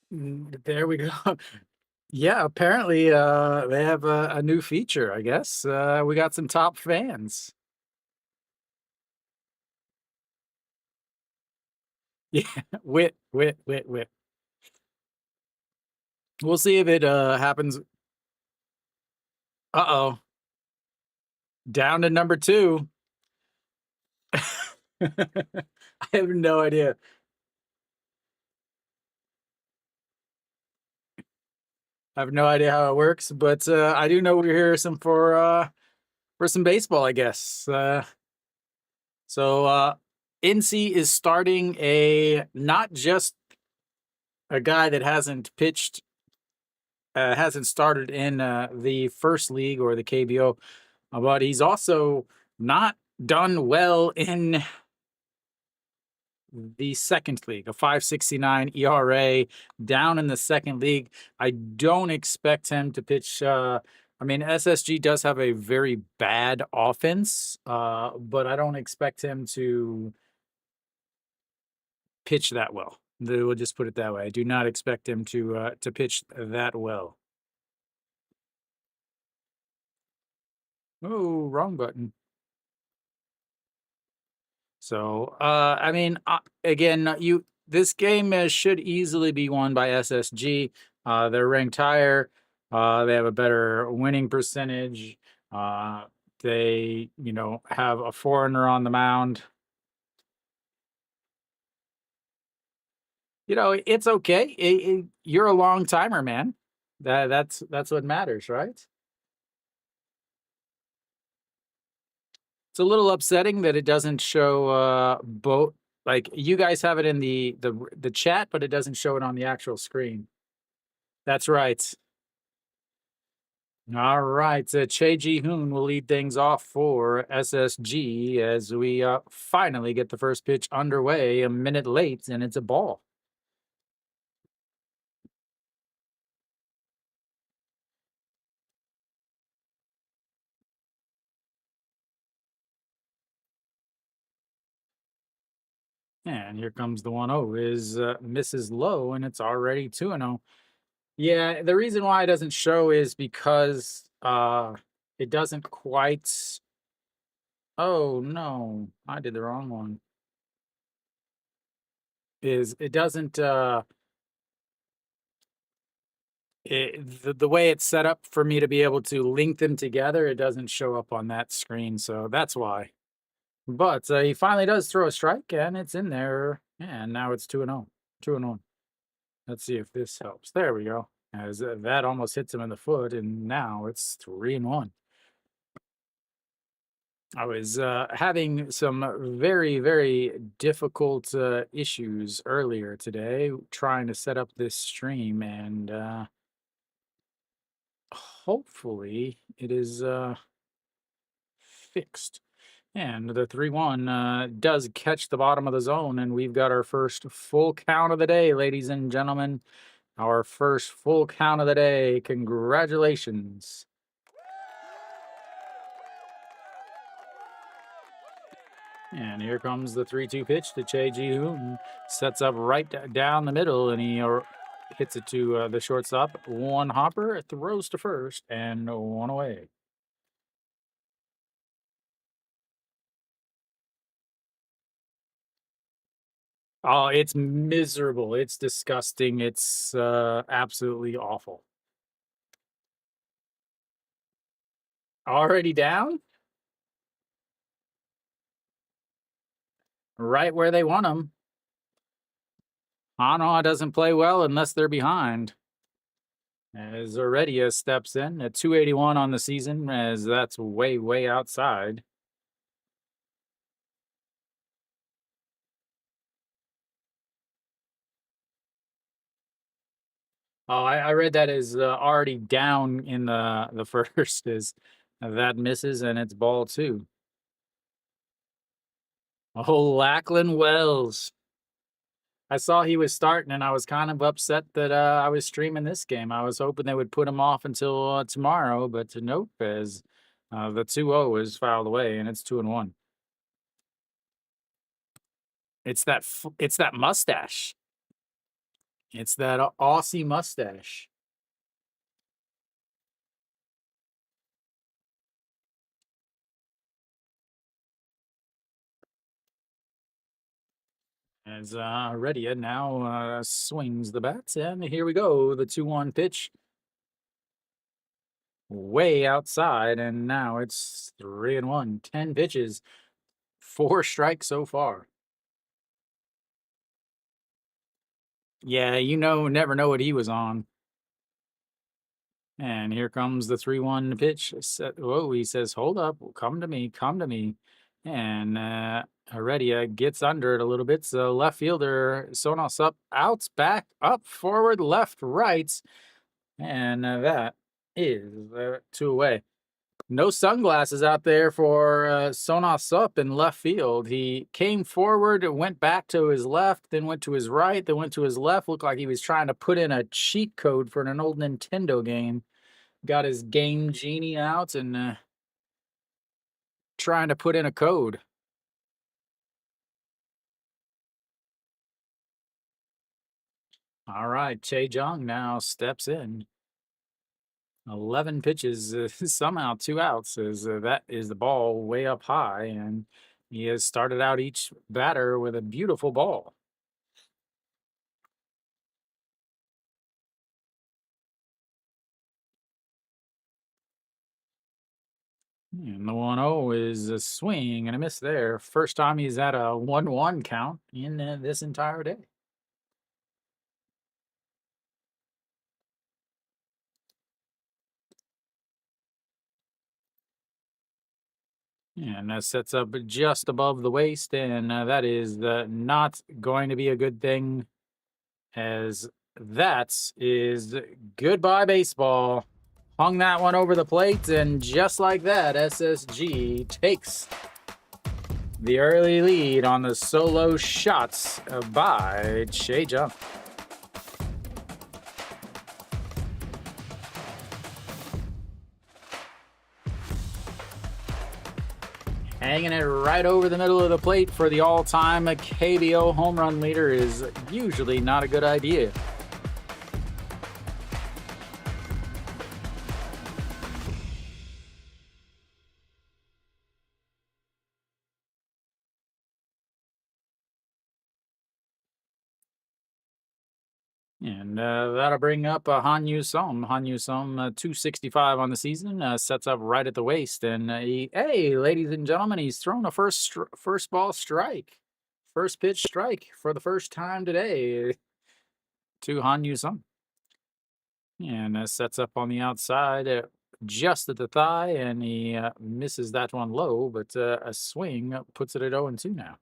There we go. Yeah, apparently, they have a new feature, I guess. We got some top fans. Yeah, wit. We'll see if it, happens. Uh-oh, down to number 2. I have no idea. I have no idea how it works, but, I do know we're here for some baseball, I guess. So, NC is starting a not just a guy that hasn't started in the first league or the KBO, but he's also not done well in the second league. A 5.69 ERA down in the second league. I don't expect him to pitch. I mean, SSG does have a very bad offense, but I don't expect him to pitch that well. We'll just put it that way. I do not expect him to pitch that well. Oh, wrong button. So, I mean, again, you this game should easily be won by SSG. They're ranked higher. They have a better winning percentage. Uh, they, have a foreigner on the mound. It's okay. You're a long timer, man. That's what matters, right? It's a little upsetting that it doesn't show both. Like you guys have it in the chat, but it doesn't show it on the actual screen. That's right. All right, Che Ji-hoon will lead things off for SSG as we finally get the first pitch underway a minute late, and it's a ball. And here comes the 1-0 is misses low, and it's already 2-0. Yeah, the reason why it doesn't show is because it doesn't quite. Oh no, I did the wrong one. Is it doesn't the way it's set up for me to be able to link them together, it doesn't show up on that screen, so that's why. But he finally does throw a strike, and it's in there. And now it's 2-0. 2-1. Let's see if this helps. There we go. As that almost hits him in the foot, and now it's 3-1. I was having some very, very difficult issues earlier today trying to set up this stream, and hopefully it is fixed. And the 3-1 does catch the bottom of the zone, and we've got our first full count of the day, ladies and gentlemen. Our first full count of the day. Congratulations. And here comes the 3-2 pitch to Che Ji-hoon. Sets up right down the middle, and he hits it to the shortstop. One hopper, throws to first, and one away. Oh, it's miserable. It's disgusting. It's absolutely awful. Already down? Right where they want them. Hanaha doesn't play well unless they're behind. As Heredia steps in at 281 on the season, as that's way, way outside. Oh, I read that is already down in the first. Is that misses, and it's ball 2. Oh, Lachlan Wells. I saw he was starting, and I was kind of upset that I was streaming this game. I was hoping they would put him off until tomorrow, but nope, as the 2-0 is fouled away, and it's 2-1. It's that mustache. It's that Aussie mustache. As Redia now swings the bats, and here we go. The 2-1 pitch way outside, and now it's 3-1. 10 pitches, 4 strikes so far. Yeah, never know what he was on. And here comes the 3-1 pitch. Whoa, he says, hold up, come to me, come to me. And Heredia gets under it a little bit. So left fielder, Sonos up, outs, back, up, forward, left, right. And that is 2 away. No sunglasses out there for Sonos up in left field. He came forward, went back to his left, then went to his right, then went to his left. Looked like he was trying to put in a cheat code for an old Nintendo game. Got his Game Genie out and trying to put in a code. All right, Che Jung now steps in. 11 pitches, somehow 2 outs, as that is the ball way up high, and he has started out each batter with a beautiful ball. And the 1-0 is a swing and a miss there. First time he's had a 1-1 count in this entire day. And that sets up just above the waist, and that is not going to be a good thing, as that is goodbye baseball. Hung that one over the plate, and just like that, SSG takes the early lead on the solo shots by Che Jung. Hanging it right over the middle of the plate for the all-time KBO home run leader is usually not a good idea. And that'll bring up Han Yu Sum. Han Yu Sum, 265 on the season, sets up right at the waist. And hey, ladies and gentlemen, he's thrown a first ball strike. First pitch strike for the first time today to Han Yu Sum. And sets up on the outside, just at the thigh, and he misses that one low, but a swing puts it at 0-2 now.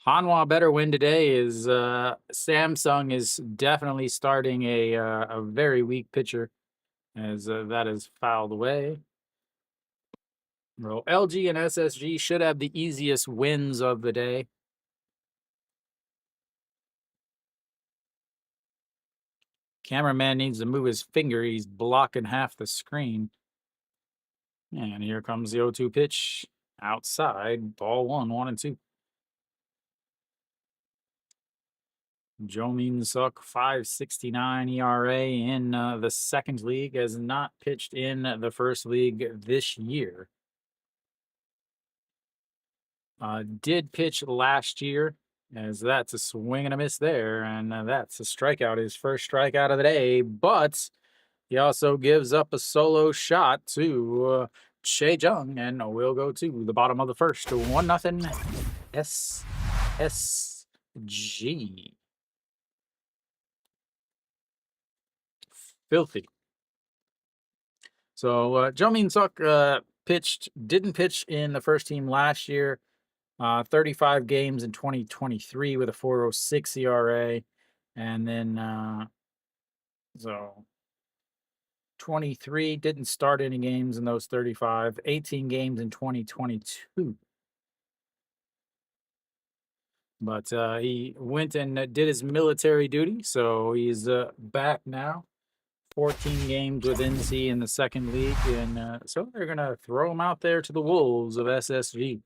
Hanwha better win today is Samsung is definitely starting a very weak pitcher, as that is fouled away. Well, LG and SSG should have the easiest wins of the day. Cameraman needs to move his finger. He's blocking half the screen. And here comes the 0-2 pitch outside. Ball 1-2. Jo-Min Suk, 5.69 ERA in the second league, has not pitched in the first league this year. Did pitch last year, as that's a swing and a miss there, and that's a strikeout, his first strikeout of the day, but he also gives up a solo shot to Che Jung, and we'll go to the bottom of the first, 1-0 SSG. Filthy. So Jo-Min Suk didn't pitch in the first team last year. 35 games in 2023 with a 4.06 ERA, and then so 23 didn't start any games in those 35. 18 games in 2022. But he went and did his military duty, so he's back now. 14 games with NC in the second league, and so they're going to throw him out there to the Wolves of SSG.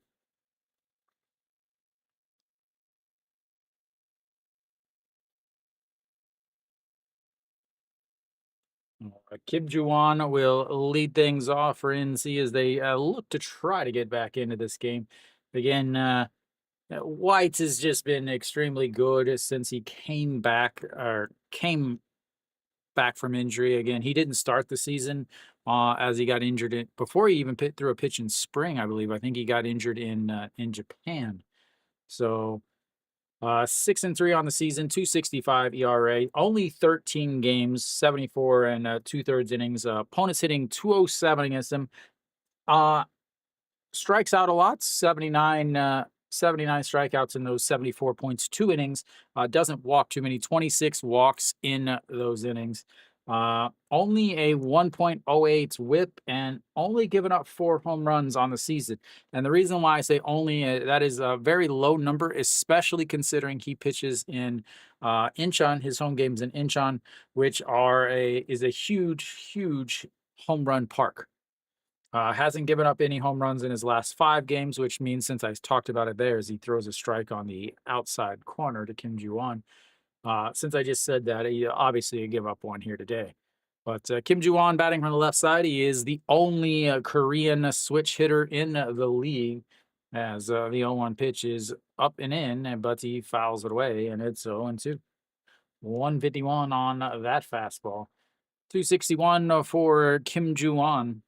Kim Juwan will lead things off for NC as they look to try to get back into this game. Again, White has just been extremely good since he came back from injury. Again, he didn't start the season as he got injured before he even threw a pitch in spring, I believe. I think he got injured in Japan. So 6-3 on the season, 2.65 ERA, only 13 games, 74 and 2/3 innings. Opponents hitting 207 against him. Strikes out a lot, 79 strikeouts in those 74 points, 2 innings. Doesn't walk too many, 26 walks in those innings. Only a 1.08 whip and only given up 4 home runs on the season. And the reason why I say only, that is a very low number, especially considering he pitches in Incheon, his home games in Incheon, which is a huge home run park. Hasn't given up any home runs in his last 5 games, which means, since I talked about it there, is he throws a strike on the outside corner to Kim Ju-won. Since I just said that, he obviously give up one here today. But Kim Ju-won batting from the left side. He is the only Korean switch hitter in the league, as the 0-1 pitch is up and in, but he fouls it away, and it's 0-2. 151 on that fastball. 261 for Kim Ju-won.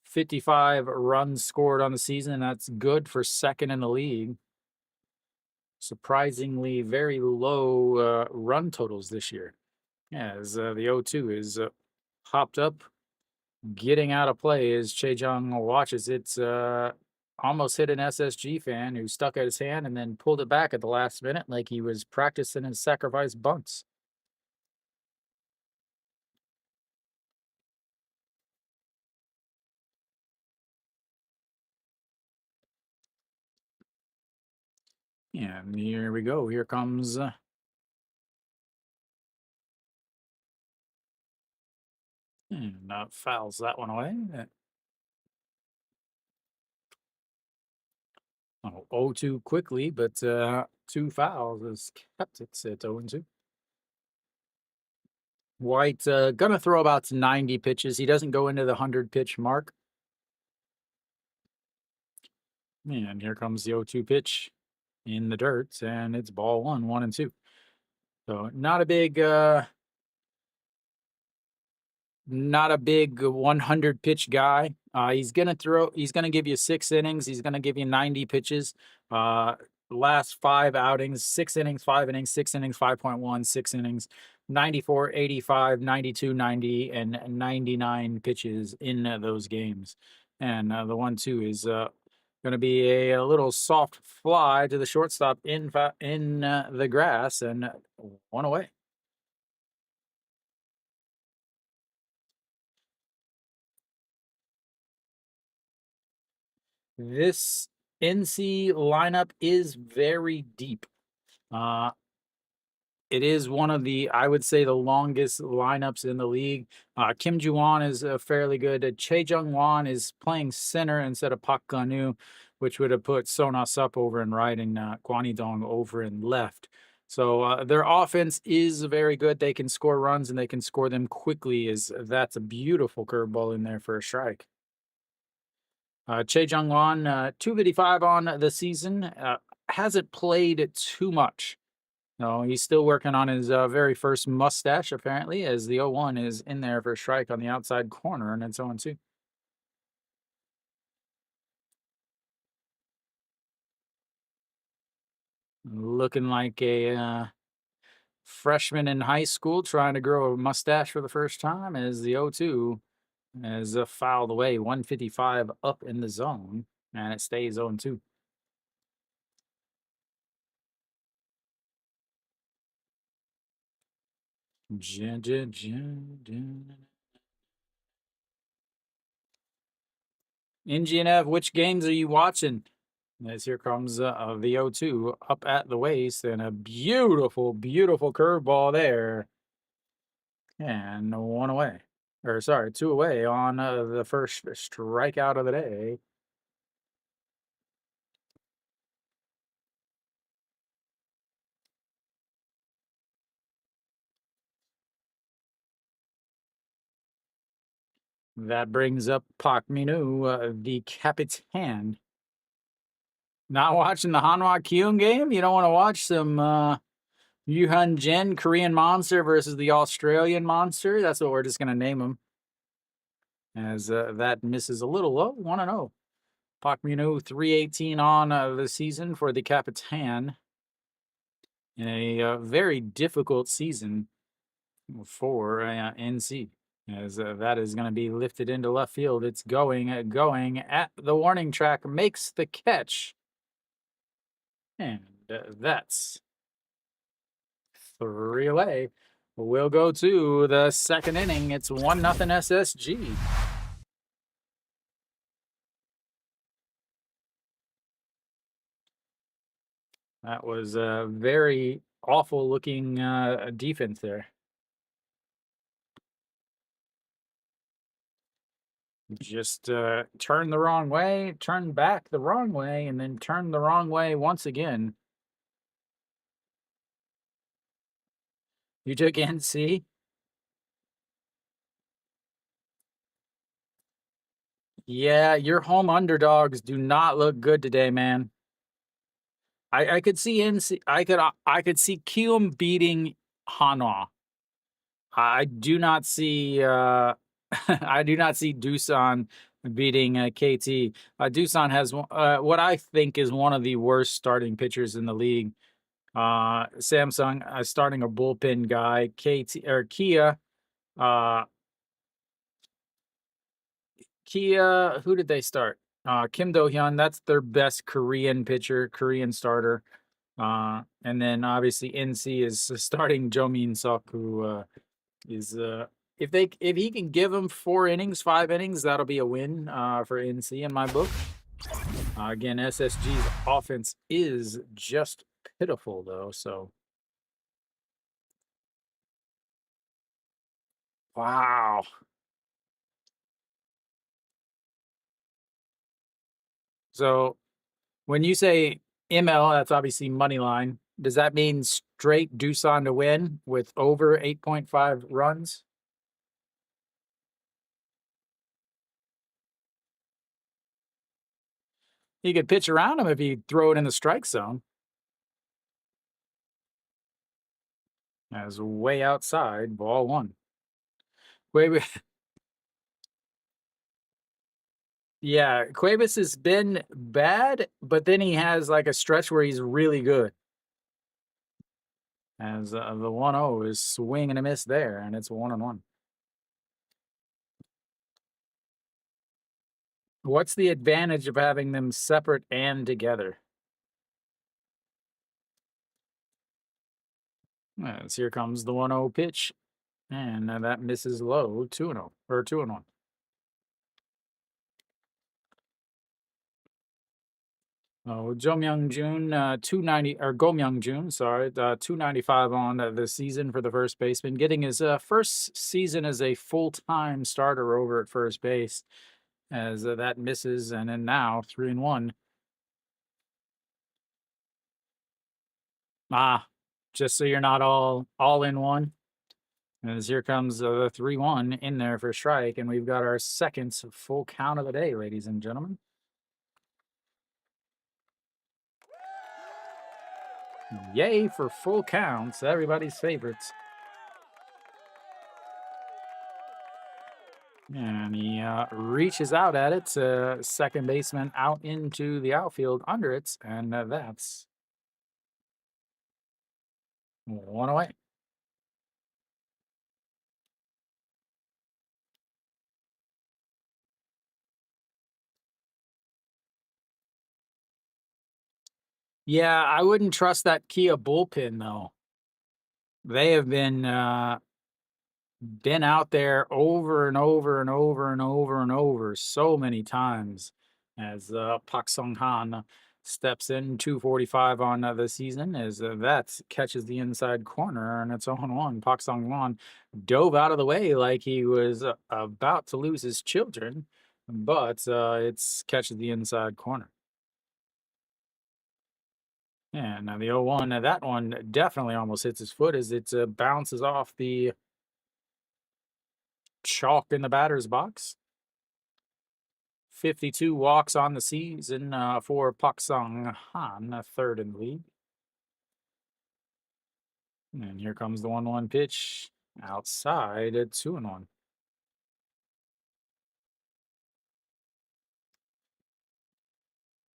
55 runs scored on the season. That's good for second in the league. Surprisingly, very low run totals this year. Yeah, as the 0-2 is hopped up, getting out of play as Chejong watches it. Almost hit an SSG fan who stuck out his hand and then pulled it back at the last minute like he was practicing his sacrifice bunts. Yeah, and here we go. Here comes and fouls that one away. 0-2 quickly, but 2 fouls has kept it at 0-2. White gonna throw about 90 pitches. He doesn't go into the 100-pitch mark. And here comes the 0-2 pitch in the dirt, and it's ball 1, 1-2. So not a big 100 pitch guy. He's gonna give you 6 innings. He's gonna give you 90 pitches. Last 5 outings, 6 innings, 5 innings, 6 innings, 5.1, 6 innings, 94, 85, 92, 90, and 99 pitches in those games. And the 1-2 is going to be a little soft fly to the shortstop in the grass, and 1 away. This NC lineup is very deep. It is one of I would say, the longest lineups in the league. Kim Ju-won is fairly good. Chae Jung-won is playing center instead of Park Gun-woo, which would have put Sonas up over in right and Kwon Hee-dong over in left. So their offense is very good. They can score runs, and they can score them quickly. That's a beautiful curveball in there for a strike. Chae Jung-won, 255 on the season. Hasn't played too much. No, he's still working on his very first mustache, apparently, as the 0-1 is in there for a strike on the outside corner, and it's 0-2. Looking like a freshman in high school trying to grow a mustache for the first time, as the 0-2 is fouled away. 155 up in the zone, and it stays 0-2. NGNF, which games are you watching? As here comes the 0-2 up at the waist and a beautiful, beautiful curveball there. And one away. Or sorry, two away on the first strikeout of the day. That brings up Pak Minu, the Capitan. Not watching the Hanwha Kyung game? You don't want to watch some Yuhan Jin, Korean Monster versus the Australian Monster? That's what we're just going to name him. As that misses a little low, 1-0. Pak Minu, 318 on the season for the Capitan. In a very difficult season for NC. As that is going to be lifted into left field. It's going at the warning track, makes the catch. And that's 3 away. We'll go to the second inning. It's 1-0 SSG. That was a very awful looking defense there. Just turn the wrong way, turn back the wrong way, and then turn the wrong way once again. You took NC? Yeah, your home underdogs do not look good today, man. I could see NC. I could see Kium beating Hanwha. I do not see I do not see Doosan beating KT. Doosan has what I think is one of the worst starting pitchers in the league. Samsung starting a bullpen guy. Kia. Kia, who did they start? Kim Do-hyun, that's their best Korean pitcher, Korean starter. And then obviously NC is starting Jo Min-suk, who is if he can give him 4 innings, 5 innings, that'll be a win for NC in my book. Again, SSG's offense is just pitiful though, so wow. So when you say ML, that's obviously money line. Does that mean straight Doosan to win with over 8.5 runs? He could pitch around him if he throw it in the strike zone. That's way outside, ball 1. Wait. Yeah, Cuevas has been bad, but then he has like a stretch where he's really good. As the 1-0 is swing and a miss there, and it's 1-1. What's the advantage of having them separate and together? As here comes the 1-0 pitch, and that misses low, 2-0 or 2-1. Oh, Jo Myung-jun, 290 or Go Myung-jun, sorry, 295 on the season for the first baseman, getting his first season as a full-time starter over at first base. As that misses, and then now 3-1. Just so you're not all in one. As here comes the 3-1 in there for strike, and we've got our second full count of the day, ladies and gentlemen. Yay for full counts, everybody's favorites. And he reaches out at it, second baseman out into the outfield under it, and that's 1 away. Yeah, I wouldn't trust that Kia bullpen though. They have been out there over and over and over and over and over so many times as Pak Sung Han steps in 245 on the season as that catches the inside corner and it's 0-1. Pak Song Won dove out of the way like he was about to lose his children, but it's catches the inside corner. Yeah, now the 0-1, that one definitely almost hits his foot as it bounces off the chalk in the batter's box. 52 walks on the season for Pak Song Han, third in the league. And here comes the 1-1 pitch outside at 2-1.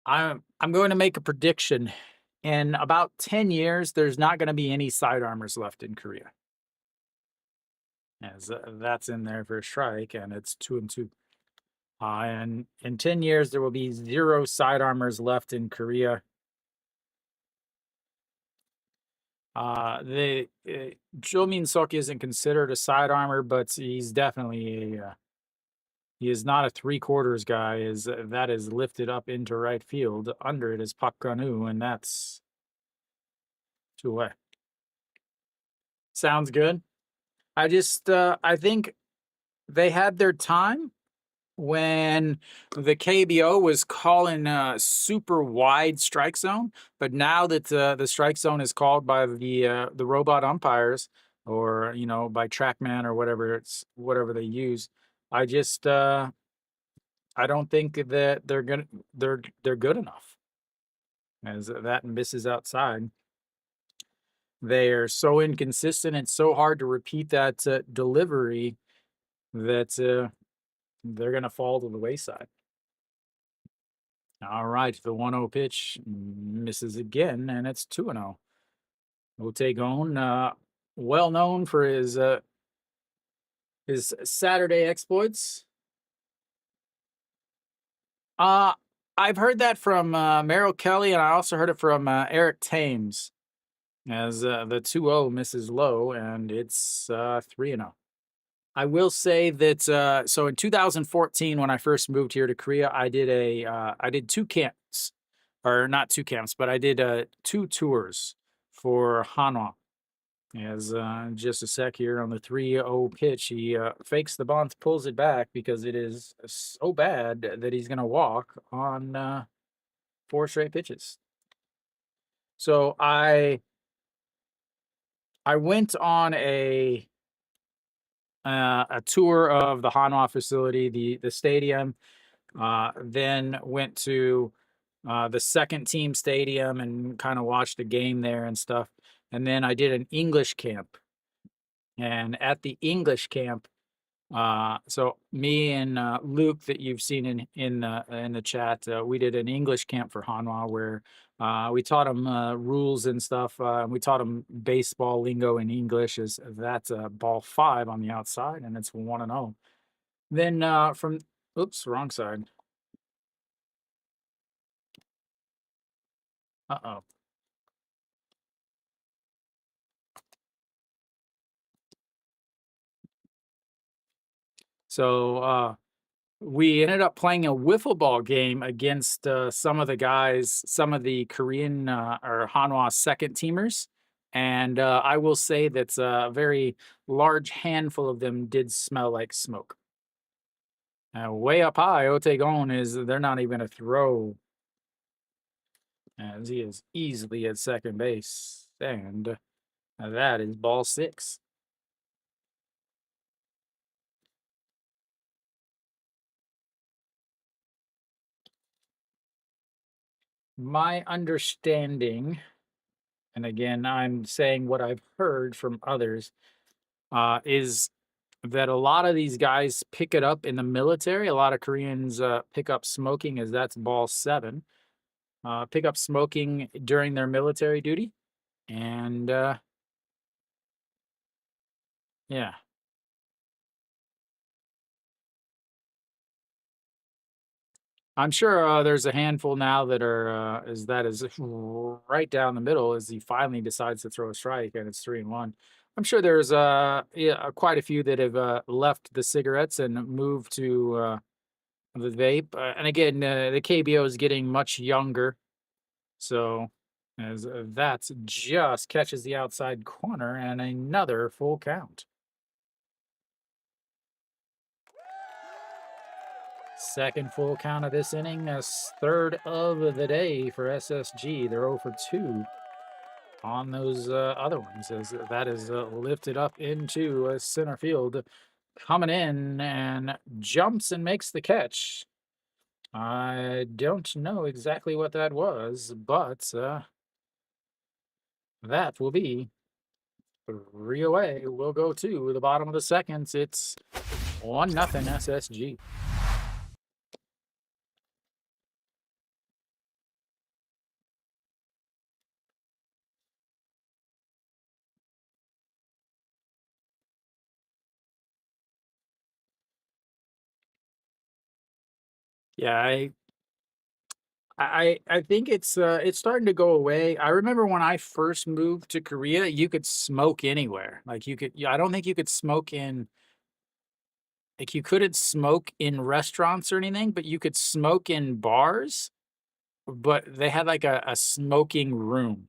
I'm going to make a prediction. In about 10 years, there's not going to be any sidearmers left in Korea. As that's in there for a strike, and it's 2-2. And in 10 years, there will be 0 sidearmers left in Korea. Jo Min-suk isn't considered a sidearmer, but he's definitely he is not a 3/4 guy. That is lifted up into right field. Under it is Park Gun-woo, and that's 2 away. Sounds good. I think they had their time when the KBO was calling super wide strike zone, but now that the strike zone is called by the robot umpires, or by TrackMan or whatever they use, I just I don't think that they're good enough, as that misses outside. They are so inconsistent. It's so hard to repeat that delivery that they're going to fall to the wayside. All right, the 1-0 pitch misses again, and it's 2-0. Otagon, well known for his Saturday exploits. I've heard that from Merrill Kelly, and I also heard it from Eric Thames, as the 2-0 misses low, and it's 3-0. I will say that so in 2014, when I first moved here to Korea, I did 2 camps, or not 2 camps, but I did 2 tours for Hanwha. As just a sec here on the 3-0 pitch, he fakes the bunt, pulls it back because it is so bad that he's going to walk on 4 straight pitches. So I went on a tour of the Hanwha facility, the stadium, then went to the second team stadium and kind of watched the game there and stuff. And then I did an English camp. And at the English camp, so me and Luke, that you've seen in the chat, we did an English camp for Hanwha where we taught them rules and stuff. We taught them baseball lingo in English. That's ball 5 on the outside, and it's 1-0. Then oops, wrong side. Uh-oh. So we ended up playing a wiffle ball game against some of the guys, some of the Korean or Hanwha second teamers. And I will say that a very large handful of them did smell like smoke. Way up high, Otagon they're not even going to throw, as he is easily at second base. And that is ball 6. My understanding, and again, I'm saying what I've heard from others, is that a lot of these guys pick it up in the military. A lot of Koreans pick up smoking, as that's ball 7. Pick up smoking during their military duty. And yeah. I'm sure there's a handful now that are is right down the middle as he finally decides to throw a strike, and it's 3-1. I'm sure there's quite a few that have left the cigarettes and moved to the vape. And again, the KBO is getting much younger. So as that just catches the outside corner and another full count. Second full count of this inning, third of the day for SSG. They're 0 for 2 on those other ones as that is lifted up into center field. Coming in and jumps and makes the catch. I don't know exactly what that was, but that will be 3 away. We'll go to the bottom of the second. It's 1-0 SSG. Yeah, I think it's starting to go away. I remember when I first moved to Korea, you could smoke anywhere. Like you could, I don't think you could smoke in, like you couldn't smoke in restaurants or anything, but you could smoke in bars. But they had like a smoking room.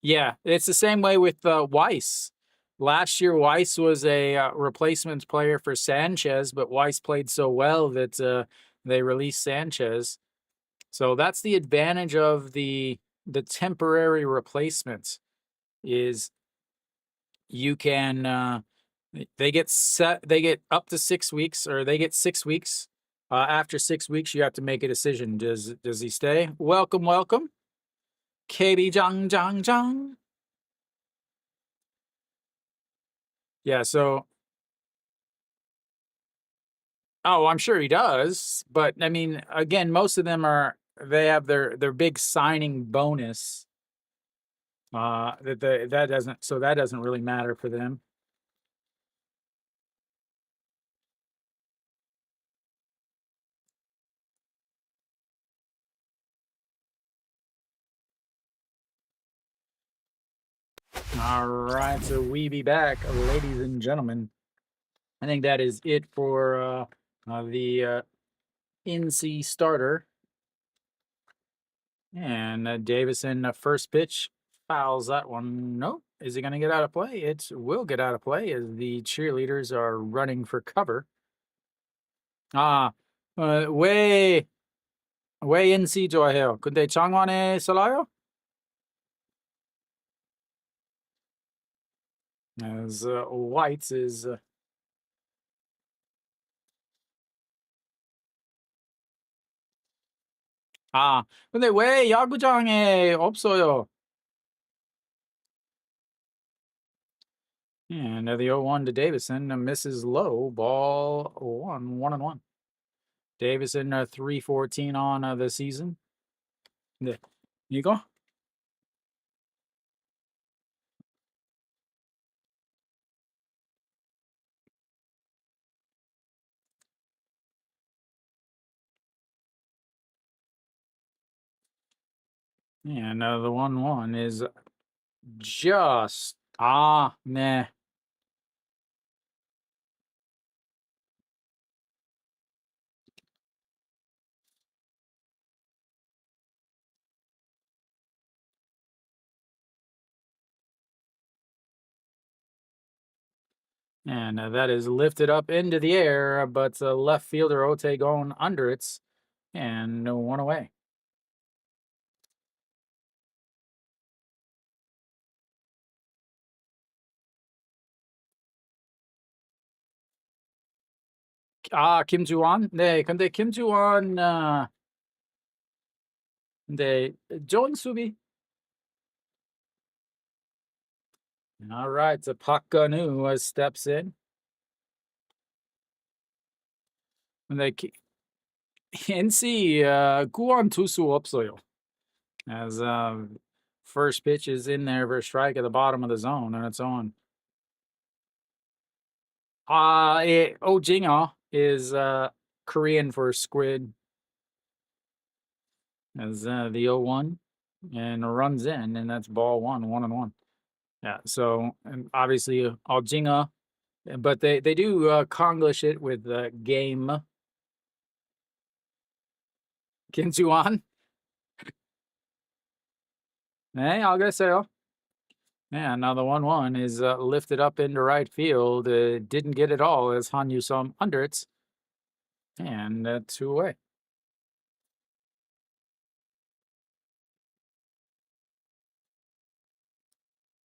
Yeah, it's the same way with Weiss. Last year, Weiss was a replacement player for Sanchez, but Weiss played so well that they released Sanchez. So that's the advantage of the temporary replacements is you can they get up to 6 weeks or they get 6 weeks. After 6 weeks, you have to make a decision. Does he stay? Welcome. KB Jang. Yeah, so I'm sure he does, but I mean, again, most of them they have their big signing bonus. That doesn't really matter for them. All right, so we be back, ladies and gentlemen. I think that is it for the NC starter. And Davison, first pitch, fouls that one. Nope. Is it going to get out of play? It will get out of play as the cheerleaders are running for cover. 왜 NC 좋아해요? 근데 장원에 살아요? As Whites is 근데 왜 야구장에 없어요? And the 0-1 to Davison misses low, ball 1-1. Davison 314 on the season. 이거? And the 1-1 is just 네. And that is lifted up into the air, but left fielder Ote going under it, and 1 away. 김주원? 네, 근데 김주원, 네, 좋은 수비. All right, so Pakanu steps in. 근데 NC 구원 투수 없어요. As first pitch is in there for a strike at the bottom of the zone, and it's on. Ojinga is Korean for squid. As the 0-1 and runs in, and that's ball 1-1. Yeah, so and obviously Ojinga, but they do Konglish it with game Kim Ju-won. 네, 알겠어요. Yeah, now the 1-1 is lifted up into right field. Didn't get it all as Han Yu-sum under it. And 2 away.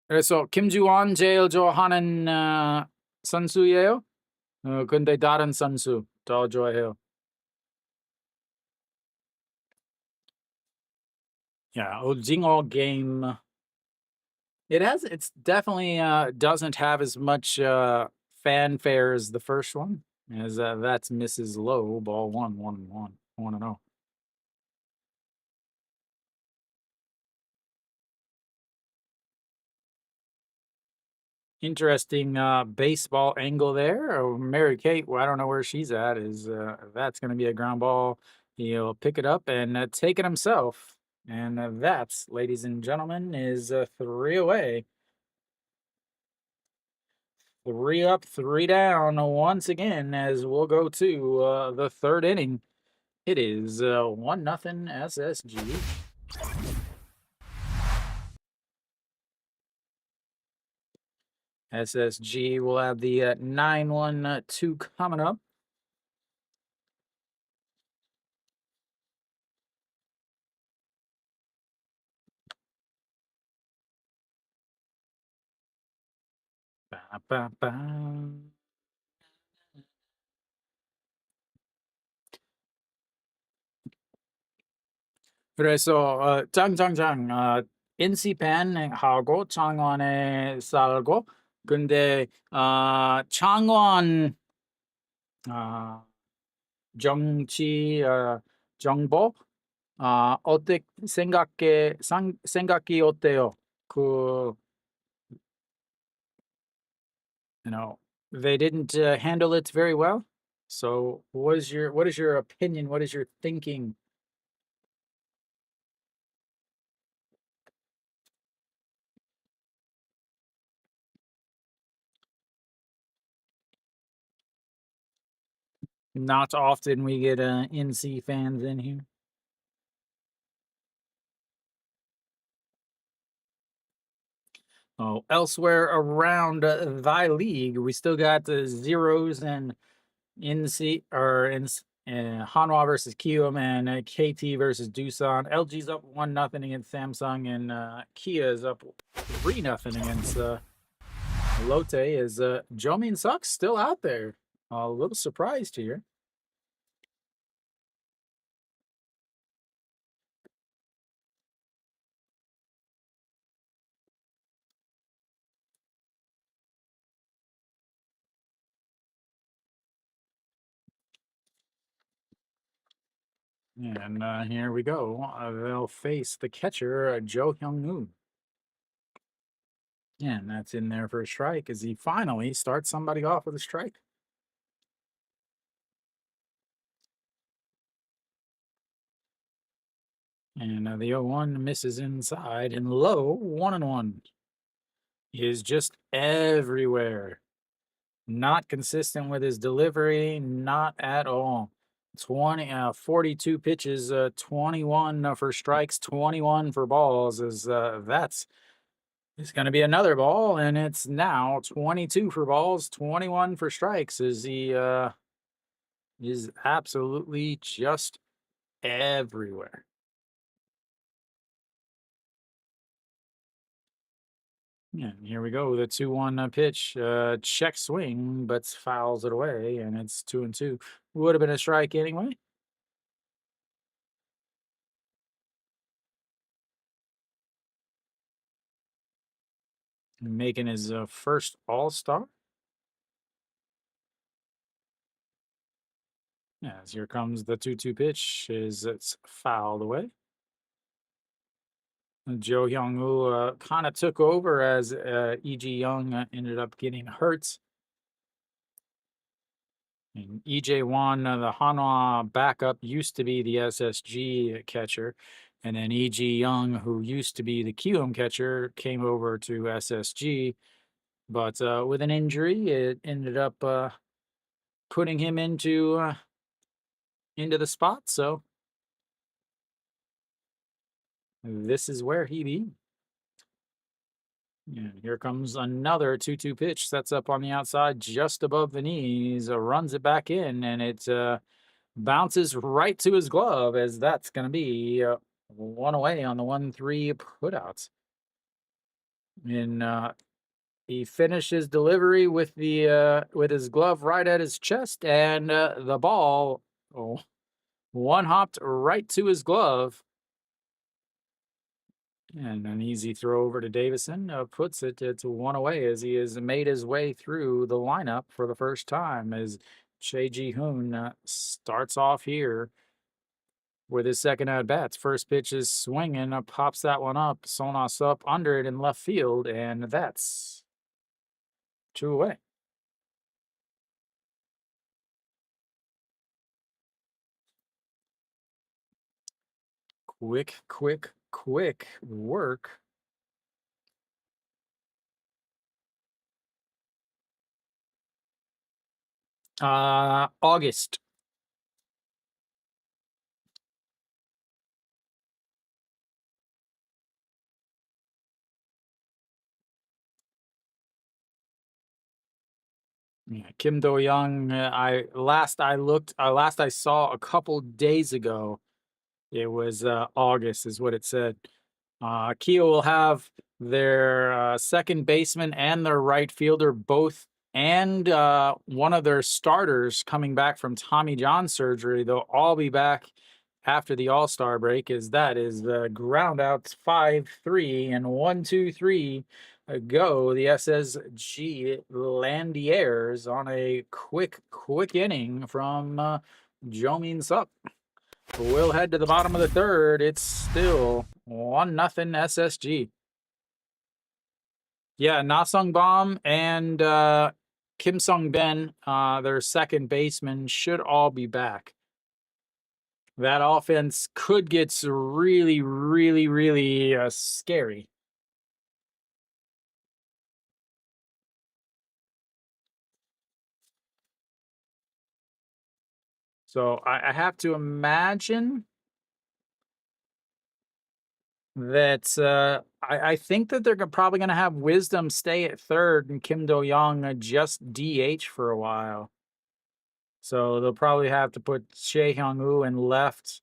그래서 김주원 제일 좋아하는 선수예요? 근데 다른 선수 더 좋아해요. Yeah, 오징어 game. It's definitely doesn't have as much fanfare as the first one. As that's Mrs. Low, ball 1-1-1-0. Interesting baseball angle there. Mary Kate, well, I don't know where she's at. Is that's going to be a ground ball? He'll pick it up and take it himself. And that's, ladies and gentlemen, is 3 away. 3 up, 3 down once again as we'll go to the 3rd inning. It is 1-0 SSG. SSG will have the 9-1-2 coming up. Ba, ba, ba. 그래서 짱짱짱 NC 팬하고 창원에 살고 근데 창원 정치 정보 어떻게 생각이 어때요? 그 you know they didn't handle it very well. So what is your opinion? What is your thinking? Not often we get NC fans in here. Oh, elsewhere around thy league, we still got the zeros and NC or in Hanwha versus Kium and KT versus Doosan. LG's up 1-0 against Samsung, and Kia is up 3-0 against Lotte. Is Jomin Sucks still out there? A little surprised here. And here we go. They'll face the catcher, Jo Hyung-woo. And that's in there for a strike as he finally starts somebody off with a strike. And the 0-1 misses inside, and low 1-1 is just everywhere. Not consistent with his delivery, not at all. 42 pitches, 21 for strikes, 21 for balls. Is that's it's going to be another ball, and it's now 22 for balls, 21 for strikes. Is he is absolutely just everywhere. Yeah, here we go. The 2-1 pitch, check swing, but fouls it away, and it's 2-2. Would have been a strike anyway. Making his first All-Star. Yes, here comes the 2-2 pitch. It's fouled away. Jo Hyung-woo kind of took over as E.G. Young ended up getting hurt. And E.J. Won, the Hanwha backup, used to be the SSG catcher. And then E.G. Young, who used to be the Kium catcher, came over to SSG. But with an injury, it ended up putting him into the spot. So this is where he be. And here comes another 2-2 pitch. Sets up on the outside just above the knees, runs it back in, and it bounces right to his glove, as that's going to be one away on the 1-3 putouts. And he finished his delivery with his glove right at his chest, and the ball one hopped right to his glove. And an easy throw over to Davison puts it to one away, as he has made his way through the lineup for the first time, as Shea Ji-hoon starts off here with his second at bats. First pitch is swinging, pops that one up. Sonos up under it in left field, and that's 2 away. Quick work. August. Yeah, Kim Do Young. Last I saw a couple days ago, it was August, is what it said. Kia will have their second baseman and their right fielder both, and one of their starters coming back from Tommy John surgery. They'll all be back after the All-Star break. Is that is the ground outs 5-3 and 1-2-3 go. The SSG Landers on a quick inning from Jo Min Sup. We'll head to the bottom of the third. It's still 1-0 SSG. Yeah, Na Sung Bom and Kim Sung Ben, their second baseman, should all be back. That offense could get really scary. So I have to imagine that I think that they're probably going to have Wisdom stay at third and Kim Do Young just DH for a while. So they'll probably have to put Shea Hyung Woo in left,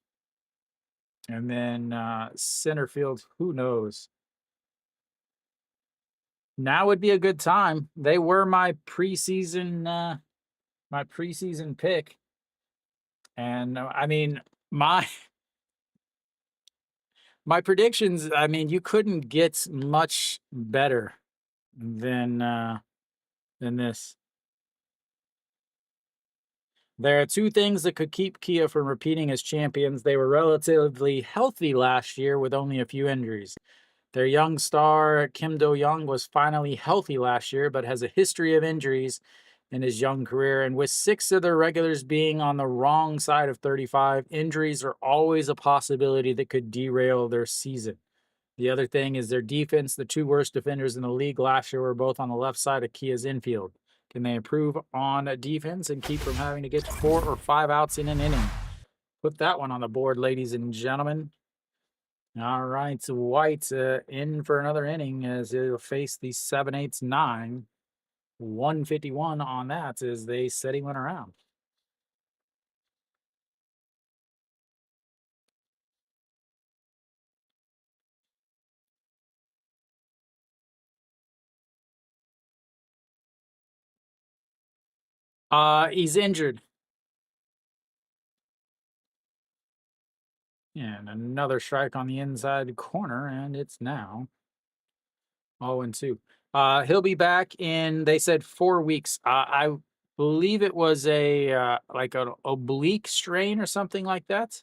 and then center field. Who knows? Now would be a good time. They were my preseason pick, and I mean my my predictions. I mean, you couldn't get much better than this. There are two things that could keep Kia from repeating as champions. They were relatively healthy last year with only a few injuries. Their young star, Kim Do Young, was finally healthy last year, but has a history of injuries in his young career. And with 6 of their regulars being on the wrong side of 35, injuries are always a possibility that could derail their season. The other thing is their defense. The 2 worst defenders in the league last year were both on the left side of Kia's infield. Can they improve on defense and keep from having to get 4 or 5 outs in an inning? Put that one on the board, ladies and gentlemen. All right, so White in for another inning as he'll face the 7/8-9. 151 on that as they set him around. He's injured. And another strike on the inside corner, and it's now 0-2. He'll be back in, they said, 4 weeks. I believe it was a like an oblique strain or something like that,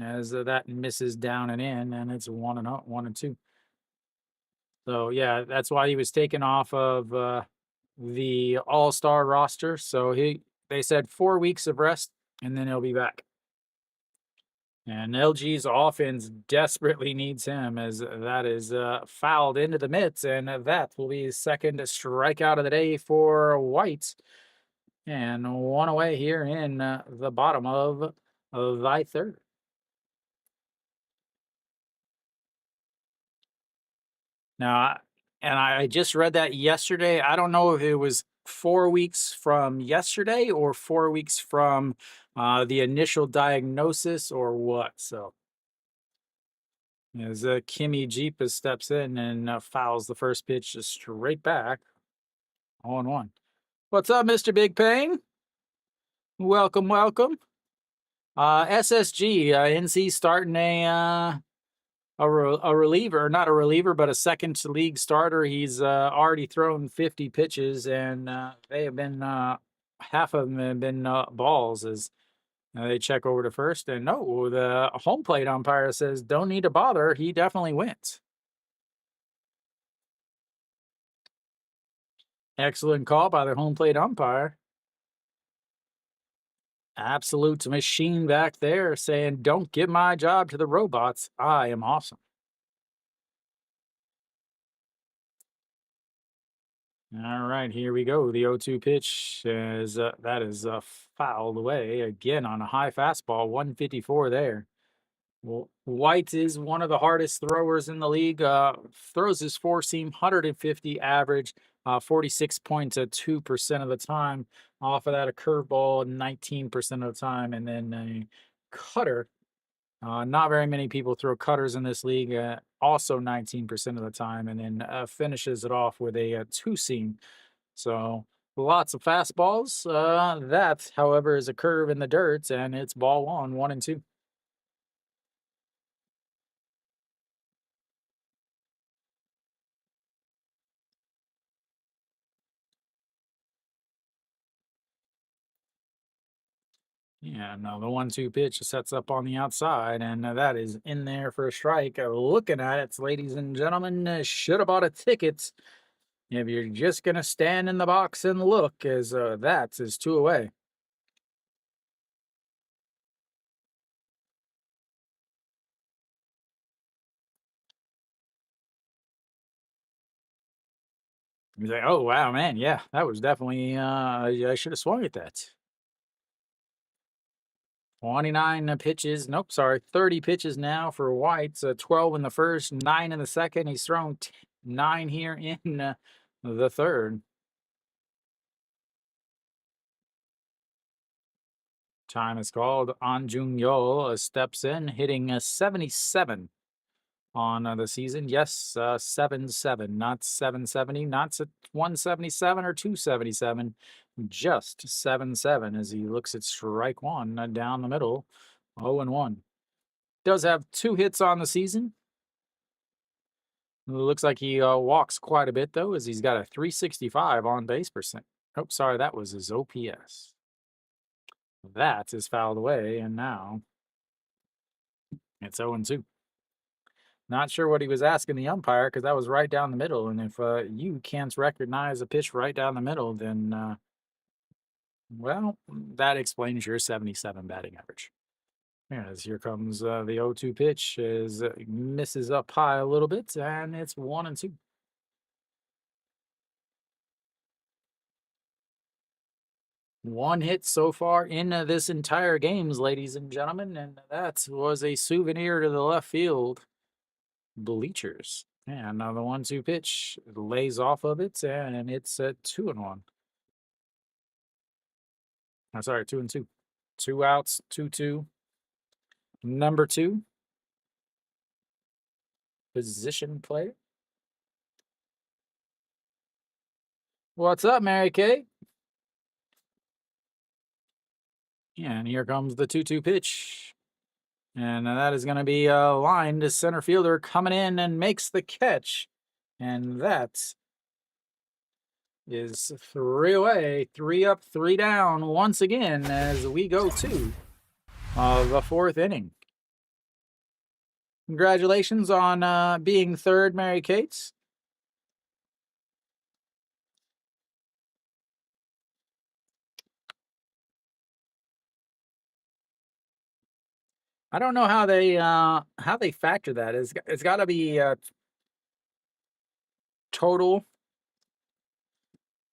as that misses down and in, and it's 1-0, 1-2. So yeah, that's why he was taken off of the All-Star roster. So they said 4 weeks of rest, and then he'll be back. And LG's offense desperately needs him, as that is fouled into the mitts, and that will be his second strikeout of the day for White. And 1 away here in the bottom of the third. Now, and I just read that yesterday. I don't know if it was 4 weeks from yesterday or 4 weeks from the initial diagnosis or what. So, as Kimmy Jeepus steps in and fouls the first pitch just straight back, 0-1. What's up, Mr. Big Pain? Welcome, welcome. SSG, NC starting a reliever, not a reliever, but a second league starter. He's already thrown 50 pitches, and they have been half of them have been balls. As they check over to first, and no, the home plate umpire says don't need to bother. He definitely went. Excellent call by the home plate umpire. Absolute machine back there saying, "Don't give my job to the robots. I am awesome." All right, here we go. The 0-2 pitch is that is fouled away again on a high fastball, 154 there. Well, White is one of the hardest throwers in the league. Throws his four seam 150 average, 46.2% of the time. Off of that, a curveball 19% of the time, and then a cutter. Not very many people throw cutters in this league, also 19% of the time, and then finishes it off with a two seam. So lots of fastballs. That, however, is a curve in the dirt, and it's ball on 1-2. Yeah, no, the 1-2 pitch sets up on the outside, and that is in there for a strike. Looking at it, ladies and gentlemen, should have bought a ticket if you're just going to stand in the box and look, as that is two away. He's like, oh, wow, man. Yeah, that was definitely, I should have swung at that. 29 pitches. Nope, sorry. 30 pitches now for White. 12 in the first, 9 in the second. He's thrown 9 here in the third. Time is called. An Jung Yo steps in, hitting a 77 on the season. Yes, 7-7, not 770, not 177 or 277, just 7-7 as he looks at strike one down the middle, 0-1. Does have 2 hits on the season. Looks like he walks quite a bit though, as he's got a 365 on base percent. Oh, sorry, that was his OPS. That is fouled away, and now it's 0-2. Not sure what he was asking the umpire because that was right down the middle. And if you can't recognize a pitch right down the middle, then, well, that explains your 77 batting average. As here comes the 0-2 pitch, is misses up high a little bit, and it's 1-2. One hit so far in this entire games, ladies and gentlemen, and that was a souvenir to the left field bleachers. And now the 1-2 pitch lays off of it, and it's a 2-1. I'm sorry, 2-2. 2 outs, 2-2. Number 2, position player. What's up, Mary Kay? Yeah, and here comes the 2-2 pitch. And that is going to be a line to center fielder coming in and makes the catch. And that is 3 away, 3 up, 3 down once again as we go to the 4th inning. Congratulations on being third, Mary Kate. I don't know how they factor that. It's got to be total.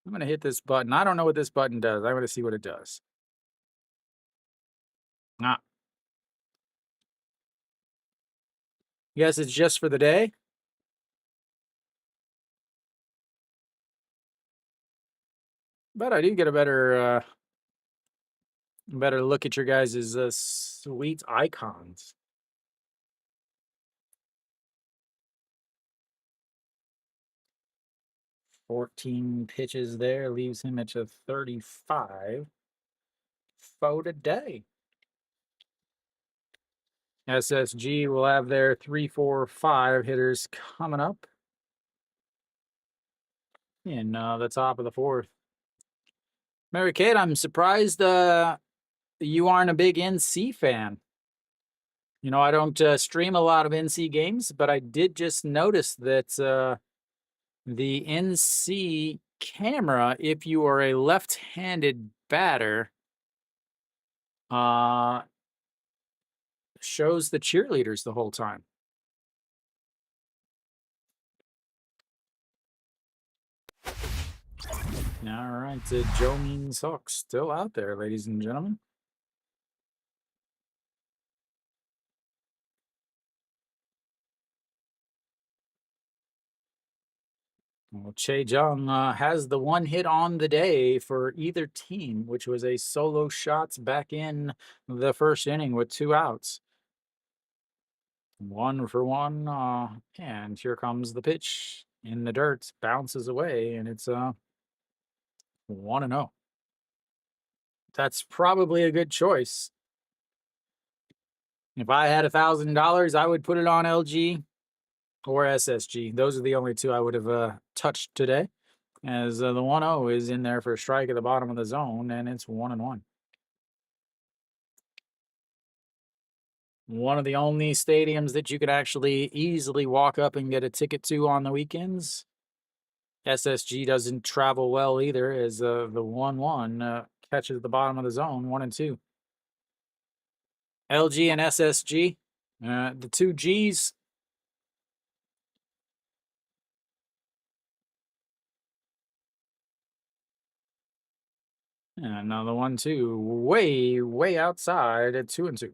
I'm gonna hit this button. I don't know what this button does. I'm gonna see what it does. Ah, yes, it's just for the day. But I do get a better look at your guys' sweet icons. 14 pitches there leaves him at a 35 for today. SSG will have their 3, 4, 5 hitters coming up in the top of the fourth. Mary Kate, I'm surprised you aren't a big NC fan. You know, I don't stream a lot of NC games, but I did just notice that the NC camera, if you are a left-handed batter, shows the cheerleaders the whole time. All right, Joe Means Hawk still out there, ladies and gentlemen. Well, Che Jung has the one hit on the day for either team, which was a solo shot back in the first inning with 2 outs. 1 for 1, and here comes the pitch in the dirt, bounces away, and it's 1-0. That's probably a good choice. If I had $1,000, I would put it on LG or SSG. Those are the only two I would have touched today, as the 1-0 is in there for a strike at the bottom of the zone, and it's 1-1. One of the only stadiums that you could actually easily walk up and get a ticket to on the weekends. SSG doesn't travel well either, as the 1-1 catches the bottom of the zone, 1-2. LG and SSG, the 2 Gs. And another 1-2, way outside at 2-2.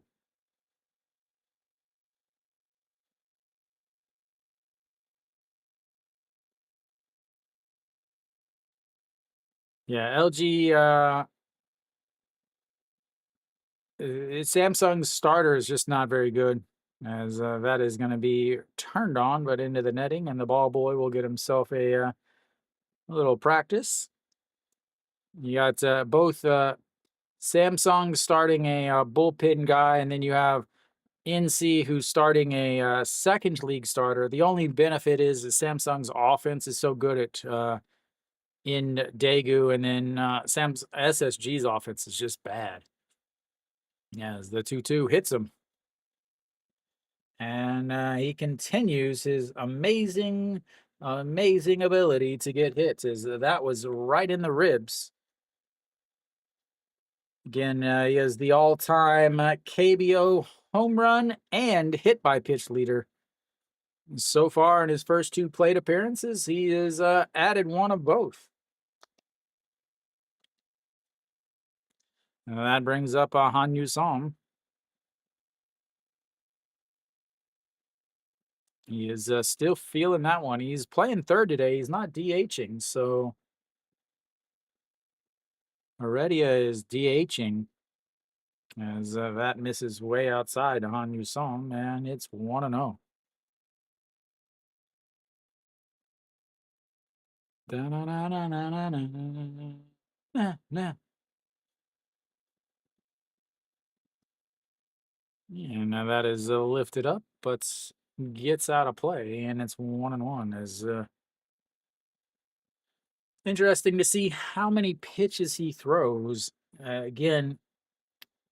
Yeah, LG, Samsung's starter is just not very good, as that is going to be turned on, but into the netting, and the ball boy will get himself a little practice. You got both Samsung starting a bullpen guy, and then you have NC who's starting a second league starter. The only benefit is that Samsung's offense is so good at in Daegu, and then SSG's offense is just bad. Yeah, as the 2-2 hits him. And he continues his amazing ability to get hits, as that was right in the ribs. Again, he is the all-time KBO home run and hit by pitch leader. So far in his first 2 plate appearances, he has added one of both. And that brings up Han Yu-song. He is still feeling that one. He's playing third today. He's not DHing, so Heredia is DHing, as that misses way outside Han Yu-song, and it's 1-0. And now that is lifted up, but gets out of play, and it's 1-1. As interesting to see how many pitches he throws. Again,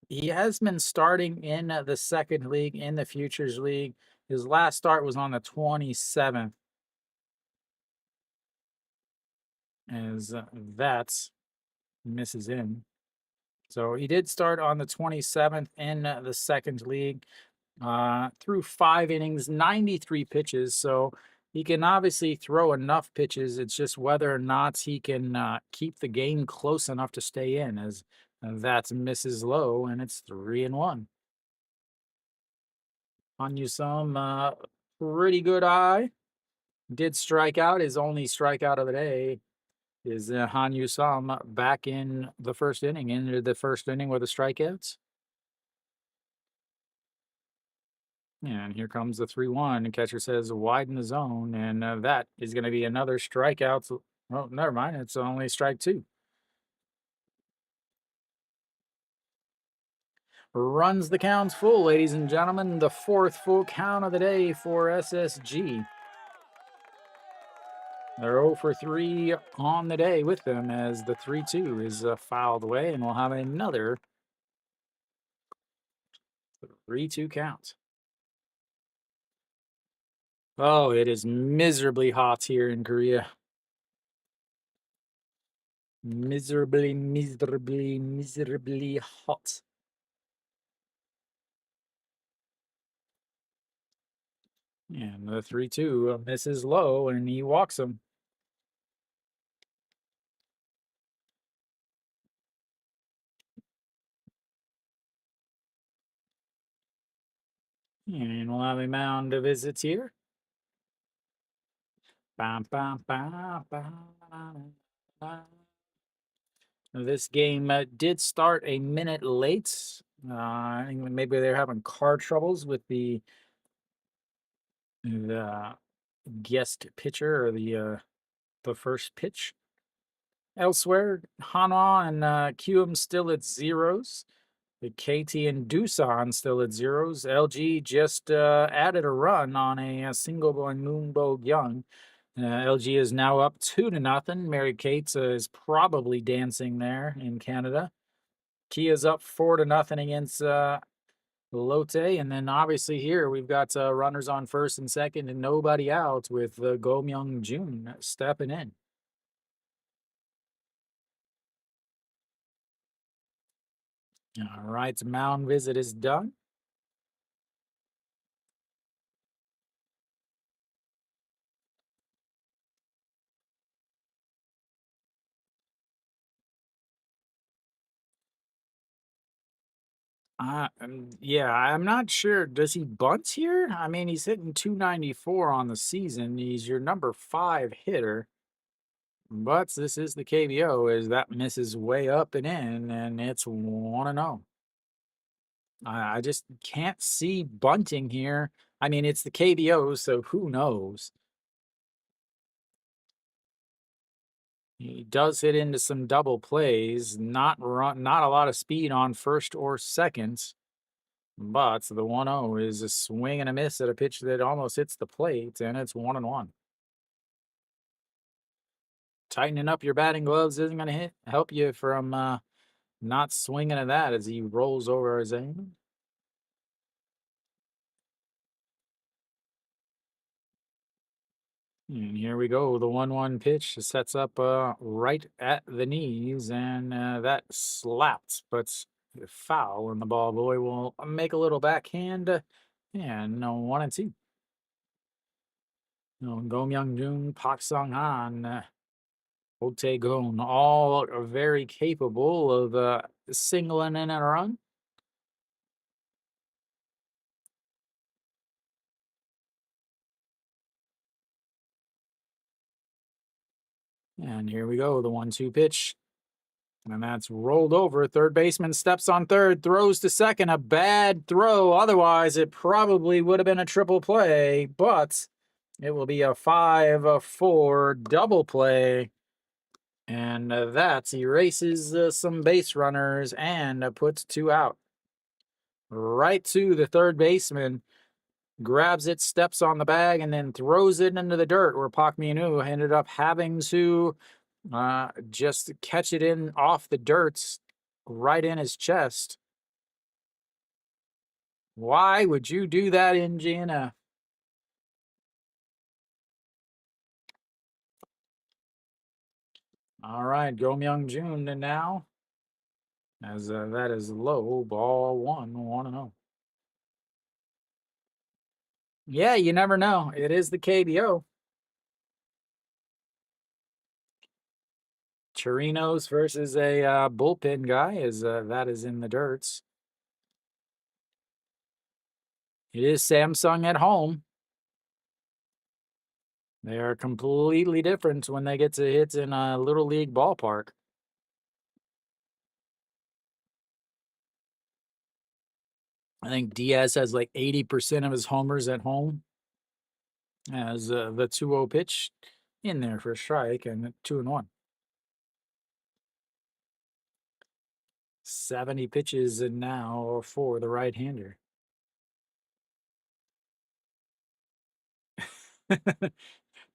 he has been starting in the second league, in the Futures League. His last start was on the 27th. As that misses in. So he did start on the 27th in the second league, through 5 innings, 93 pitches. So he can obviously throw enough pitches. It's just whether or not he can keep the game close enough to stay in, as that misses low, and it's 3-1. On you some pretty good eye. Did strike out, his only strikeout of the day. Is Han Yu-sam back in the first inning, into the first inning with the strikeouts? And here comes the 3-1. Catcher says widen the zone, and that is going to be another strikeout. Oh, never mind. It's only strike two. Runs the counts full, ladies and gentlemen. The fourth full count of the day for SSG. They're 0 for 3 on the day with them as the 3-2 is fouled away, and we'll have another 3-2 count. Oh, it is miserably hot here in Korea. Miserably, miserably, miserably hot. And the 3-2 misses low, and he walks him. And we'll have a mound of visits here. Bam, bam, bam, bam, bam. This game did start a minute late. I think maybe they're having car troubles with the guest pitcher or the first pitch. Elsewhere, Hanwha and QM still at zeros. The KT and Doosan still at zeros. LG just added a run on a single by Moonbo Young. LG is now up 2-0. Mary Kate is probably dancing there in Canada. Kia's up 4-0 against Lotte. And then obviously here we've got runners on first and second and nobody out with Go Myung Jun stepping in. All right, mound visit is done. Yeah, I'm not sure. Does he bunt here? I mean, he's hitting 294 on the season. He's your number 5 hitter. But this is the KBO, as that misses way up and in, and it's 1-0. I just can't see bunting here. I mean, it's the KBO, so who knows? He does hit into some double plays, not a lot of speed on first or second. But the 1-0 is a swing and a miss at a pitch that almost hits the plate, and it's 1-1. Tightening up your batting gloves isn't going to help you from not swinging at that as he rolls over his aim. And here we go. The 1-1 pitch sets up right at the knees, and that slapped, but foul, and the ball boy will make a little backhand, and 1-2. Go Myung Jun, Park Sung Han, Otagon, all are very capable of singling in a run. And here we go, the 1-2 pitch. And that's rolled over. Third baseman steps on third, throws to second. A bad throw. Otherwise, it probably would have been a triple play, but it will be a 5-4 double play. And that erases some base runners and puts 2 out. Right to the third baseman. Grabs it, steps on the bag, and then throws it into the dirt where Park Min-woo ended up having to just catch it in off the dirt right in his chest. Why would you do that in GNF? All right, Go Myung Jun now. As that is low, ball 1-0. Yeah, you never know. It is the KBO. Chirinos versus a bullpen guy, as that is in the dirts. It is Samsung at home. They are completely different when they get to hit in a little league ballpark. I think Diaz has like 80% of his homers at home. As the 2-0 pitch in there for a strike and 2-1. 70 pitches and now for the right-hander.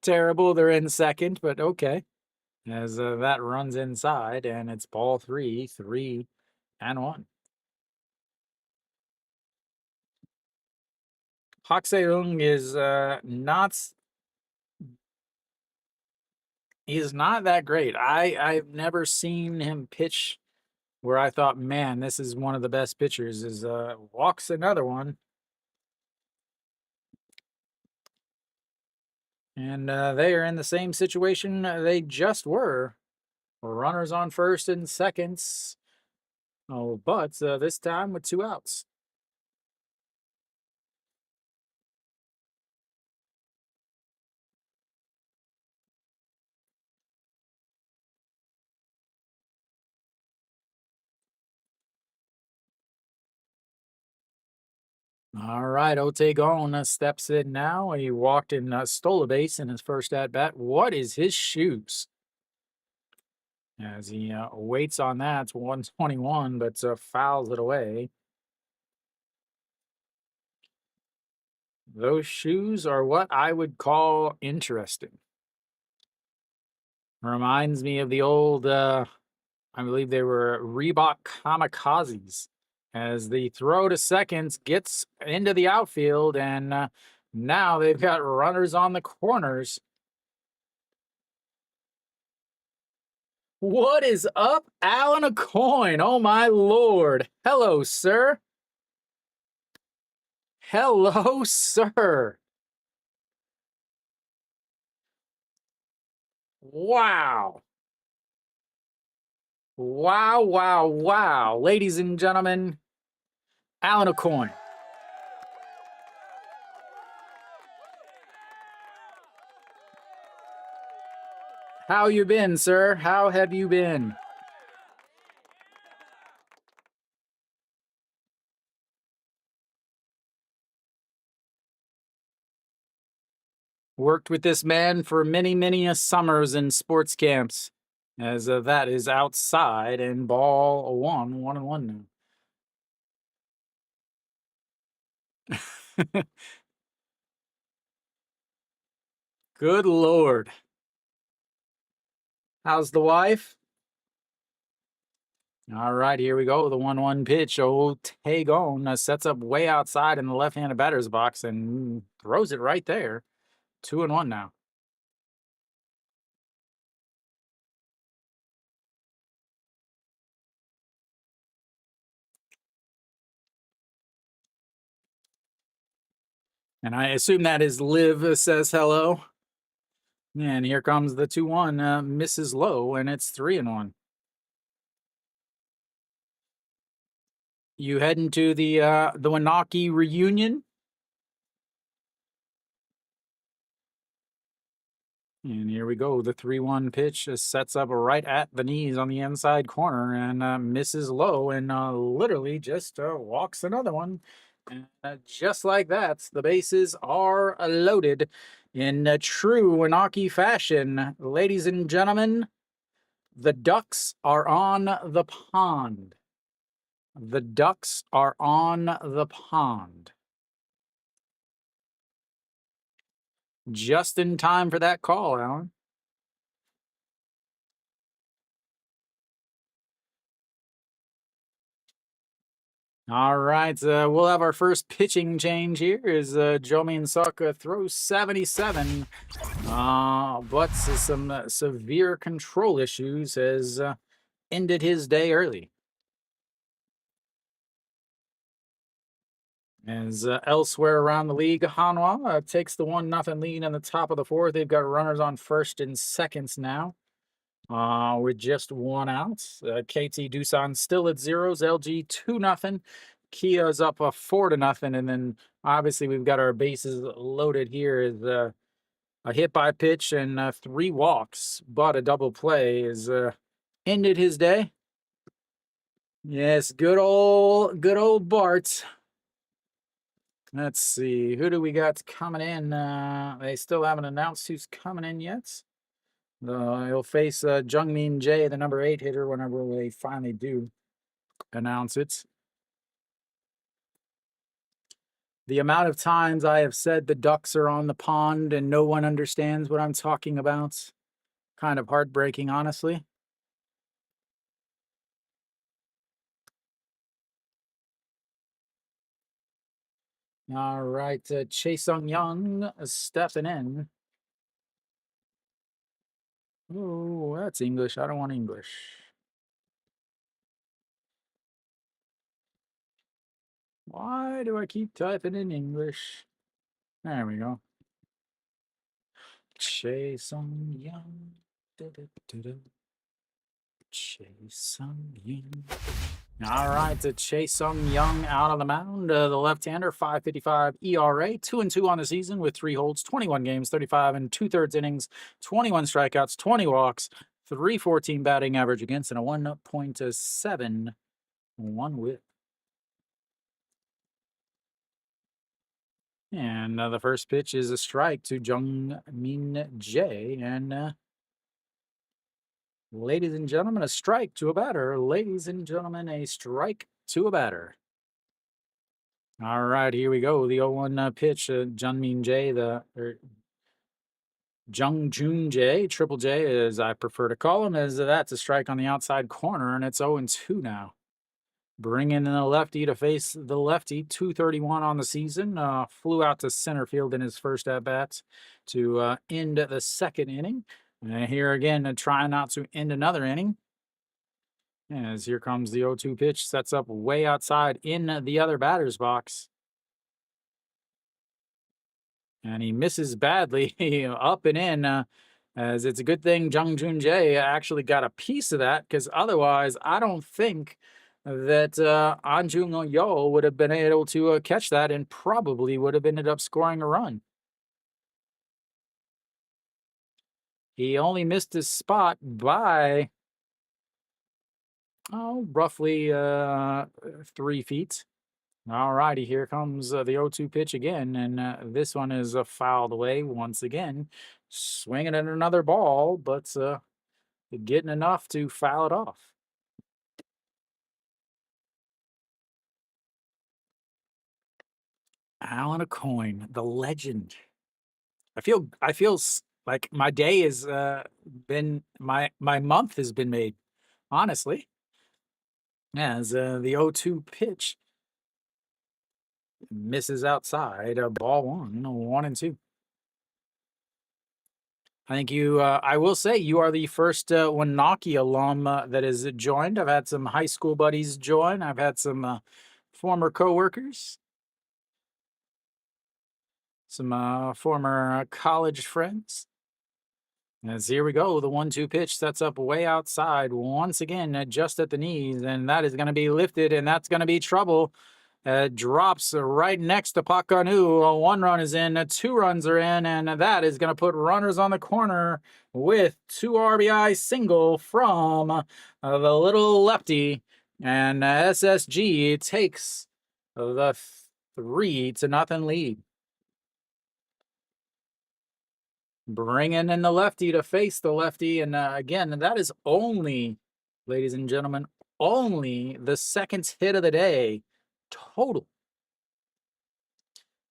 Terrible. They're in second, but okay. As that runs inside, and it's ball 3-1. Hak Se-young is he's not that great. I've never seen him pitch where I thought, man, this is one of the best pitchers. Is walks another one. And they are in the same situation they just were. Runners on first and seconds. Oh, but this time with 2 outs. All right, Otegon steps in now. He walked and stole a base in his first at bat. What is his shoes? As he waits on that, it's 121, but fouls it away. Those shoes are what I would call interesting. Reminds me of the old, I believe they were Reebok Kamikazes. As the throw to seconds gets into the outfield, and now they've got runners on the corners. What is up, Alan Acoin? Oh, my Lord. Hello, sir. Hello, sir. Wow. Wow, wow, wow. Ladies and gentlemen, Alan Acoin. How you been, sir? How have you been? Worked with this man for many, many summers in sports camps. As that is outside and ball 1-1 now. Good Lord. How's the wife? All right, here we go. The 1-1 pitch. Otegon sets up way outside in the left-handed batter's box and throws it right there. 2-1 now. And I assume that is Liv says hello. And here comes the 2-1, misses low, and it's 3-1. You heading to the Wanaki reunion? And here we go. The 3-1 pitch sets up right at the knees on the inside corner and misses low and literally just walks another one. And just like that, the bases are loaded in true Wanaki fashion. Ladies and gentlemen, the Ducks are on the pond. The Ducks are on the pond. Just in time for that call, Alan. All right, we'll have our first pitching change here as Joe Saka throws 77, but some severe control issues has ended his day early. As elsewhere around the league, Hanwha takes the 1-0 lead in the top of the fourth. They've got runners on first and seconds now. With just 1 out. KT Doosan still at zeros. LG 2-0. Kia's up 4-0. And then obviously we've got our bases loaded here as A hit by pitch and 3 walks, but a double play is ended his day. Yes, good old Bart. Let's see, who do we got coming in? They still haven't announced who's coming in yet. He'll face Jungmin Jae, the number 8 hitter, whenever they finally do announce it. The amount of times I have said the ducks are on the pond and no one understands what I'm talking about. Kind of heartbreaking, honestly. All right, Chae Sung Young stepping in. Oh, that's English. I don't want English. Why do I keep typing in English? There we go. Chae Sung Young. Chae Sung Young. All right, Chae Sung Young out on the mound. The left-hander, 5.55 ERA, 2-2 on the season with 3 holds, 21 games, 35 and 2/3 innings, 21 strikeouts, 20 walks, 3.14 batting average against, and a 1.71 whip. And the first pitch is a strike to Jungmin Jae. And ladies and gentlemen, a strike to a batter. Ladies and gentlemen, a strike to a batter. All right, here we go. The 0-1 pitch, Jungmin Jae, Jung Joon Jae, Triple J, as I prefer to call him, as that's a strike on the outside corner, and it's 0-2 now. Bringing in the lefty to face the lefty, 231 on the season. Flew out to center field in his first at-bat to end the second inning. And here again, trying not to end another inning. As here comes the 0-2 pitch, sets up way outside in the other batter's box. And he misses badly up and in, as it's a good thing Jung Joon Jae actually got a piece of that, because otherwise I don't think that An Jung Yo would have been able to catch that and probably would have ended up scoring a run. He only missed his spot by, roughly 3 feet. All righty, here comes the 0-2 pitch again, and this one is fouled away once again. Swinging at another ball, but getting enough to foul it off. Alan Acoin, the legend. I feel like my day has been my month has been made. Honestly, as the 0-2 pitch misses outside, ball 1-2. I think you, I will say you are the first Wanaki alum that has joined. I've had some high school buddies join. I've had some former coworkers, some former college friends. As here we go, the 1-2 pitch sets up way outside once again, just at the knees, and that is going to be lifted, and that's going to be trouble. Drops right next to Pakanu. 1 run is in, 2 runs are in, and that is going to put runners on the corner with 2 RBI single from the little lefty. And SSG takes the 3-0 lead. Bringing in the lefty to face the lefty. And again, that is only, ladies and gentlemen, only the second hit of the day total.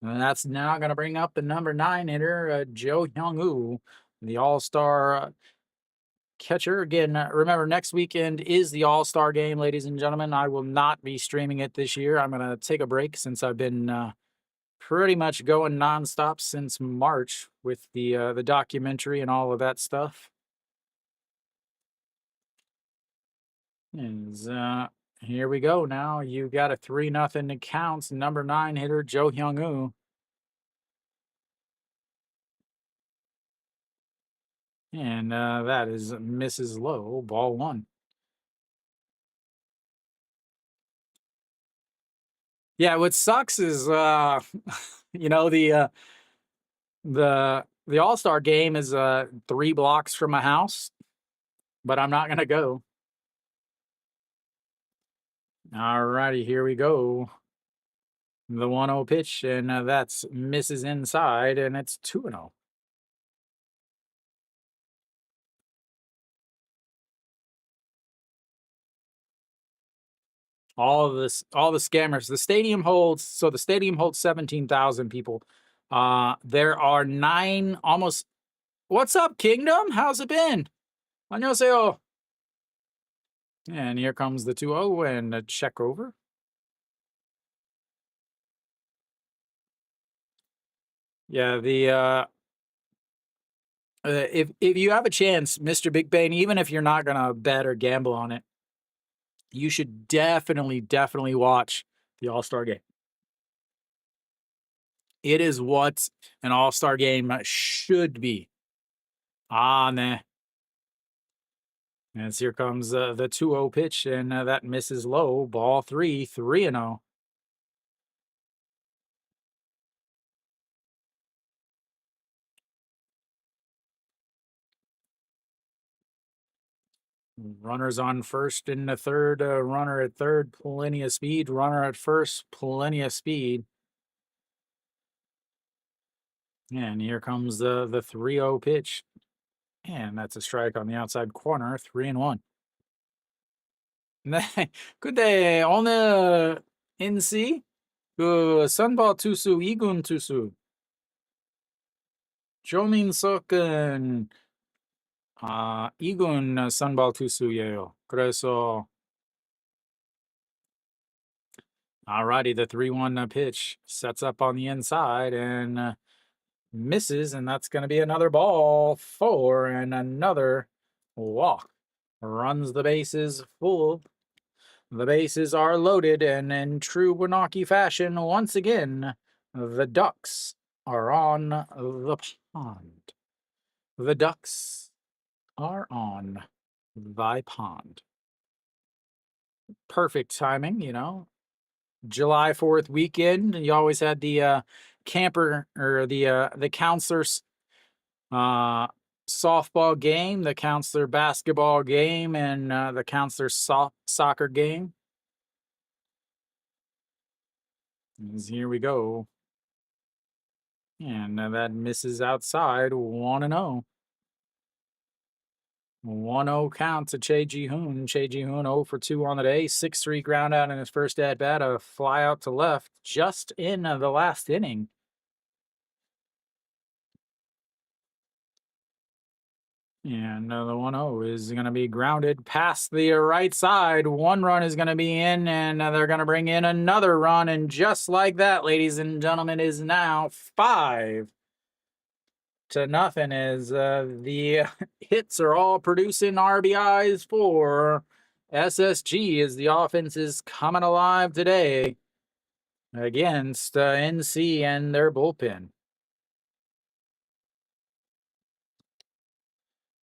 And that's now going to bring up the number 9 hitter, Jo Hyung-woo, the all-star catcher. Again, remember, next weekend is the all-star game, ladies and gentlemen. I will not be streaming it this year. I'm going to take a break since I've been pretty much going nonstop since March with the documentary and all of that stuff. Is here we go now. You got a 3-0 to counts. Number 9 hitter, Jo Hyung-woo. And that is misses low, ball 1. Yeah, what sucks is, you know, the The All-Star game is 3 blocks from my house, but I'm not gonna go. Alrighty, here we go. The 1-0 pitch, and that's misses inside, and it's 2-0. All the scammers. The stadium holds 17,000 people. There are 9 almost. What's up, Kingdom? How's it been? 안녕하세요. And here comes the 2-0 and a check over. Yeah, the if you have a chance, Mr. Big Bane, even if you're not gonna bet or gamble on it, you should definitely watch the All-Star game. It is what an All-Star game should be. Nah. As here comes the 2-0 pitch, and that misses low. Ball 3, 3-0. Runners on first and the third. Runner at third, plenty of speed. Runner at first, plenty of speed. And here comes the 3-0 pitch. And that's a strike on the outside corner, 3-1. 근데 오늘 NC 그 선발 투수 2군 투수 조민석은 2군 선발 투수예요. 그래서 alrighty, the 3-1 pitch sets up on the inside and misses, and that's going to be another ball 4 and another walk. Runs the bases full. The bases are loaded, and in true Wanaki fashion, once again, the Ducks are on the pond. The Ducks are on thy pond. Perfect timing, you know. July 4th weekend, you always had the camper or the counselor's softball game, the counselor basketball game, and the counselor soccer game. And here we go. And that misses outside, 1-0. 1-0 count to Che Ji-hoon. Che Ji-hoon 0 for 2 on the day. 6-3 ground out in his first at-bat. A fly out to left just in the last inning. And the 1-0 is going to be grounded past the right side. 1 run is going to be in, and they're going to bring in another run. And just like that, ladies and gentlemen, is now 5-0 as the hits are all producing RBIs for SSG as the offense is coming alive today against NC and their bullpen.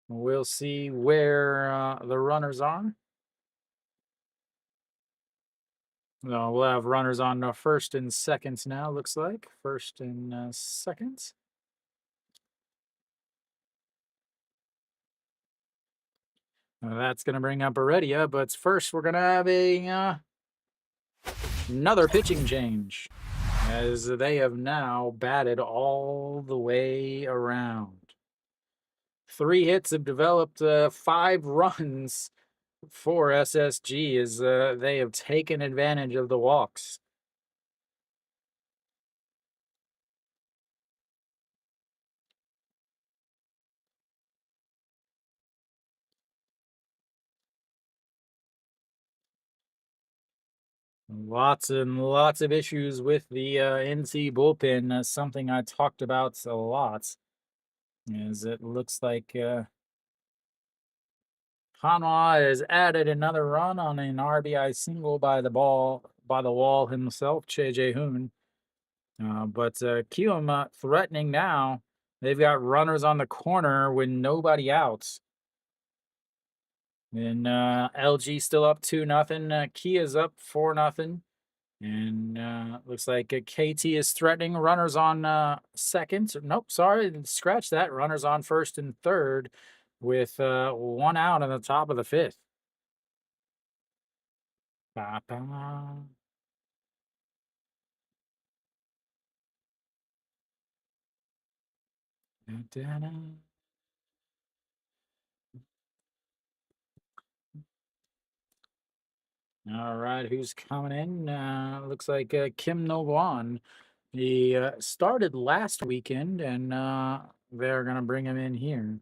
We'll see where the runners are. No, we'll have runners on first and seconds now, looks like. First and seconds. That's going to bring up Heredia, but first we're going to have another pitching change, as they have now batted all the way around. 3 hits have developed 5 runs for SSG as they have taken advantage of the walks. Lots and lots of issues with the NC bullpen. Something I talked about a lot, as it looks like Hanwha has added another run on an RBI single by the wall himself, Che Jae-hoon. But Kium threatening now. They've got runners on the corner with nobody out. And LG still up 2-0. Kia's up 4-0. And looks like KT is threatening runners on second. Nope, sorry, scratch that. Runners on first and third with one out on the top of the fifth. Ba-ba. Da-da-da. All right, who's coming in? Looks like Kim No-Wan. He started last weekend, and they're going to bring him in here.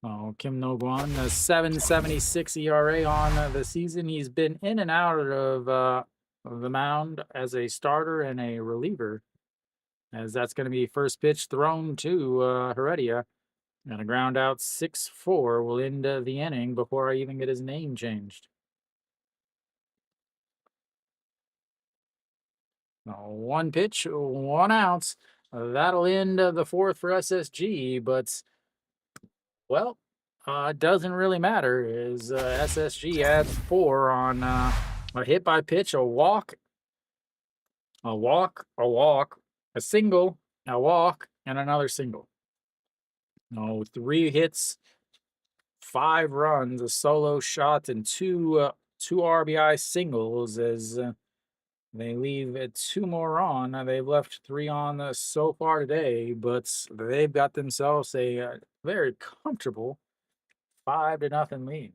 Oh, Kim No-Wan, a 7.76 ERA on the season. He's been in and out of the mound as a starter and a reliever, as that's going to be first pitch thrown to Heredia. And a ground out 6-4 will end the inning before I even get his name changed. One pitch, 1 out. That'll end the fourth for SSG, but, well, it doesn't really matter. Is SSG adds 4 on a hit by pitch, a walk, a walk, a walk, a single, a walk, and another single. No, 3 hits, 5 runs, a solo shot, and two RBI singles as they leave 2 more on. They've left 3 on so far today, but they've got themselves a very comfortable 5-0 lead.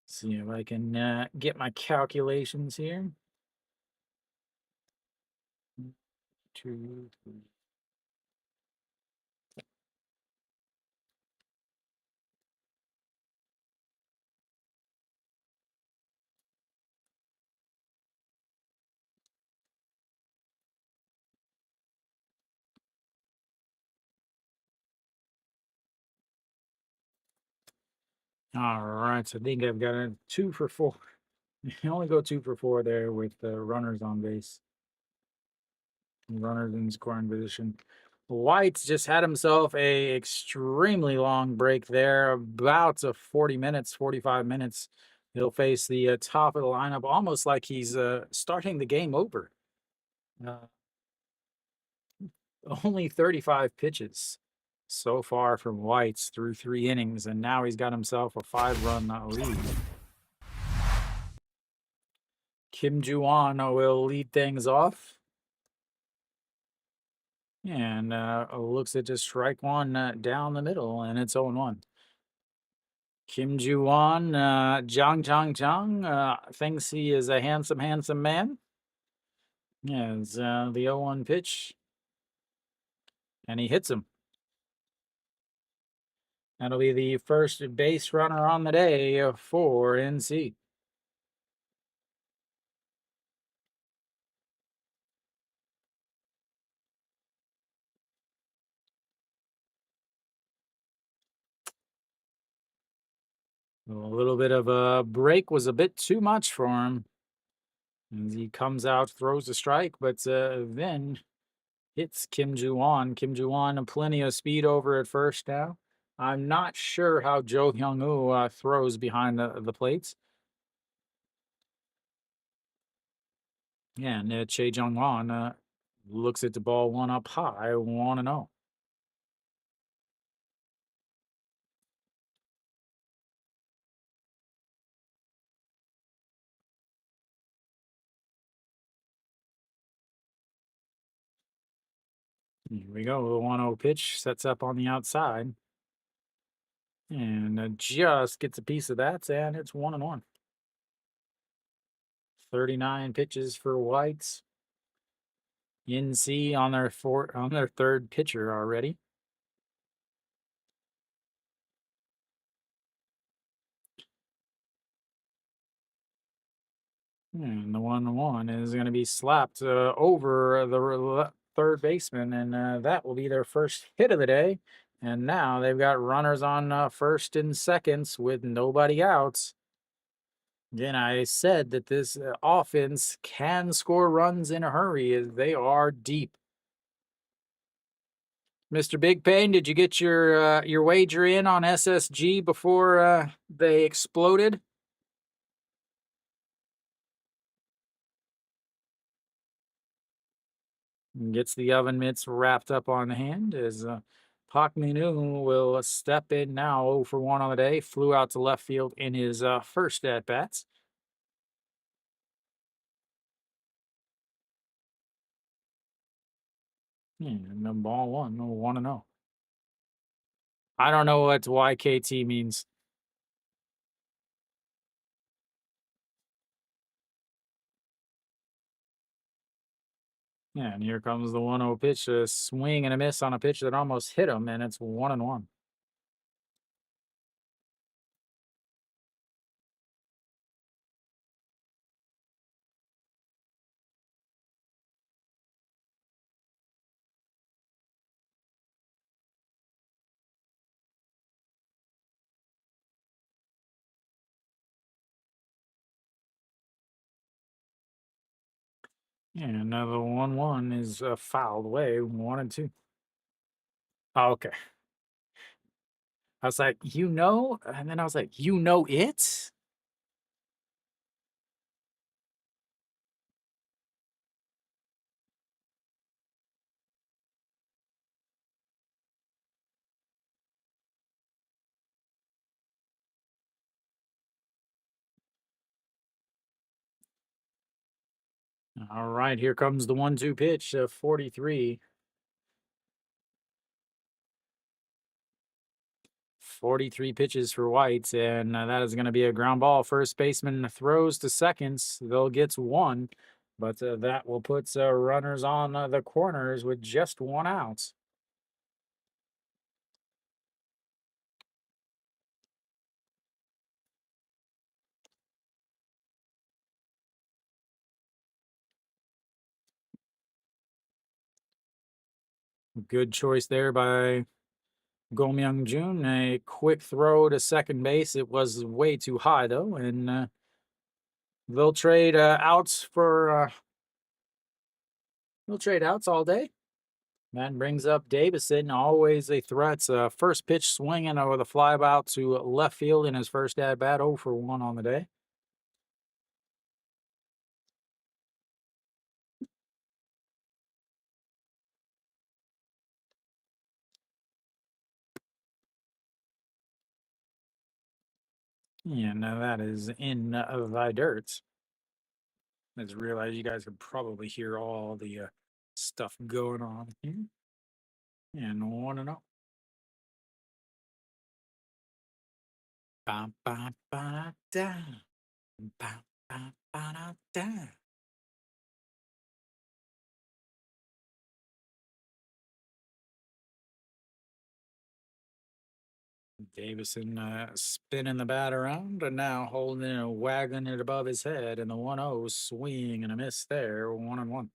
See if I can get my calculations here. 2, 3. All right, so I think I've got a 2 for 4. You only go 2 for 4 there with runners on base, runners in scoring position. White's just had himself a extremely long break there, about 40 minutes, 45 minutes. He'll face the top of the lineup, almost like he's starting the game over. Uh, only 35 pitches so far from White's through 3 innings, and now he's got himself a 5-run lead. Kim Ju-won will lead things off. And looks at just strike one down the middle, and it's 0-1. Kim Ju-won, Jiang Chang Chang, thinks he is a handsome, handsome man. As the 0-1 pitch, and he hits him. That'll be the first base runner on the day for NC. A little bit of a break was a bit too much for him. As he comes out, throws a strike, but then hits Kim Ju-won. Kim Ju-won, plenty of speed over at first now. I'm not sure how Jo Hyung-woo throws behind the plates. Yeah, and Che Jung-won looks at the ball one up high, 1-0. Here we go. The 1-0 pitch sets up on the outside. And just gets a piece of that, and it's 1-1. 39 pitches for Whites. NC on their third pitcher already. And the 1-1 is going to be slapped over the third baseman, and that will be their first hit of the day. And now they've got runners on first and seconds with nobody out. Again, I said that this offense can score runs in a hurry as they are deep. Mr. Big Pain, did you get your wager in on SSG before they exploded? Gets the oven mitts wrapped up on the hand as Pak Minu will step in now 0 for 1 on the day. Flew out to left field in his first at bats. And the ball 1, 1 and 0. I don't know what YKT means. Yeah, and here comes the 1-0 pitch, a swing and a miss on a pitch that almost hit him, and it's 1 and 1. Yeah, another 1-1 is fouled away, 1 and 2. Oh, okay. I was like, and then I was like, it? All right, here comes the 1-2 pitch, 43. 43 pitches for White, and that is going to be a ground ball. First baseman throws to seconds. They'll get 1, but that will put runners on the corners with just 1 out. Good choice there by Go Myung Jun. A quick throw to second base. It was way too high though, and they'll trade outs for they'll trade outs all day. That brings up Davison, always a threat. First pitch swinging with a fly out to left field in his first at bat, 0 for 1 on the day. And that is in the dirt. I just realized you guys can probably hear all the stuff going on here. And 1 and 0. Ba, ba, ba, da. Ba, ba, ba, da, da. Davison spinning the bat around and now holding it, wagging it above his head, and the 1-0 swing and a miss there, 1 and 1.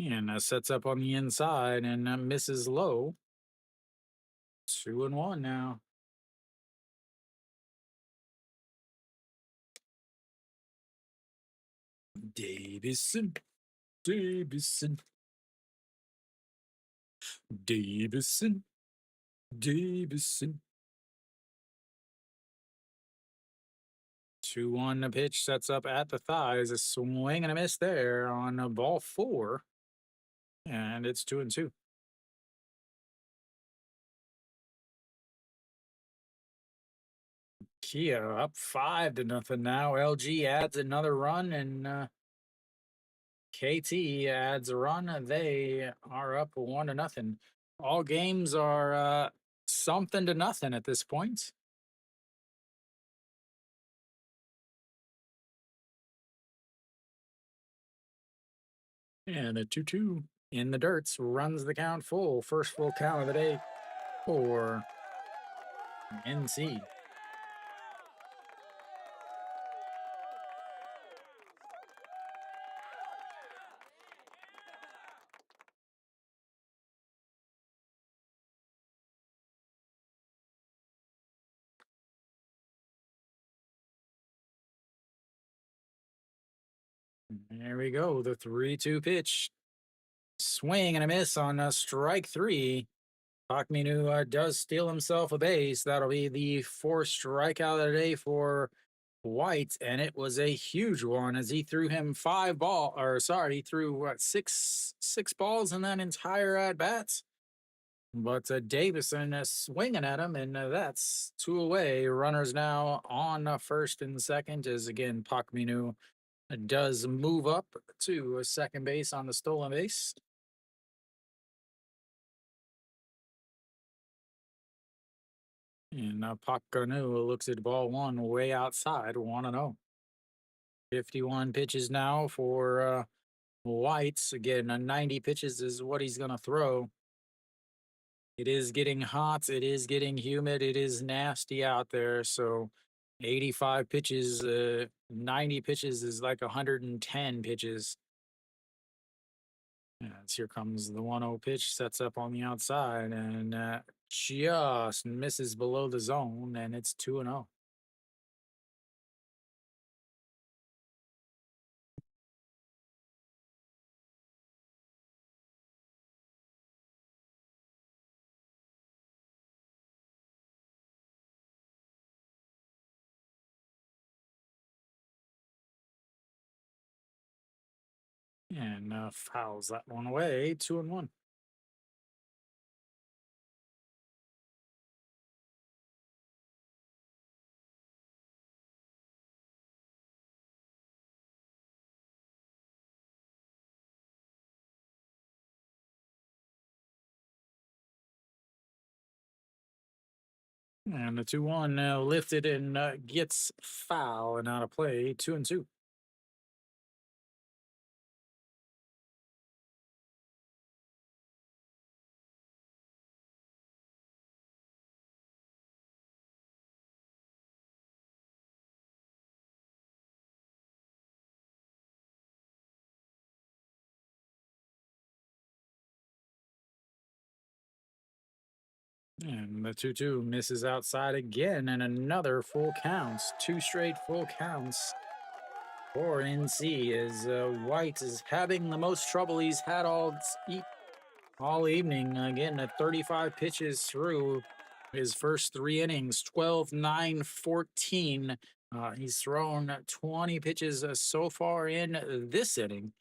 And sets up on the inside and misses low. 2 and 1 now. Davison, Davison, Davison, Davison. 2-1 the pitch sets up at the thighs. A swing and a miss there on ball 4. And it's 2 and 2. Kia up 5-0 now. LG adds another run, and KT adds a run. They are up 1-0. All games are something to nothing at this point. And a 2-2 in the dirts runs the count full. First full count of the day. for NC. There we go. The 3-2 pitch. Swing and a miss on strike three. Takminu does steal himself a base. That'll be the fourth strikeout of the day for White, and it was a huge one as he threw him he threw what six balls in that entire at bats. But Davison swinging at him, and that's two away. Runners now on first and second as again Pakminu does move up to second base on the stolen base. And Pakanu looks at ball one way outside, 1-0. 51 pitches now for Whites. Again, 90 pitches is what he's going to throw. It is getting hot. It is getting humid. It is nasty out there. So 85 pitches, 90 pitches is like 110 pitches. As here comes the 1-0 pitch, sets up on the outside and just misses below the zone, and it's 2-0. And fouls that one away, 2-1. And the 2-1 now lifted and gets foul and out of play, 2-2. And the 2-2 misses outside again, and another full counts. Two straight full counts for NC as White is having the most trouble he's had all evening. Again, at 35 pitches through his first three innings, 12, 9, 14. He's thrown 20 pitches so far in this inning.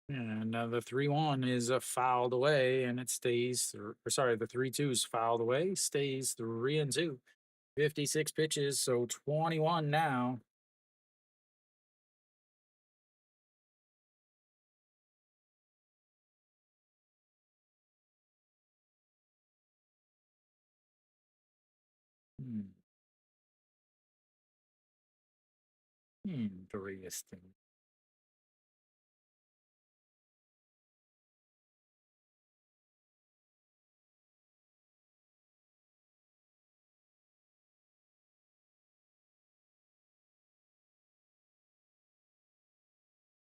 And the 3-1 is fouled away, and it stays. The 3-2 is fouled away, stays 3-2. 56 pitches, so 21 now. Hmm. Interesting.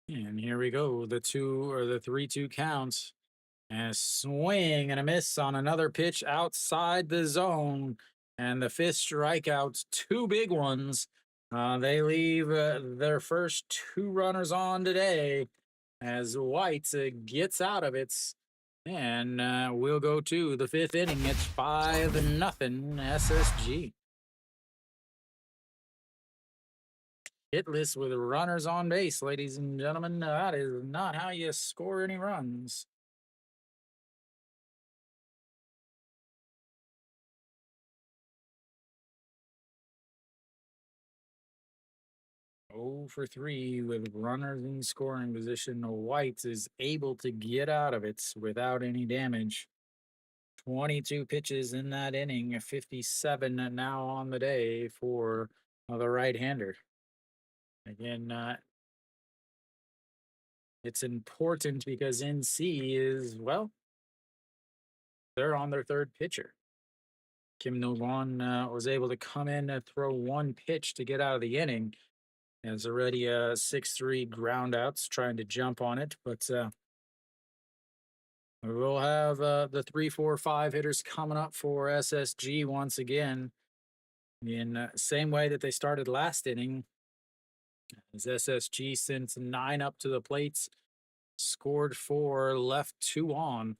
And here we go. The 3-2 counts. And a swing and a miss on another pitch outside the zone. And the fifth strikeout, two big ones. They leave their first two runners on today as White gets out of it. And we'll go to the fifth inning. It's 5-0 SSG. Hitless with runners on base, ladies and gentlemen. That is not how you score any runs. Oh for 3 with runners in scoring position. White is able to get out of it without any damage. 22 pitches in that inning, 57 now on the day for the right-hander. Again, it's important because NC is, well, They're on their third pitcher. Kim No-wan was able to come in and throw one pitch to get out of the inning. It's already a 6-3 ground outs trying to jump on it, but we'll have the 3, 4, 5 hitters coming up for SSG once again in same way that they started last inning. As SSG sent 9 up to the plates, scored 4, left 2 on,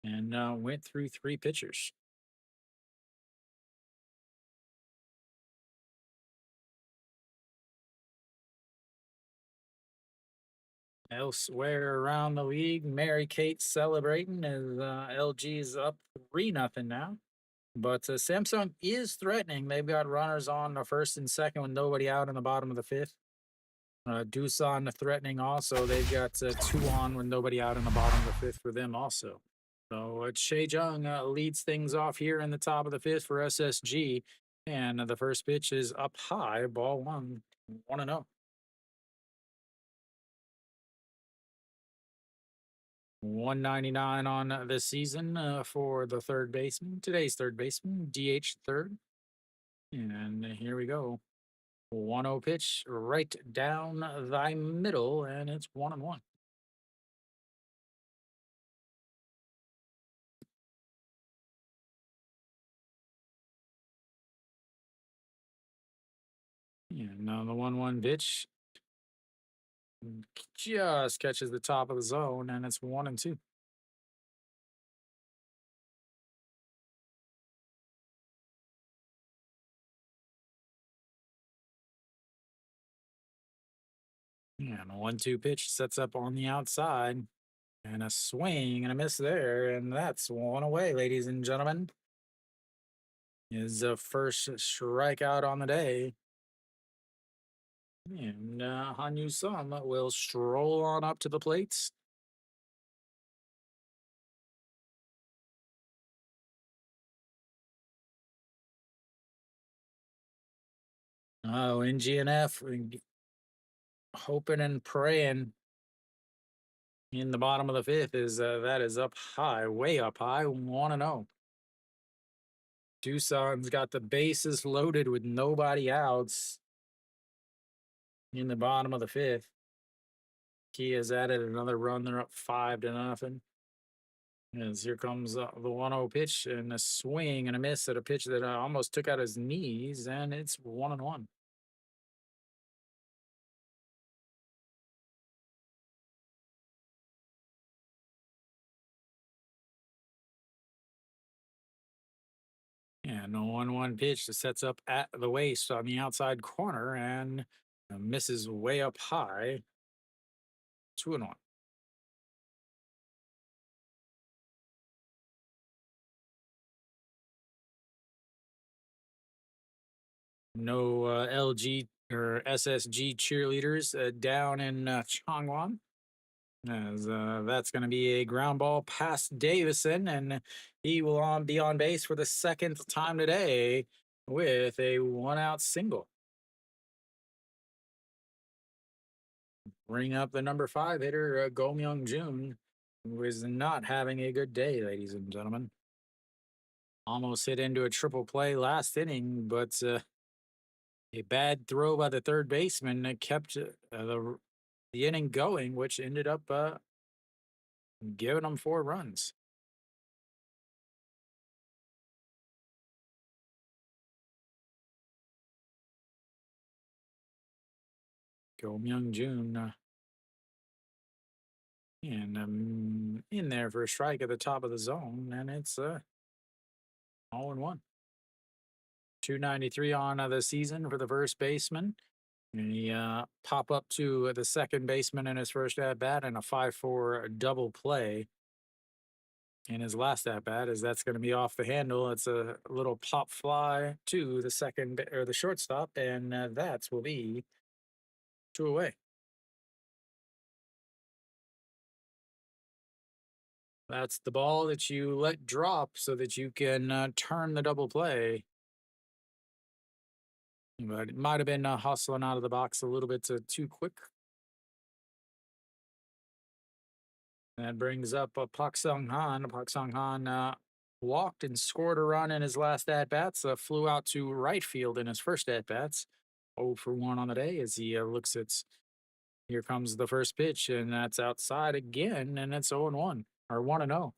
and went through 3 pitchers. Elsewhere around the league, Mary Kate celebrating as LG's up 3-0 now. But Samsung is threatening. They've got runners on the first and second with nobody out in the bottom of the fifth. Doosan threatening also. They've got 2 on with nobody out in the bottom of the fifth for them also. So Shea Jung leads things off here in the top of the fifth for SSG. And the first pitch is up high, ball 1, 1-0. 199 on the season for the third baseman. Today's third baseman, DH third. And here we go. 1-0 pitch right down the middle, and it's 1-1. And now the 1-1 pitch just catches the top of the zone, and it's 1-2. And a 1-2 pitch sets up on the outside, and a swing and a miss there, and that's one away, ladies and gentlemen. His first strikeout on the day. And Hanyu Sum will stroll on up to the plates. Oh, NGNF hoping and praying in the bottom of the fifth is that is up high, way up high, 1-0. Doosan's got the bases loaded with nobody outs in the bottom of the fifth. He has added another run. They're up 5-0. As here comes the 1-0 pitch and a swing and a miss at a pitch that almost took out his knees, and it's 1-1. And a 1-1 pitch that sets up at the waist on the outside corner and misses way up high. 2-1. No LG or SSG cheerleaders down in Changwon. As that's going to be a ground ball past Davison, and he will be on base for the second time today with a 1-out single. Bring up the number 5 hitter, Go Myung Jun, who is not having a good day, ladies and gentlemen. Almost hit into a triple play last inning, but a bad throw by the third baseman kept the inning going, which ended up giving them 4 runs. Go Myung Jun and in there for a strike at the top of the zone, and it's 0-1. 293 on the season for the first baseman. And he pop up to the second baseman in his first at bat and a 5-4 double play in his last at bat, as that's going to be off the handle. It's a little pop fly to the second or the shortstop, and that will be 2 away. That's the ball that you let drop so that you can turn the double play. But it might have been hustling out of the box a little bit too quick. That brings up Pak Sung Han. Pak Sung Han walked and scored a run in his last at bats. Flew out to right field in his first at bats. 0 for 1 on the day as he looks at. Here comes the first pitch, and that's outside again, and it's 0 and 1 or 1 and 0.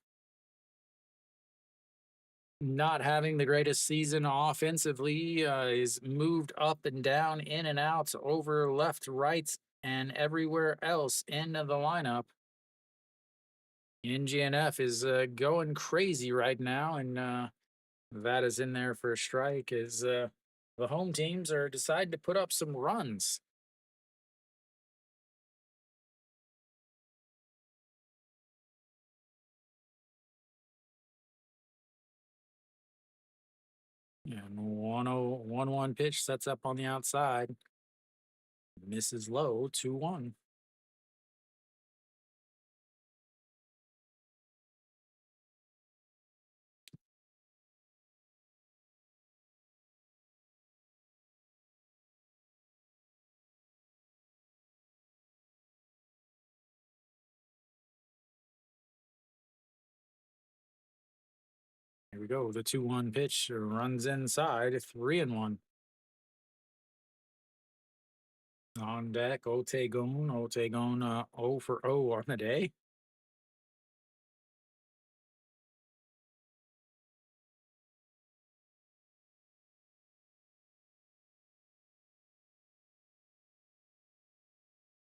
Not having the greatest season offensively, is moved up and down, in and out, over left, right, and everywhere else in the lineup. NGNF is going crazy right now, and that is in there for a strike. As the home teams are deciding to put up some runs. Yeah, and 1-1 pitch sets up on the outside, misses low, 2-1. Here we go. The 2-1 pitch runs inside, 3 and 1. On deck, Otegon. Otegon 0 for 0 on the day.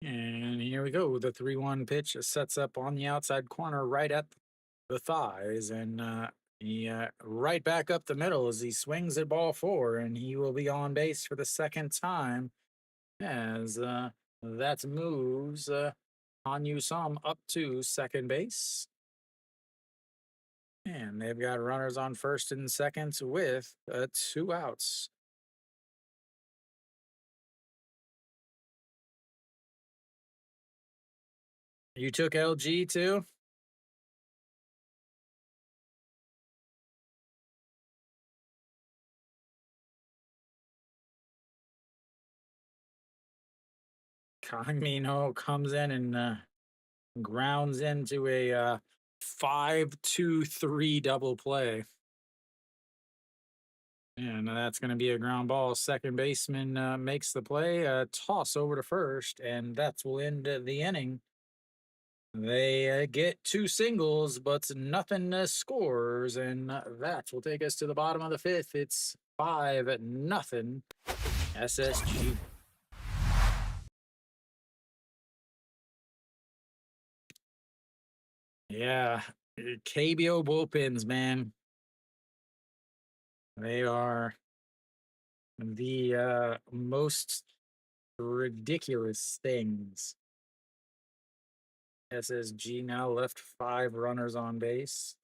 And here we go. The 3-1 pitch sets up on the outside corner right at the thighs. And he right back up the middle as he swings at ball 4. And he will be on base for the second time as that moves Han Yu Som up to second base. And they've got runners on first and second with 2 outs. You took LG too? Kangmin comes in and grounds into a 5-2-3 double play. And that's going to be a ground ball. Second baseman makes the play, toss over to first, and that will end the inning. They get 2 singles, but nothing scores, and that will take us to the bottom of the 5th. It's 5-0 SSG. Yeah, KBO bullpens, man. They are the most ridiculous things. SSG now left 5 runners on base.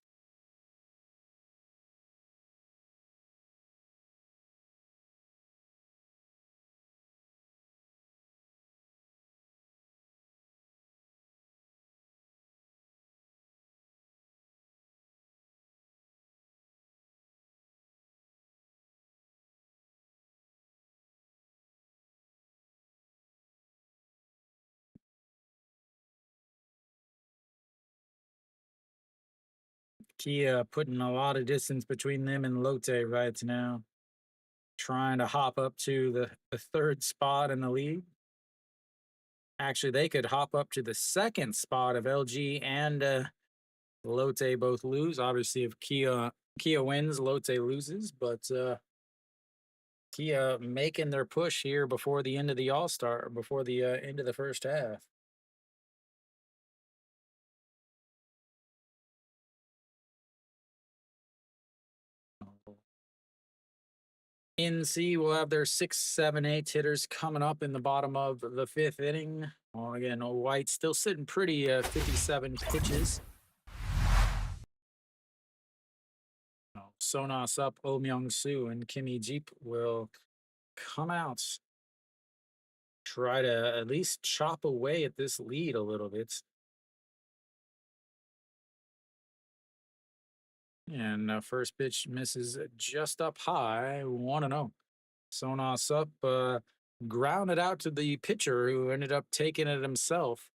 Kia putting a lot of distance between them and Lotte right now. Trying to hop up to the 3rd spot in the league. Actually, they could hop up to the 2nd spot if LG and Lotte both lose. Obviously, if Kia wins, Lotte loses, but Kia making their push here before the end of the All-Star, before the end of the first half. NC will have their 6, 7, 8 hitters coming up in the bottom of the 5th inning. Well, again, White still sitting pretty, 57 pitches. Sonas up, Oh Myung Soo and Kimmy Jeep will come out. Try to at least chop away at this lead a little bit. And first pitch misses just up high, 1-0. Sonas up, grounded out to the pitcher who ended up taking it himself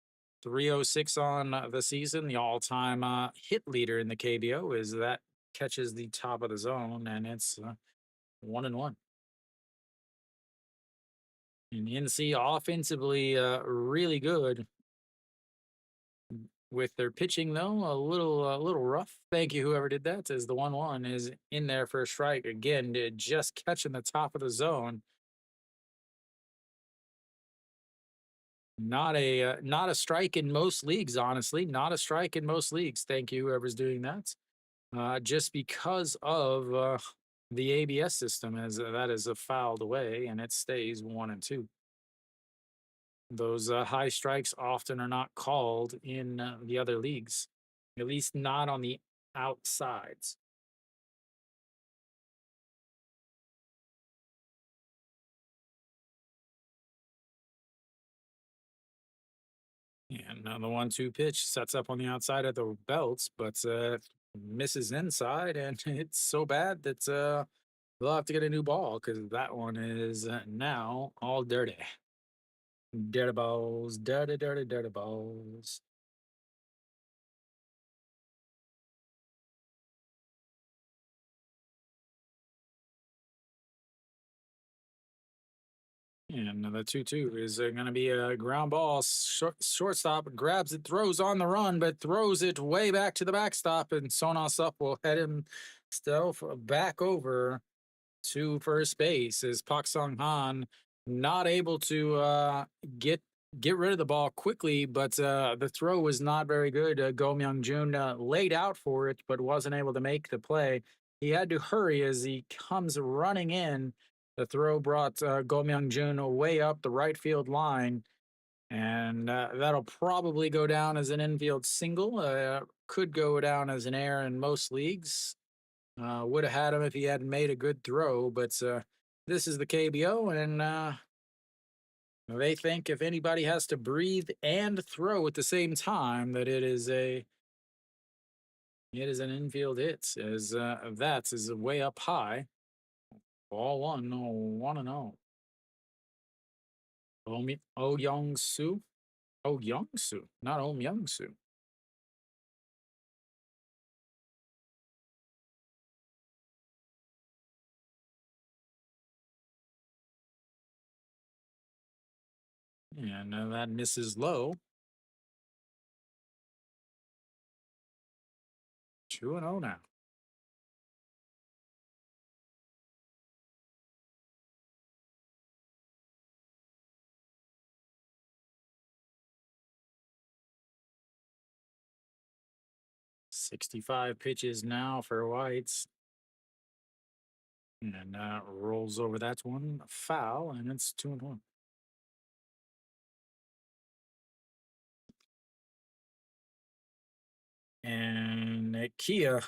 306 on the season. The all-time hit leader in the KBO is that catches the top of the zone, and it's 1-1. And NC offensively really good with their pitching though a little rough. Thank you whoever did that. As the 1-1 is in there for a strike again, just catching the top of the zone. Not a strike in most leagues, honestly. Not a strike in most leagues. Thank you, whoever's doing that. Just because of the ABS system, as that is a fouled away, and it stays 1-2. Those high strikes often are not called in the other leagues, at least not on the outsides. And the 1-2 pitch sets up on the outside of the belts, but misses inside, and it's so bad that they'll have to get a new ball because that one is now all dirty. Dirty balls, dirty, dirty, dirty balls. And the 2-2 is going to be a ground ball. Shortstop grabs it, throws on the run, but throws it way back to the backstop. And Sonos up will head him still back over to first base as Pak Sung Han not able to get get rid of the ball quickly, but the throw was not very good. Go Myung Jun laid out for it, but wasn't able to make the play. He had to hurry as he comes running in. The throw brought Go Myung Jun way up the right field line, and that'll probably go down as an infield single. Could go down as an error in most leagues. Would have had him if he hadn't made a good throw, but this is the KBO, and they think if anybody has to breathe and throw at the same time, that it is an infield hit. As that is way up high. Ball one, no 1-0. Oh Young Soo, Oh Young Soo, not Oh Young Soo. And that misses low. 2-0 now. 65 pitches now for Whites. And rolls over that one. Foul, and it's 2-1. And Kia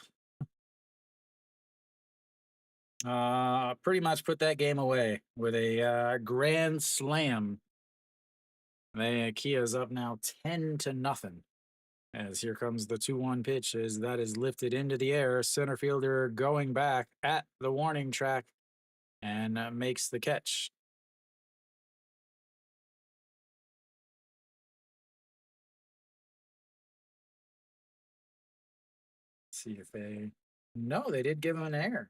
pretty much put that game away with a grand slam. Kia's up now 10-0. As here comes the 2-1 pitch, as that is lifted into the air. Center fielder going back at the warning track and makes the catch. See if they. No, they did give him an error.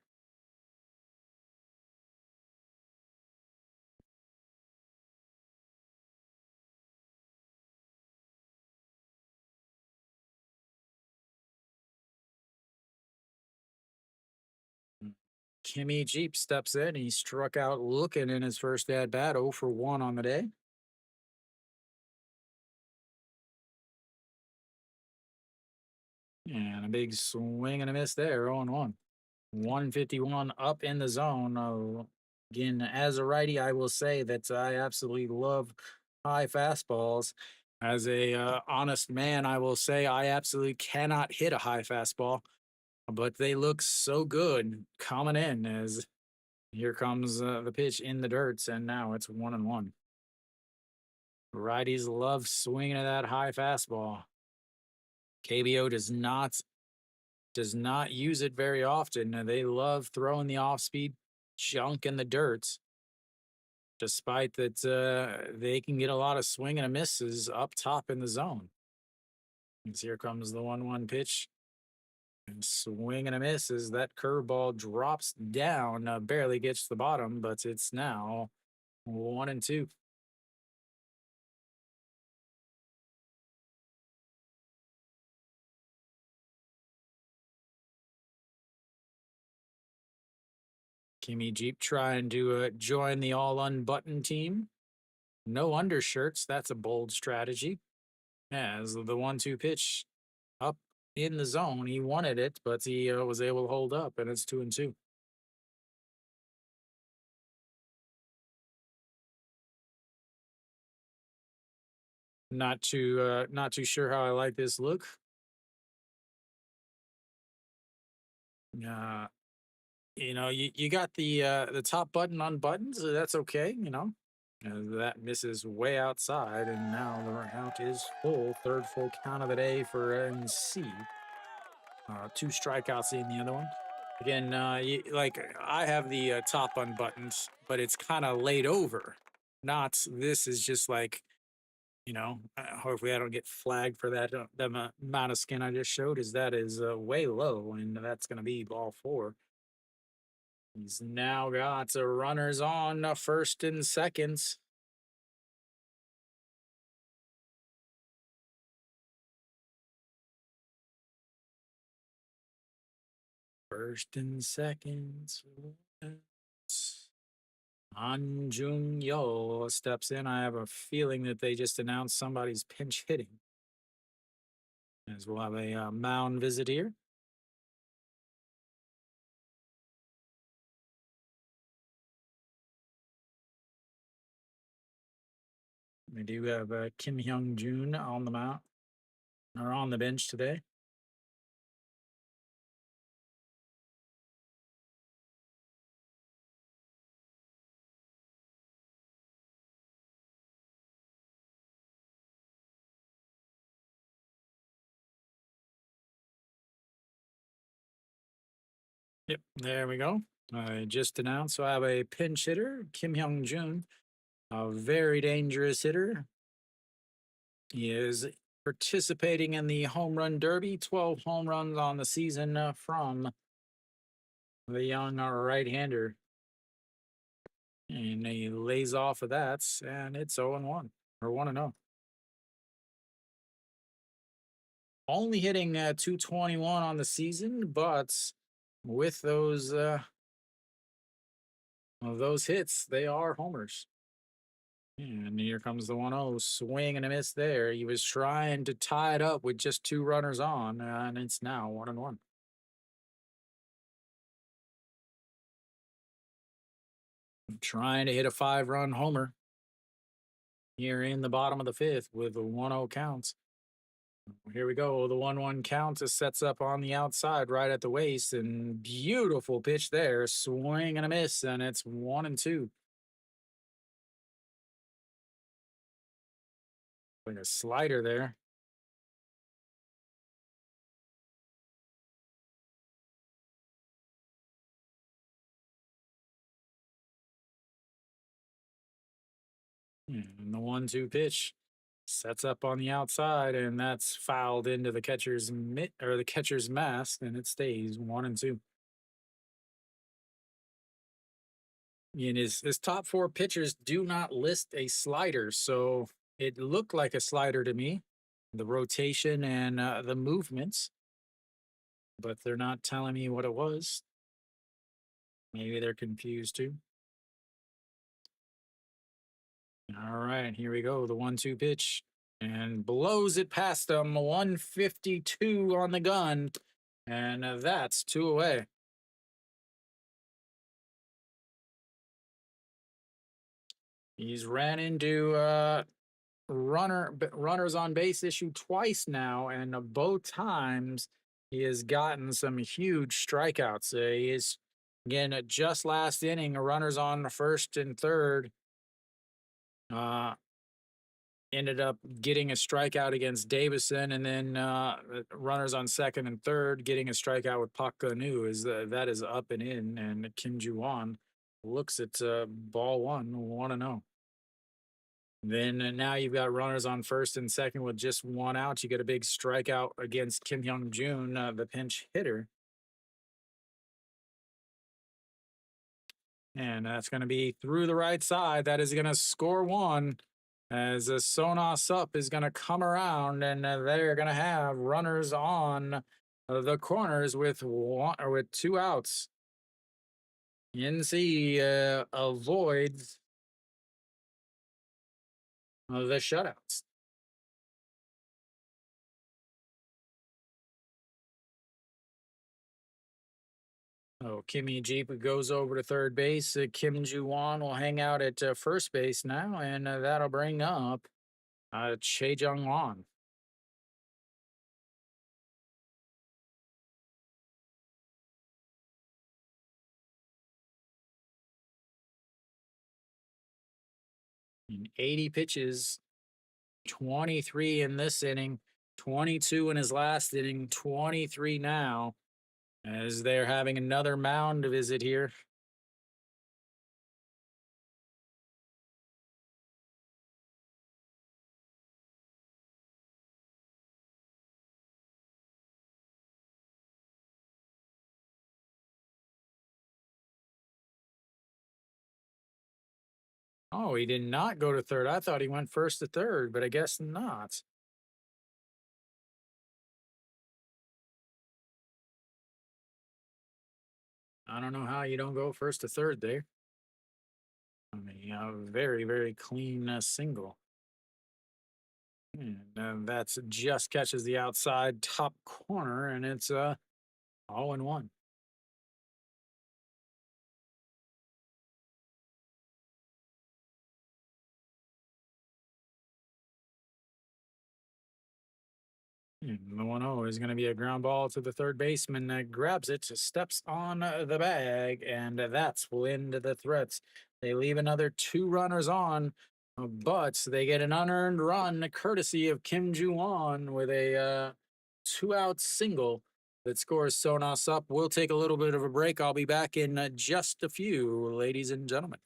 Kimmy Jeep steps in. He struck out looking in his first at bat, 0 for 1 on the day. And a big swing and a miss there, 0-1. 151 up in the zone. Again, as a righty, I will say that I absolutely love high fastballs. As a honest man, I will say I absolutely cannot hit a high fastball, but they look so good coming in. As here comes the pitch in the dirt, and now it's 1-1. Righties love swinging at that high fastball. KBO does not use it very often. They love throwing the off-speed junk in the dirt, despite that they can get a lot of swing and misses up top in the zone. As here comes the 1-1 pitch. And swing and a miss as that curveball drops down, barely gets the bottom, but it's now 1-2. Kimmy Jeep trying to join the all unbuttoned team. No undershirts. That's a bold strategy. As the 1-2 pitch up in the zone, he wanted it, but he was able to hold up, and it's 2-2. Not too sure how I like this look. Uh, you got the top button unbuttoned, so that's okay. That misses way outside, and now the count is full. Third full count of the day for NC. Two strikeouts in the other one. Again, like I have the top unbuttoned, but it's kind of laid over. Not this is just like hopefully I don't get flagged for that. The amount of skin I just showed is way low, and that's going to be ball four. He's now got runners on first and seconds. First and seconds. Han Jung Yo steps in. I have a feeling that they just announced somebody's pinch hitting. As we'll have a mound visit here. We do have Kim Hyung Jun on the mound or on the bench today. Yep, there we go. I just announced. So I have a pinch hitter, Kim Hyung Jun, a very dangerous hitter. He is participating in the home run derby, 12 home runs on the season from the young right-hander. And he lays off of that, and it's 0-1 or 1-0. Only hitting 221 on the season, but with those hits, they are homers. And here comes the 1-0 swing and a miss there. He was trying to tie it up with just two runners on, and it's now 1-1. Trying to hit a 5-run homer here in the bottom of the fifth with the 1-0 counts. Here we go. The 1-1 count sets up on the outside right at the waist, and beautiful pitch there. Swing and a miss, and it's 1-2. Like a slider there. And the 1-2 pitch sets up on the outside, and that's fouled into the catcher's mitt or the catcher's mask, and it stays 1-2. And his top four pitchers do not list a slider, so it looked like a slider to me. The rotation and the movements, but they're not telling me what it was. Maybe they're confused too. All right, here we go. The 1-2 pitch and blows it past him. 152 on the gun, and that's two away. He's ran into runners on base issue twice now, and both times he has gotten some huge strikeouts. He is again just last inning, runners on the first and third. Ended up getting a strikeout against Davison, and then runners on second and third getting a strikeout with Pak Nu. That is up and in, and Kim Ju-won looks at ball one, 1-0. Then now you've got runners on first and second with just one out. You get a big strikeout against Kim Hyung Jun, the pinch hitter. And that's going to be through the right side. That is going to score one as Sonos up is going to come around, and they're going to have runners on the corners with one or with two outs. NC avoids the shutouts. Oh, Kimmy Jeep goes over to third base. Kim Ju-won will hang out at first base now, and that'll bring up Che Jung-won. In 80 pitches, 23 in this inning, 22 in his last inning, 23 now, as they're having another mound visit here. Oh, he did not go to third. I thought he went first to third, but I guess not. I don't know how you don't go first to third there. I mean, a very, very clean single. And that's just catches the outside top corner, and it's all in one. And the 1-0 is going to be a ground ball to the third baseman that grabs it, steps on the bag, and that's will end the threats. They leave another two runners on, but they get an unearned run courtesy of Kim Ju-won with a two-out single that scores Sonos up. We'll take a little bit of a break. I'll be back in just a few, ladies and gentlemen.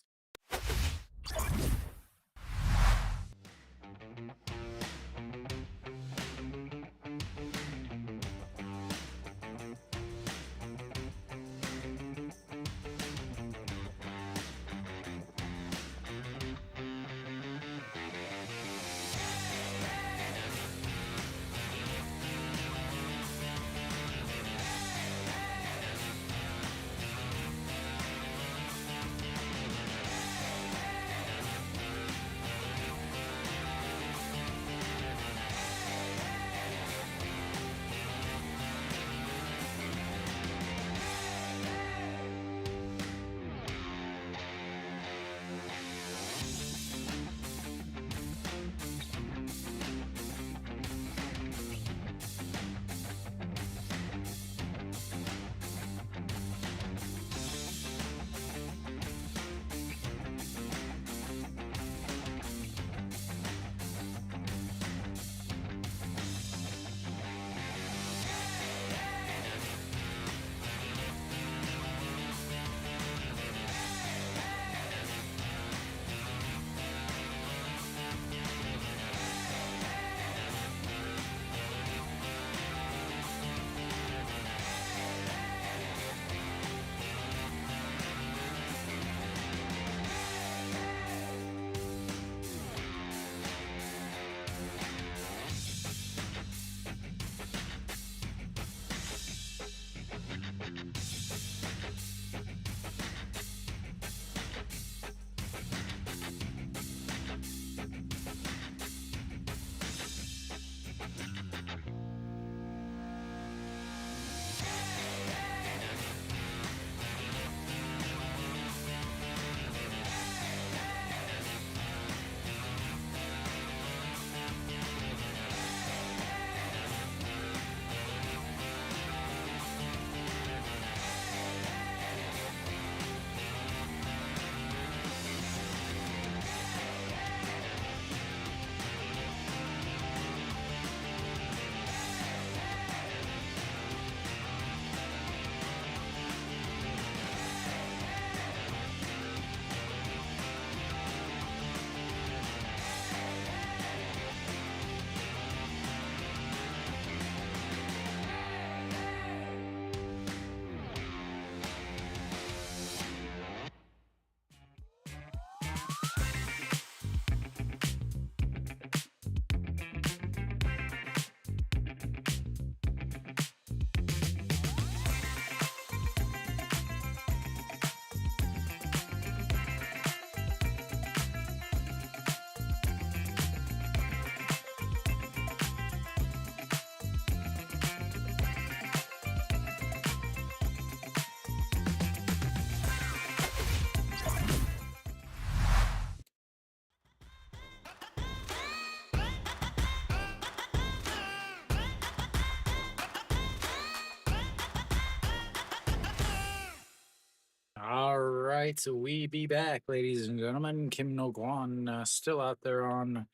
right, so we be back, ladies and gentlemen. Kim No Guan still out there on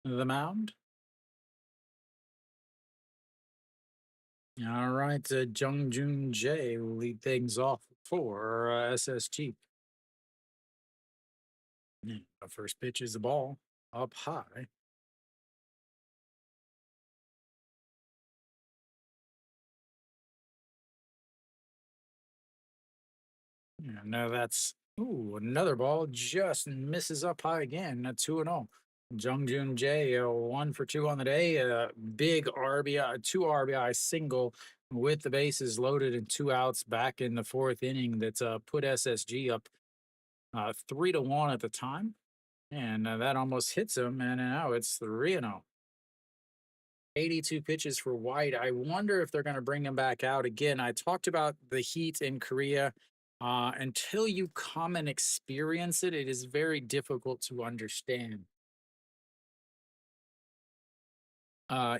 the mound. All right, Jung Joon Jae will lead things off for SSG. The first pitch is the ball up high. Yeah, no, that's another ball just misses up high again. 2-0. Jung Joon Jae, 1 for 2 on the day. A big RBI, two RBI single with the bases loaded and 2 outs back in the fourth inning. That's put SSG up 3-1 at the time, and that almost hits him. And now it's 3-0. 82 pitches for White. I wonder if they're going to bring him back out again. I talked about the heat in Korea. Until you come and experience it, it is very difficult to understand.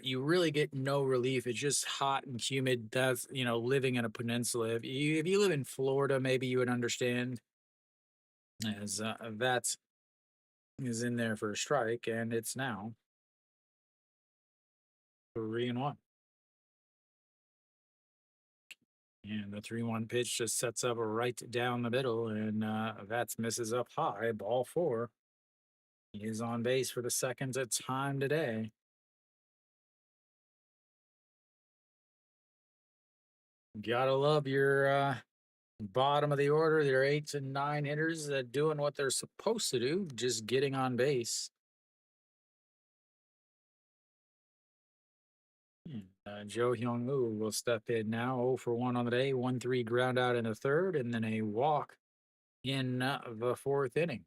You really get no relief. It's just hot and humid. That's living in a peninsula. If you live in Florida, maybe you would understand. As that is in there for a strike, and it's now 3-1. And the 3-1 pitch just sets up right down the middle, and that's misses up high. Ball four. He is on base for the second time today. Gotta love your bottom of the order. Their 8 and 9 hitters doing what they're supposed to do, just getting on base. Joe Hyung Woo will step in now. 0 for 1 on the day. 1-3 ground out in the third, and then a walk in the fourth inning.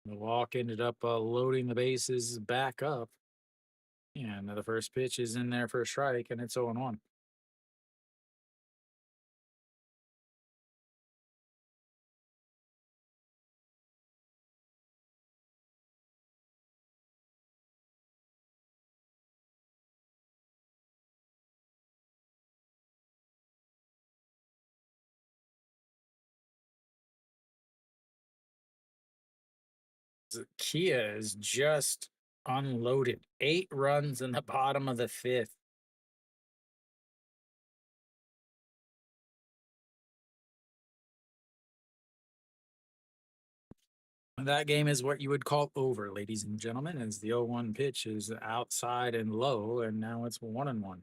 The walk ended up loading the bases back up. And the first pitch is in there for a strike, and it's 0-1. Kia is just unloaded. 8 runs in the bottom of the fifth. That game is what you would call over, ladies and gentlemen, as the 0-1 pitch is outside and low, and now it's 1-1.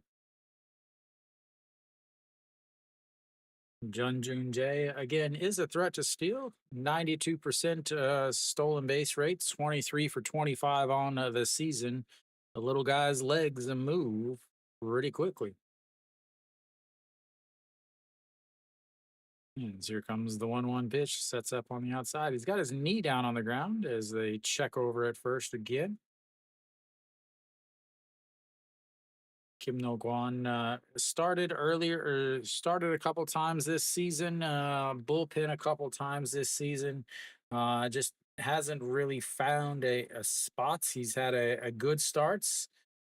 Jun Jun Jae again is a threat to steal. 92% stolen base rate, 23 for 25 on the season. The little guy's legs move pretty quickly. And here comes the 1-1 pitch, sets up on the outside. He's got his knee down on the ground as they check over at first again. Kim No Guan started earlier, or started a couple times this season, bullpen a couple times this season. Just hasn't really found a spot. He's had a good starts,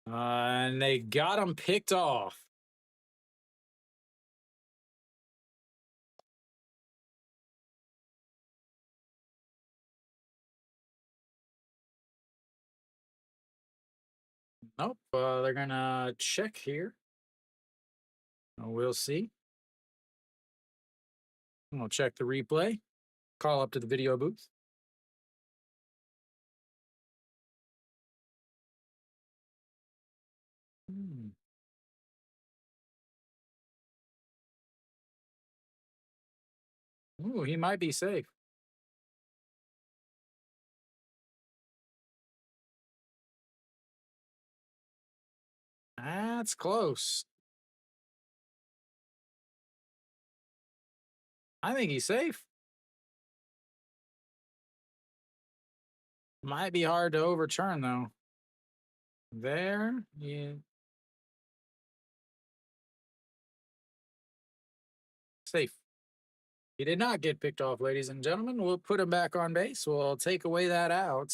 and they got him picked off. Nope, they're gonna check here. We'll see. We'll check the replay. Call up to the video booth. Hmm. Ooh, he might be safe. That's close. I think he's safe. Might be hard to overturn though. There, yeah, safe. He did not get picked off, ladies and gentlemen. We'll put him back on base. We'll take away that out.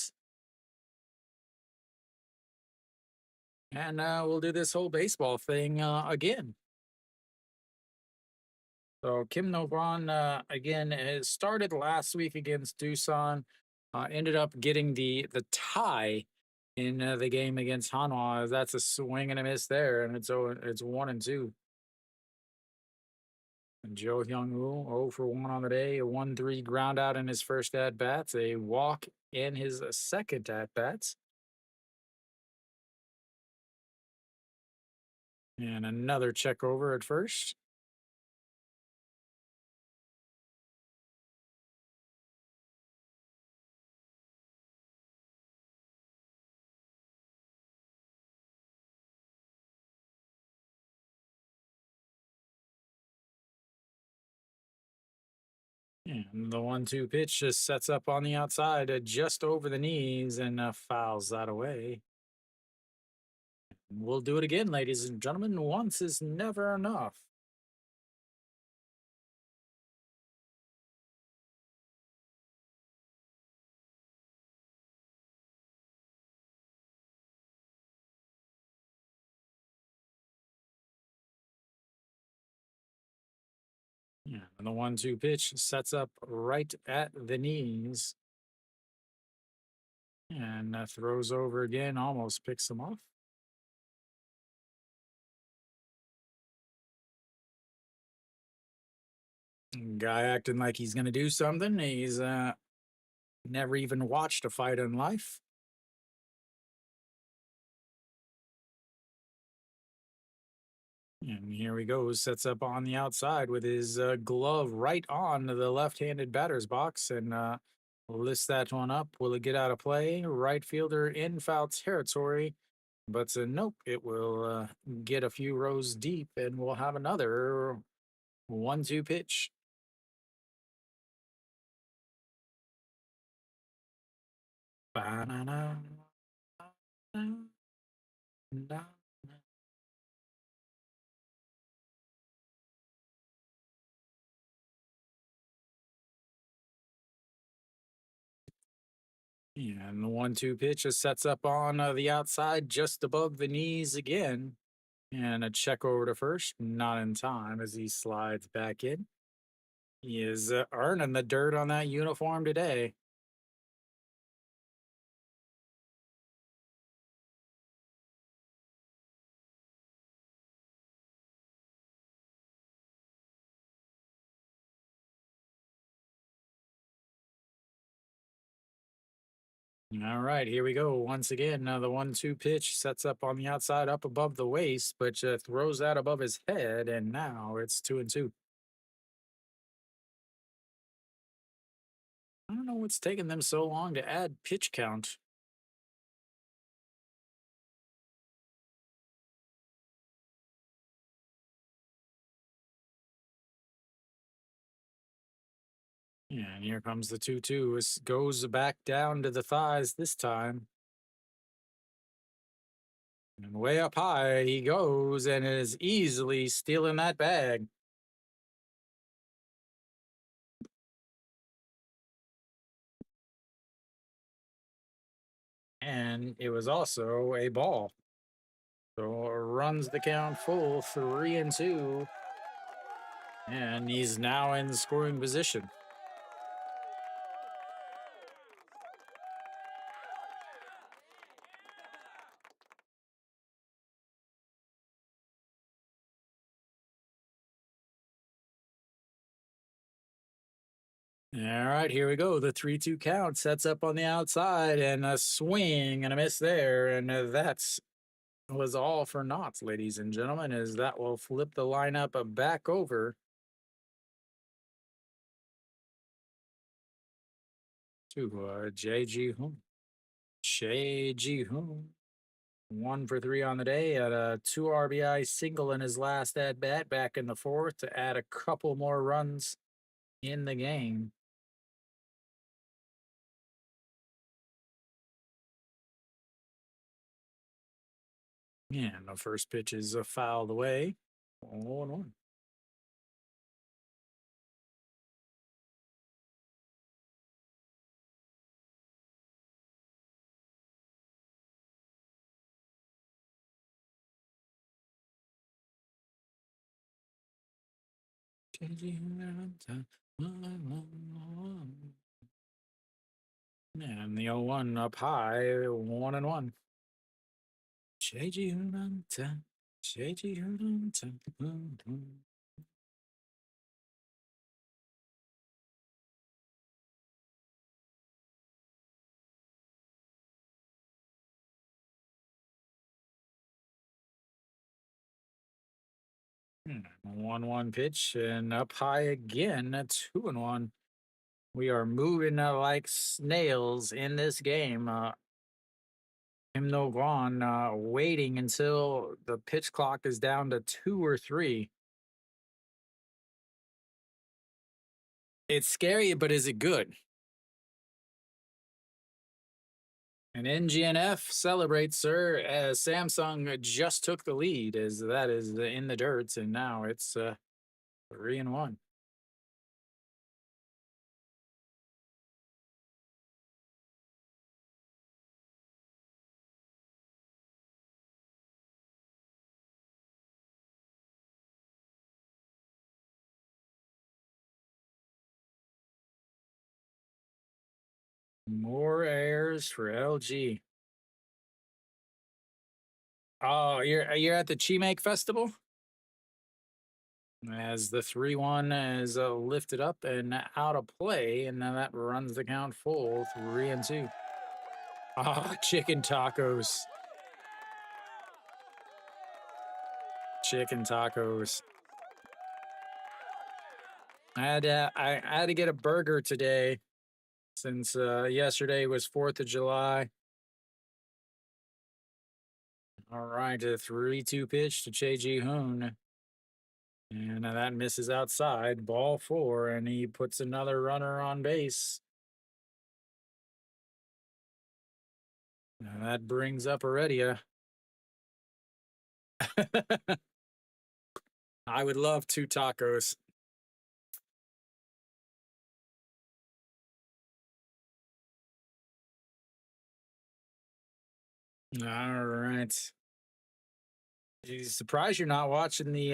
And we'll do this whole baseball thing again. So Kim Novon again has started last week against Doosan. Ended up getting the tie in the game against Hanwha. That's a swing and a miss there, and it's 1-2. And Joe Hyung Woo 0 for 1 on the day, a 1-3 ground out in his first at bats, a walk in his second at bats, and another check over at first. And the 1-2 pitch just sets up on the outside, just over the knees, and fouls that away. We'll do it again, ladies and gentlemen. Once is never enough. Yeah, and the 1-2 pitch sets up right at the knees and throws over again, almost picks him off. Guy acting like he's going to do something. He's never even watched a fight in life. And here we go, sets up on the outside with his glove right on the left-handed batter's box and lifts that one up. Will it get out of play? Right fielder in foul territory, but nope, it will get a few rows deep and we'll have another 1-2 pitch. Ba-na-na, na, yeah, and the 1-2 pitch just sets up on the outside just above the knees again. And a check over to first, not in time as he slides back in. He is earning the dirt on that uniform today. All right, here we go. Once again, the 1-2 pitch sets up on the outside, up above the waist, but throws that above his head, and now it's 2-2. I don't know what's taking them so long to add pitch count. Yeah, and here comes the 2-2. This goes back down to the thighs this time. And way up high he goes and is easily stealing that bag. And it was also a ball. So runs the count full 3-2. And he's now in scoring position. All right, here we go. The 3-2 count sets up on the outside and a swing and a miss there. And that's was all for naught, ladies and gentlemen, as that will flip the lineup back over to J.G. Hoon. J.G. Hoon, 1 for 3 on the day at a 2 RBI single in his last at bat back in the fourth to add a couple more runs in the game. And the first pitch is fouled away. 0-1. And the 0-1 up high, 1-1. Hmm, 1-1 pitch and up high again. 2-1. We are moving like snails in this game. Kim No Gon waiting until the pitch clock is down to 2 or 3. It's scary, but is it good? And NGNF celebrates, sir, as Samsung just took the lead, as that is in the dirt, and now it's 3-1. More airs for LG. Oh, you're at the Chimake Festival? As the 3-1 is lifted up and out of play, and then that runs the count full 3-2. Ah, chicken tacos. Chicken tacos. I had to get a burger today since yesterday was 4th of July. All right, a 3-2 pitch to Che Ji Hoon. And that misses outside, ball 4, and he puts another runner on base. And that brings up Heredia. I would love 2 tacos. All right. Surprised you're not watching the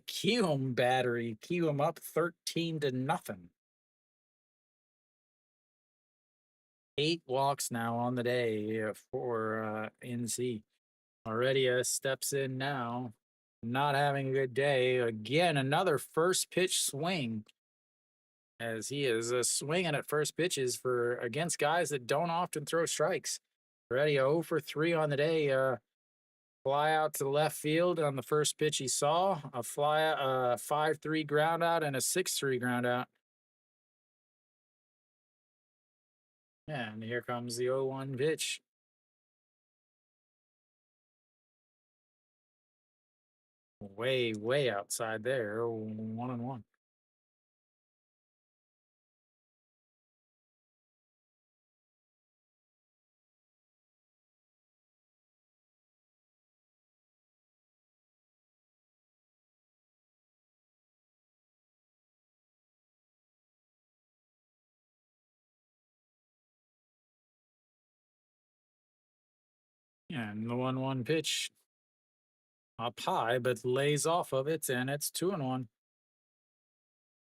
Kiwoom battery. Kiwoom up 13-0. 8 walks now on the day for NC. Heredia steps in now, not having a good day. Again, another first pitch swing, as he is swinging at first pitches for against guys that don't often throw strikes. Heredia 0 for 3 on the day. Fly out to the left field on the first pitch he saw. A 5-3 ground out and a 6-3 ground out. And here comes the 0-1 pitch. Way outside there. 1-1. And the 1-1 pitch up high, but lays off of it, and it's 2-1.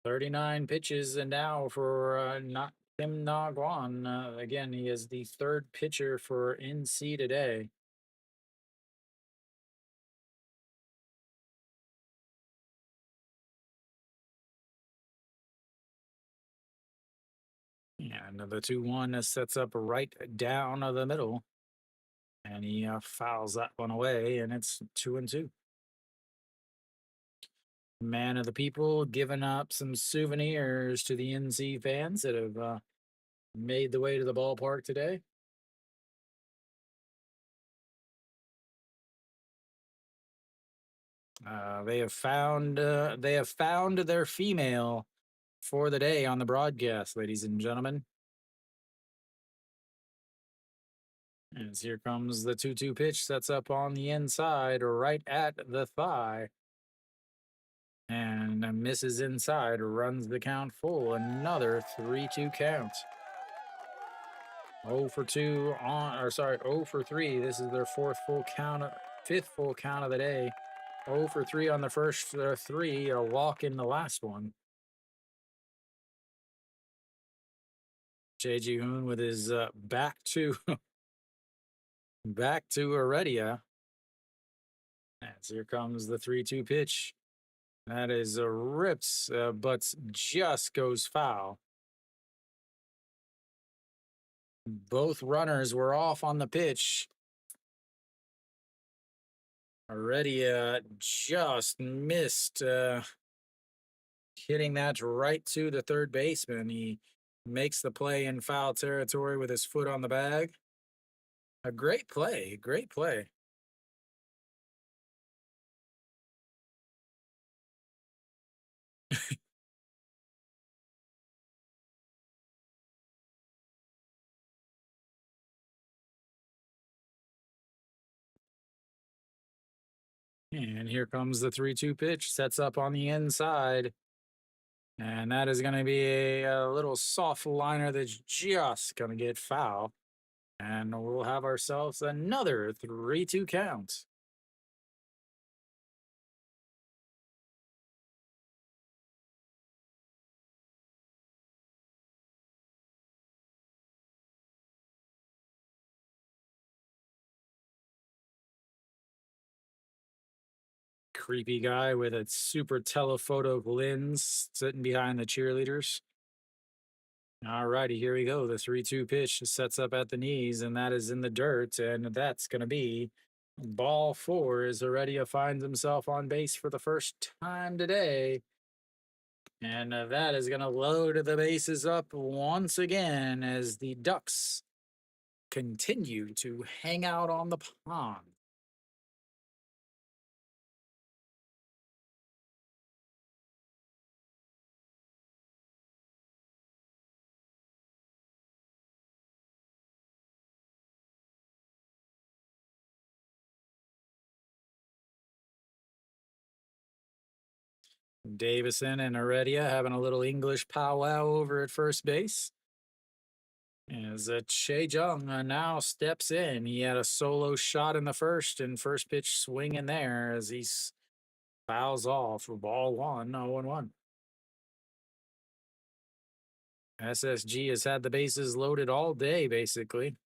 39 pitches, and now for not Kim Na Guan. Again, he is the 3rd pitcher for NC today. And the 2-1 sets up right down the middle. And he fouls that one away, and it's 2-2. Man of the people giving up some souvenirs to the NC fans that have made the way to the ballpark today. They have found their female for the day on the broadcast, ladies and gentlemen. As here comes the 2-2 pitch, sets up on the inside, right at the thigh. And misses inside, runs the count full. Another 3-2 count. 0 for 2 on, or sorry, 0 for 3. This is their 5th full count of the day. 0 for 3 on the first three, a walk in the last one. JG Hoon with his back to back to Heredia. As here comes the 3-2 pitch. That is a rips, but just goes foul. Both runners were off on the pitch. Heredia just missed hitting that right to the third baseman. He makes the play in foul territory with his foot on the bag. A great play, great play. And here comes the 3-2 pitch, sets up on the inside. And that is going to be a little soft liner that's just going to get foul. And we'll have ourselves another 3-2 count. Creepy guy with a super telephoto lens sitting behind the cheerleaders. All righty, here we go. The 3-2 pitch sets up at the knees, and that is in the dirt, and that's going to be ball 4 as Heredia finds himself on base for the first time today. And that is going to load the bases up once again as the Ducks continue to hang out on the pond. Davison and Heredia having a little English powwow over at first base. As Che Jung now steps in. He had a solo shot in the first, and first pitch swing in there as he fouls off for ball 1, 0-1. SSG has had the bases loaded all day, basically.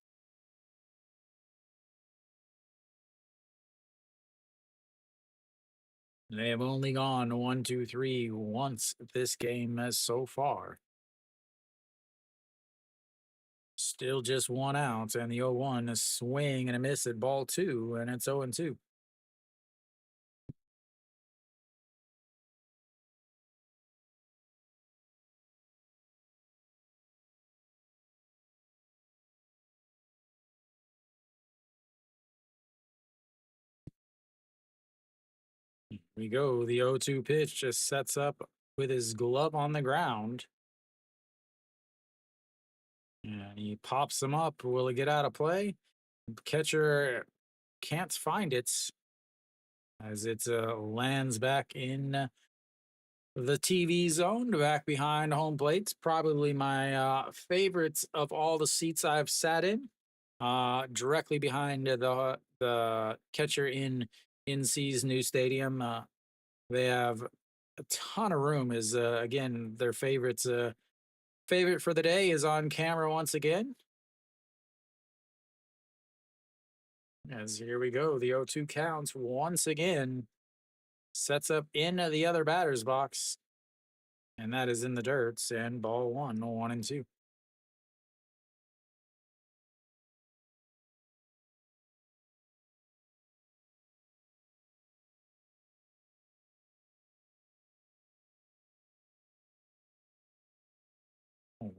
They have only gone 1, 2, 3 once this game as so far. Still just 1 out, and the 0-1, a swing and a miss at ball 2, and it's 0-2. We go. The 0-2 pitch just sets up with his glove on the ground. And he pops him up. Will he get out of play? Catcher can't find it as it lands back in the TV zone, back behind home plates. Probably my favorites of all the seats I've sat in. Directly behind the catcher in NC's new stadium. They have a ton of room. Is again their favorites. Favorite for the day is on camera once again. As here we go, the 0-2 counts once again. Sets up in the other batter's box, and that is in the dirt. And ball 1, 1-2.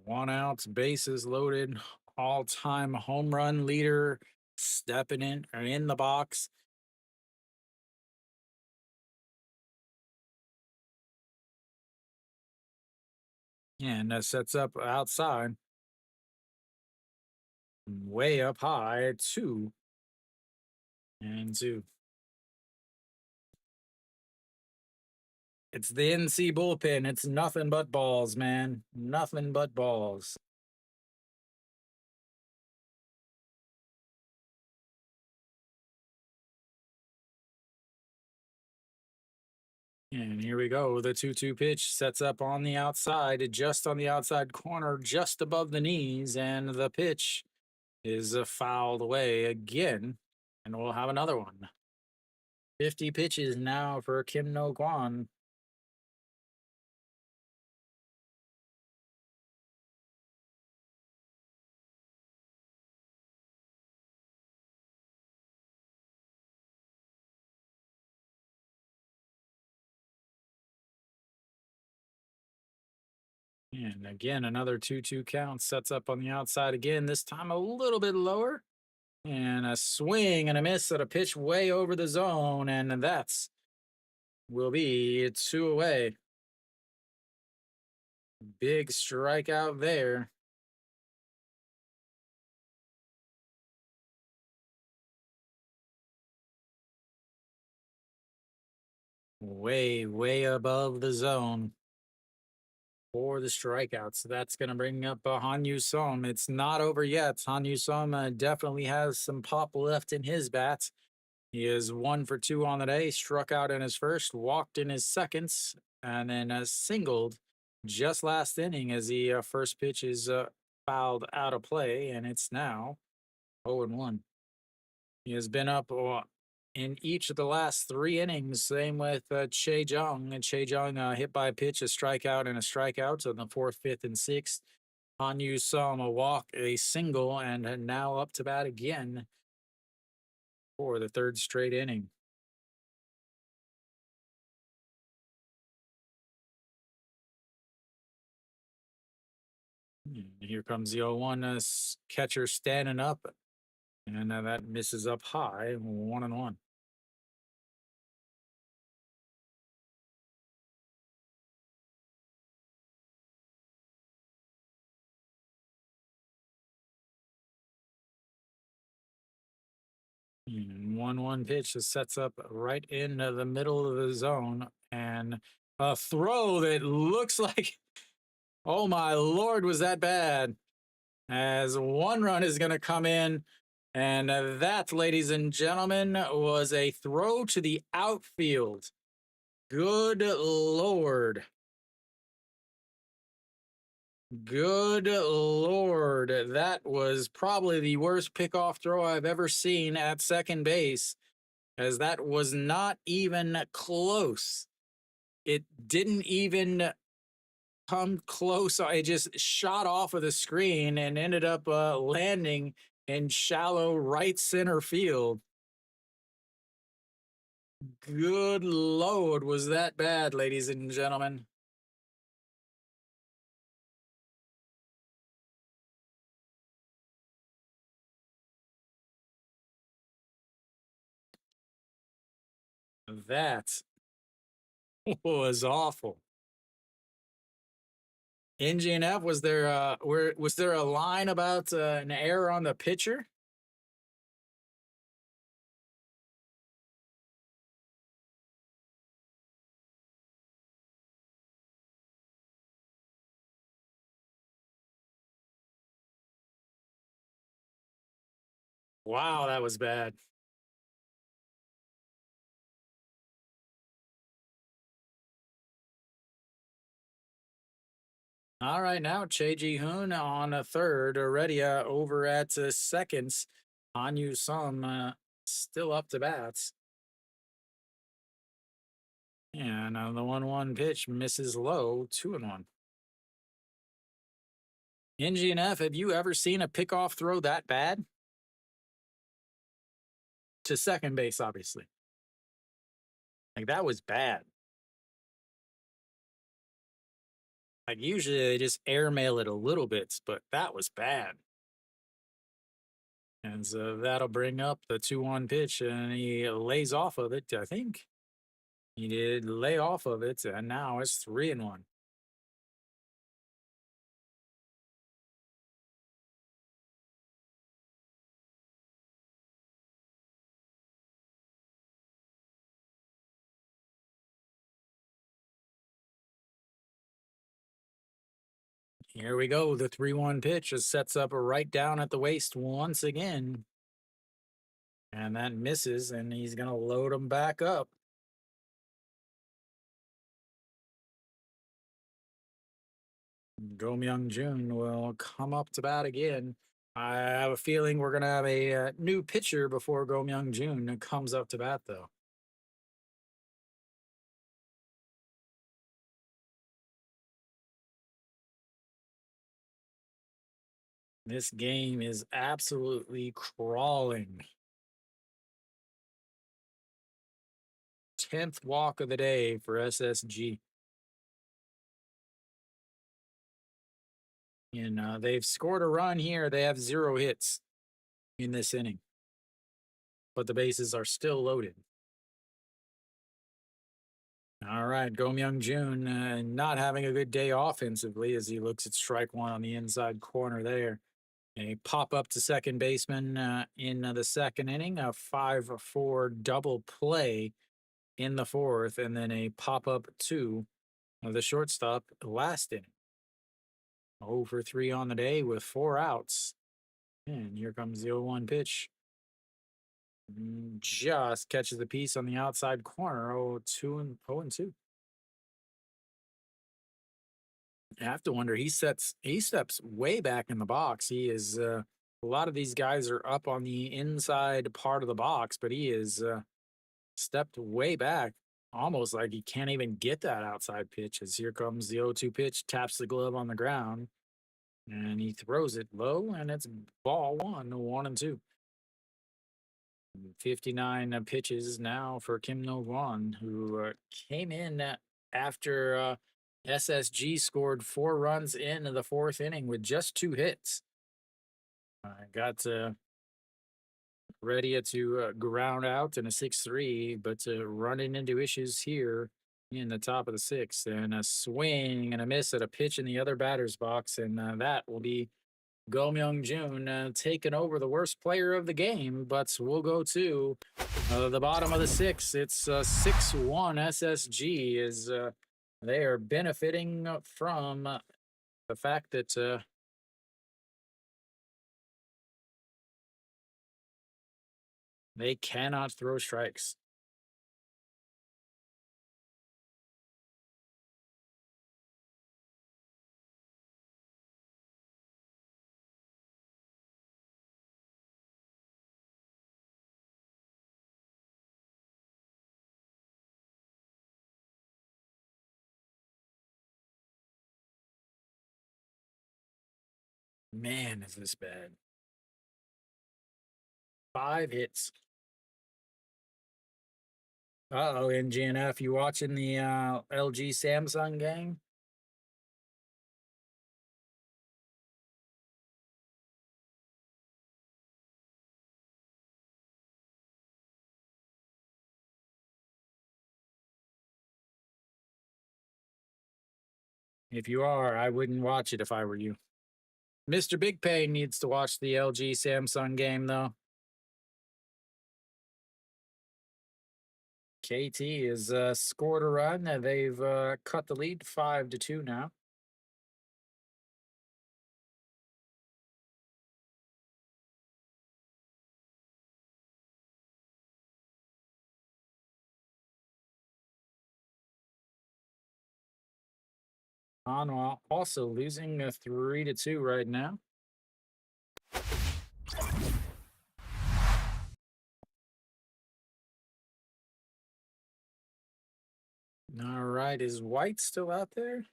One out, bases loaded, all-time home run leader stepping in or in the box. And sets up outside. Way up high, 2-2. It's the NC bullpen. It's nothing but balls, man. Nothing but balls. And here we go. The 2-2 pitch sets up on the outside, just on the outside corner, just above the knees. And the pitch is fouled away again. And we'll have another one. 50 pitches now for Kim No Kwan. And again, another 2-2 count sets up on the outside again, this time a little bit lower. And a swing and a miss at a pitch way over the zone. And that's will be two away. Big strikeout there. Way, way above the zone for the strikeouts. That's going to bring up Hanyu Som. It's not over yet. Hanyu Som definitely has some pop left in his bats. He is 1 for 2 on the day, struck out in his first, walked in his seconds, and then singled just last inning as the first pitch is fouled out of play, and it's now 0-1. He has been up in each of the last 3 innings. Same with Che Jung. And Che Jung hit by a pitch, a strikeout, and a strikeout on the 4th, 5th, and 6th. Hanyu Som a walk, a single, and now up to bat again for the 3rd straight inning. Here comes the 0-1 catcher standing up, and that misses up high, 1-1. And 1-1 pitch that sets up right in the middle of the zone, and a throw that looks like, oh my lord, was that bad? As 1 run is going to come in, and that, ladies and gentlemen, was a throw to the outfield. Good lord. Good lord. That was probably the worst pickoff throw I've ever seen at second base, as that was not even close. It didn't even come close. It just shot off of the screen and ended up landing in shallow right center field. Good lord, was that bad, ladies and gentlemen? That was awful. NGNF, was there a line about an error on the pitcher? Wow, that was bad. All right, now Che Ji-hoon on a third, already over at seconds. Hanyu Sum still up to bats. And the 1-1 pitch misses low, 2-1. NGNF, have you ever seen a pickoff throw that bad? To second base, obviously. Like, that was bad. Like, usually they just airmail it a little bit, but that was bad. And so that'll bring up the 2-1 pitch, and he lays off of it, I think. He did lay off of it, and now it's 3-1. Here we go. The 3-1 pitch just sets up right down at the waist once again. And that misses, and he's going to load him back up. Go Myung Jun will come up to bat again. I have a feeling we're going to have a new pitcher before Go Myung Jun comes up to bat, though. This game is absolutely crawling. 10th walk of the day for SSG. And they've scored a run here. They have 0 hits in this inning, but the bases are still loaded. All right, Go Myung Jun not having a good day offensively as he looks at strike one on the inside corner there. A pop up to second baseman in the second inning, a 5-4 double play in the fourth, and then a pop up to the shortstop last inning. 0 for 3 on the day with 4 outs. And here comes the 0-1 pitch. Just catches the piece on the outside corner. 0-2. I have to wonder. He steps way back in the box. He is a lot of these guys are up on the inside part of the box, but he is stepped way back, almost like he can't even get that outside pitch. As here comes the 0-2 pitch, taps the glove on the ground, and he throws it low, and it's ball one, 1-2. 59 pitches now for Kim No-won, who came in after SSG scored 4 runs in the fourth inning with just 2 hits. Got ready to ground out in a 6-3, but running into issues here in the top of the sixth, and a swing and a miss at a pitch in the other batter's box, and that will be Go Myung Jun taking over the worst player of the game, but we'll go to the bottom of the sixth. It's 6-1 SSG is they are benefiting from the fact that they cannot throw strikes. Man, is this bad. 5 hits. Uh-oh, NGNF, you watching the LG Samsung game? If you are, I wouldn't watch it if I were you. Mr. Big Pay needs to watch the LG Samsung game, though. KT has scored a run. They've cut the lead 5-2 now. Hanwha also losing 3-2 right now. All right, is White still out there?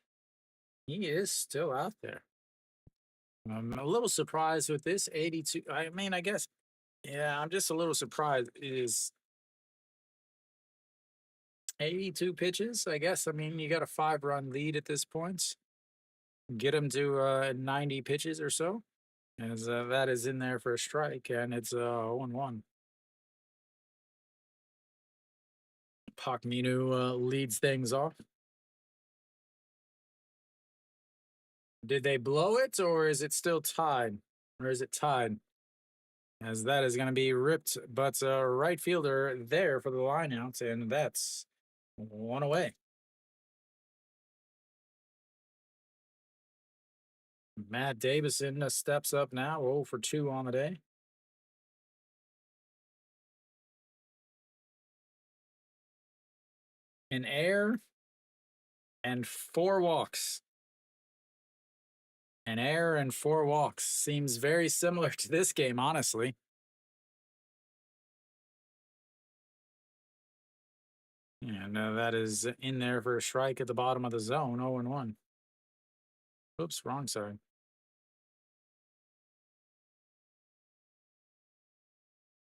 He is still out there. I'm a little surprised with this 82. I mean, I guess, yeah, I'm just a little surprised. It is 82 pitches, I guess. I mean, you got a 5-run lead at this point. Get him to 90 pitches or so, as that is in there for a strike, and it's 0-1. Pak Minu leads things off. Did they blow it, or is it still tied? Or is it tied? As that is going to be ripped, but right fielder there for the lineout, and that's 1 away. Matt Davison steps up now, 0 for 2 on the day. An error and 4 walks. An error and 4 walks. Seems very similar to this game, honestly. And that is in there for a strike at the bottom of the zone, 0 and 1. Oops, wrong side.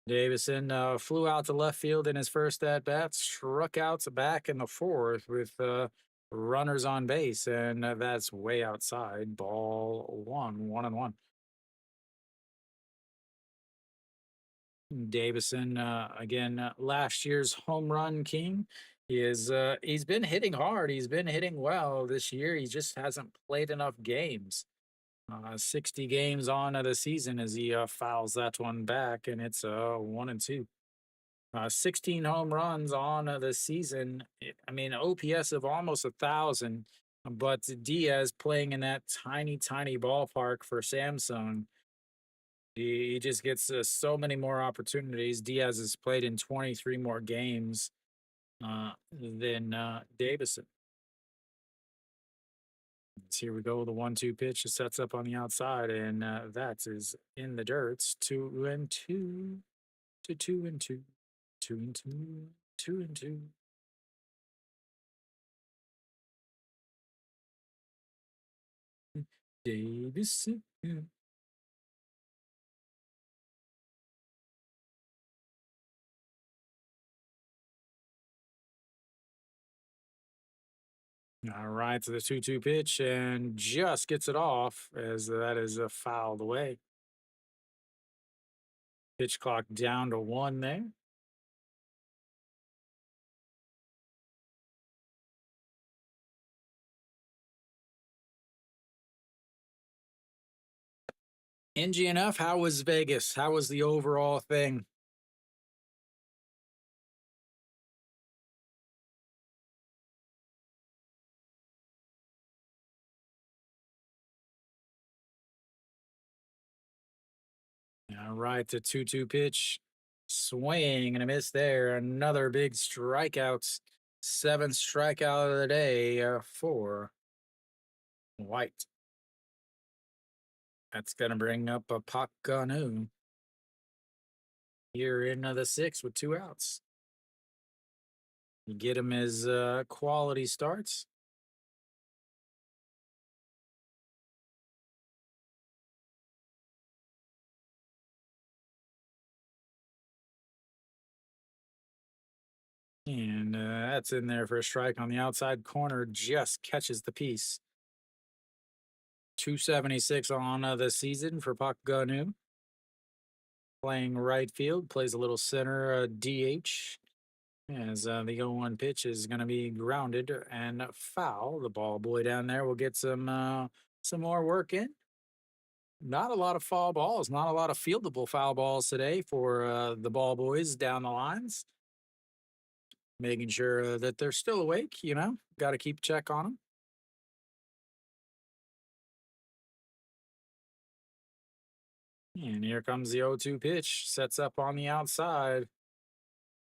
Davison flew out to left field in his first at bat, struck out to back in the fourth with runners on base, and that's way outside. Ball one, 1 and 1. Davison again, last year's home run king. He's been hitting hard. He's been hitting well this year. He just hasn't played enough games. 60 games on of the season as he fouls that one back, and it's 1 and 2. 16 home runs on the season. I mean, OPS of almost 1,000. But Diaz playing in that tiny, tiny ballpark for Samsung, he just gets so many more opportunities. Diaz has played in 23 more games than Davison. So here we go. The 1-2 pitch sets up on the outside, and that is in the dirt. It's 2-2 to 2-2, 2-2, 2-2. Davison. All right, to the 2-2 pitch and just gets it off as that is fouled away. Pitch clock down to 1 there. NGNF, how was Vegas? How was the overall thing? All right, the 2-2 pitch. Swing and a miss there. Another big strikeout. 7th strikeout of the day for White. That's going to bring up a Pakanu here in the 6th with 2 outs. You get him his quality starts. And that's in there for a strike on the outside corner. Just catches the piece. 276 on the season for Pak Ganu. Playing right field, plays a little center DH. As the 0-1 pitch is going to be grounded and foul. The ball boy down there will get some more work in. Not a lot of foul balls, not a lot of fieldable foul balls today for the ball boys down the lines. Making sure that they're still awake, got to keep check on them. And here comes the 0-2 pitch, sets up on the outside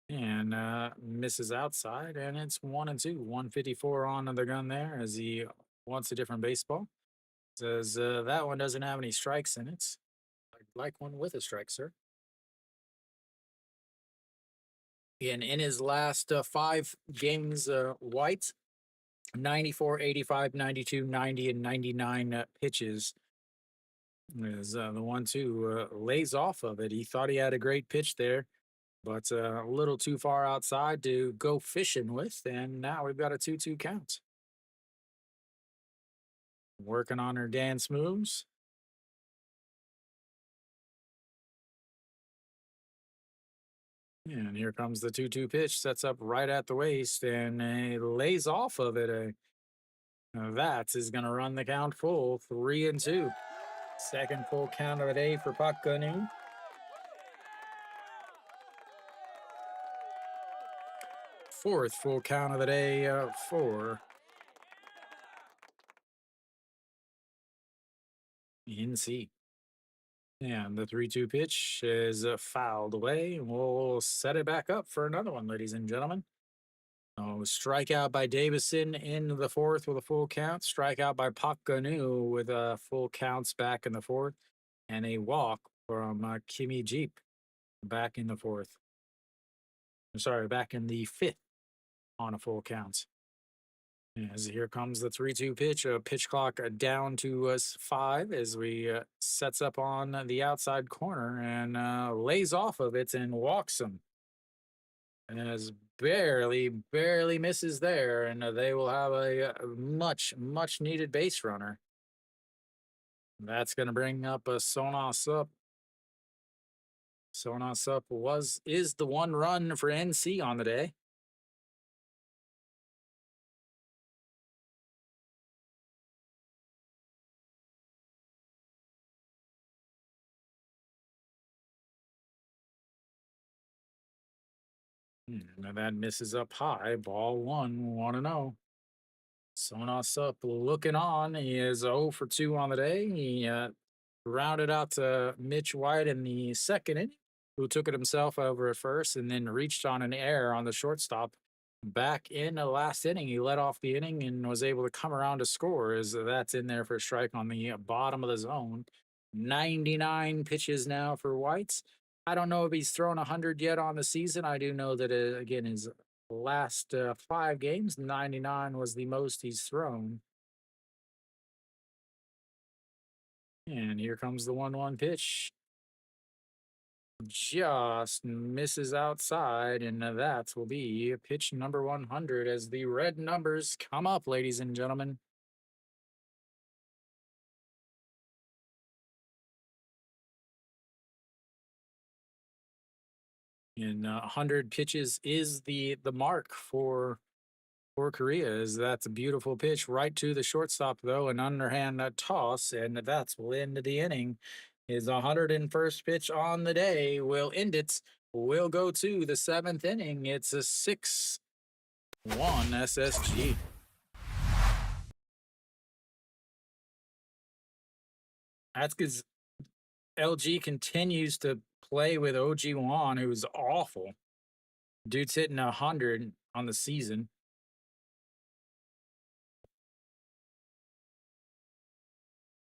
and misses outside, and it's 1-2. 154 on the gun there as he wants a different baseball. Says that one doesn't have any strikes in it. I'd like one with a strike, sir. And in his last 5 games, White 94, 85, 92, 90, and 99 pitches. Is the 1-2 lays off of it. He thought he had a great pitch there, but a little too far outside to go fishing with. And now we've got a 2-2 count. Working on her dance moves. And here comes the 2-2 pitch, sets up right at the waist, and lays off of it. That is going to run the count full, 3-2. Second full count of the day for Pak Ganu. Fourth full count of the day for NC. And the 3-2 pitch is fouled away. We'll set it back up for another one, ladies and gentlemen. Oh, strikeout by Davison in the fourth with a full count. Strikeout by Pakanu with full counts back in the fourth. And a walk from Kimmy Jeep back in the fourth. Sorry, back in the fifth on a full count. As here comes the 3-2 pitch, a pitch clock down to us 5 as we sets up on the outside corner and lays off of it and walks him. As barely misses there, and they will have a much needed base runner. That's going to bring up a Sonos up. Sonos up is the one run for NC on the day. And that misses up high. Ball 1-0. Sonos up looking on. He is 0 for 2 on the day. He rounded out to Mitch White in the second inning, who took it himself over at first and then reached on an error on the shortstop. Back in the last inning, he led off the inning and was able to come around to score as that's in there for a strike on the bottom of the zone. 99 pitches now for White. I don't know if he's thrown 100 yet on the season. I do know that, again, his last 5 games, 99 was the most he's thrown. And here comes the 1-1 pitch. Just misses outside, and that will be pitch number 100 as the red numbers come up, ladies and gentlemen. And 100 pitches is the mark for Korea. Is that's a beautiful pitch right to the shortstop though, an underhand toss, and that's will end the inning. His 101st pitch on the day will end it. We'll go to the 7th inning. It's a 6-1 SSG. That's because LG continues to play with OG Wan, who's awful. Dude's hitting 100 on the season.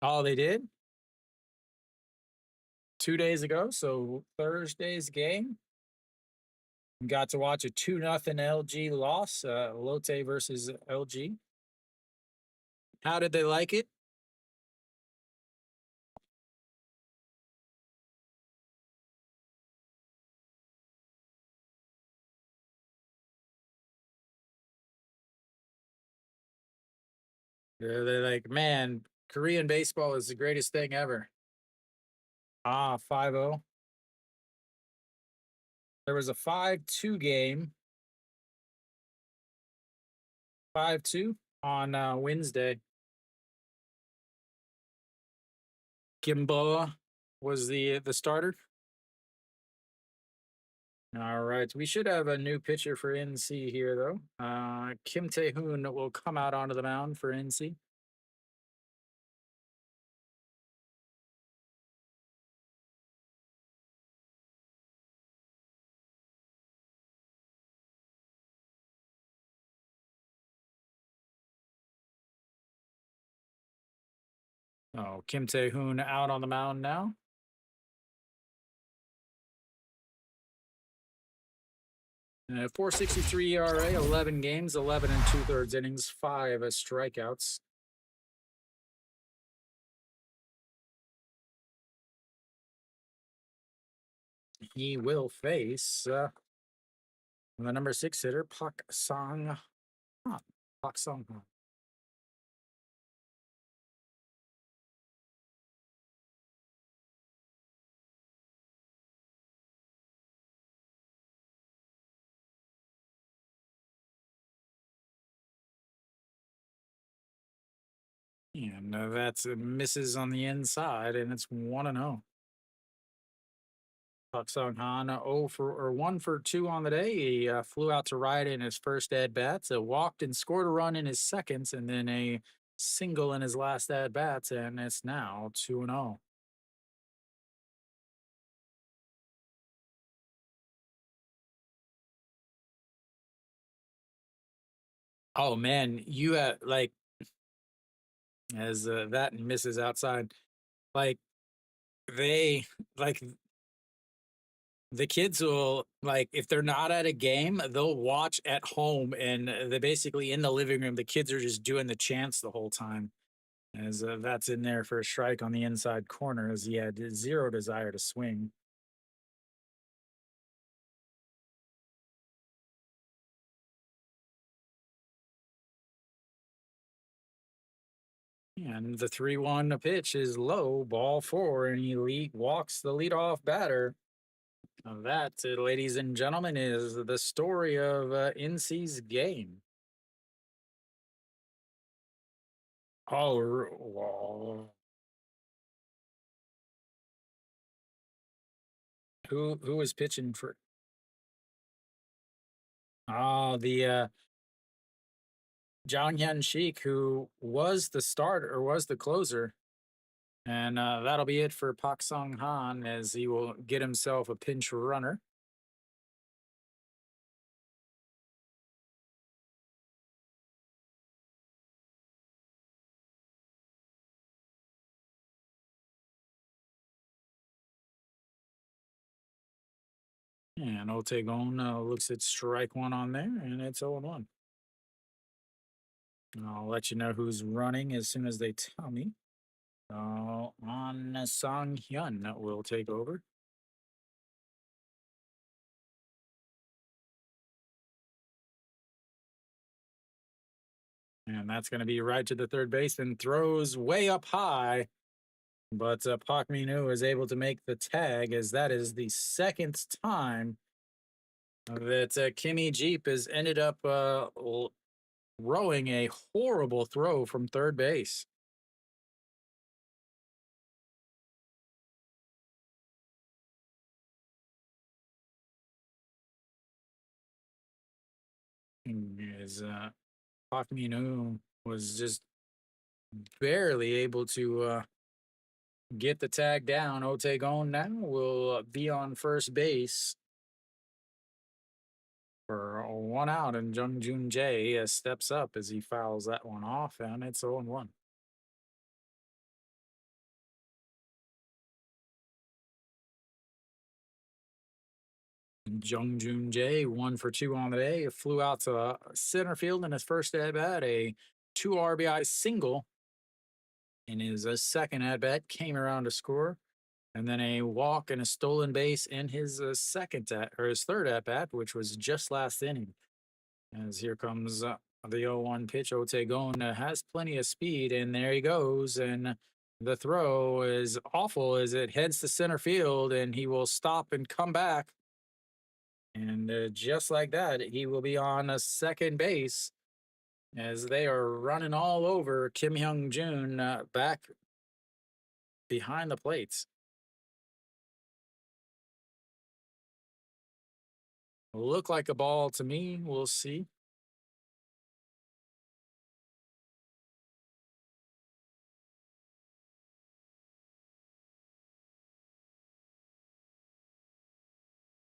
Oh, they did 2 days ago. So Thursday's game. Got to watch a 2-0 LG loss, Lotte versus LG. How did they like it? They're like, man, Korean baseball is the greatest thing ever. 5-0. There was a 5-2 game. 5-2 on Wednesday. Kimboa was the starter. All right, we should have a new pitcher for NC here though. Kim Tae-hoon will come out onto the mound for NC. Oh, Kim Tae-hoon out on the mound now. 4.63 ERA, 11 games, 11 and 2/3 innings, 5 strikeouts. He will face the number 6 hitter, Pak Sang Han. Pak Sang Han. And that's misses on the inside, and it's 1-0. Pak Sung Han 0 for or 1 for 2 on the day. He flew out to right in his first at bats, walked and scored a run in his seconds, and then a single in his last at bats, and it's now 2-0. Oh man, you like as that misses outside. Like they like the kids will like if they're not at a game, they'll watch at home, and they're basically in the living room. The kids are just doing the chants the whole time. As that's in there for a strike on the inside corner, as he had zero desire to swing. And the 3-1 pitch is low, ball four, and he walks the leadoff batter. That, ladies and gentlemen, is the story of NC's game. Oh, who is pitching for? Oh, the Zhang Yan Sheik, who was the starter or was the closer. And that'll be it for Pak Song Han as he will get himself a pinch runner. And Otegon looks at strike one on there, and it's 0-1. I'll let you know who's running as soon as they tell me. On Song Hyun will take over. And that's going to be right to the third baseman. Throws way up high, but Park Minu is able to make the tag as that is the second time that Kimmy Jeep has ended up throwing a horrible throw from third base. As Park Minu was just barely able to get the tag down. Otegon now will be on first base for one out, and Jung Jun Jae steps up as he fouls that one off, and it's 0-1. Jung Jun Jae, 1 for 2 on the day, flew out to center field in his first at bat, a 2 RBI single. In his second at bat, came around to score, and then a walk and a stolen base in his his third at bat, which was just last inning. As here comes the 0-1 pitch. Otegon has plenty of speed, and there he goes. And the throw is awful as it heads to center field, and he will stop and come back. And just like that, he will be on a second base as they are running all over Kim Hyung Jun back behind the plates. Look like a ball to me. We'll see.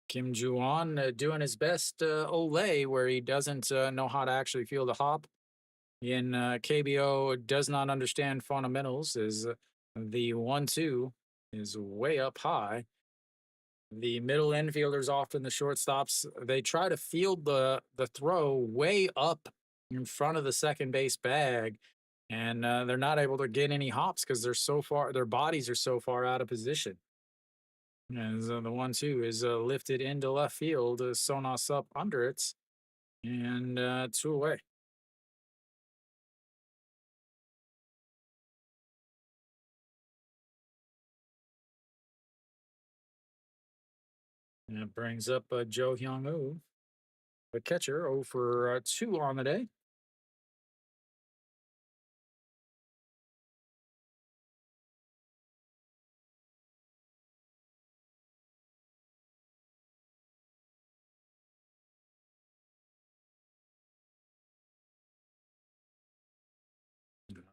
Kim Ju-won doing his best Olay, where he doesn't know how to actually field a hop. In KBO does not understand fundamentals, is the 1-2 is way up high. The middle infielders, often the shortstops, they try to field the throw way up in front of the second base bag, and they're not able to get any hops because they're so far, their bodies are so far out of position. As the 1-2 is lifted into left field, Sonos up under it, and two away. And that brings up Joe Hyung Woo, the catcher, 0 for 2 on the day.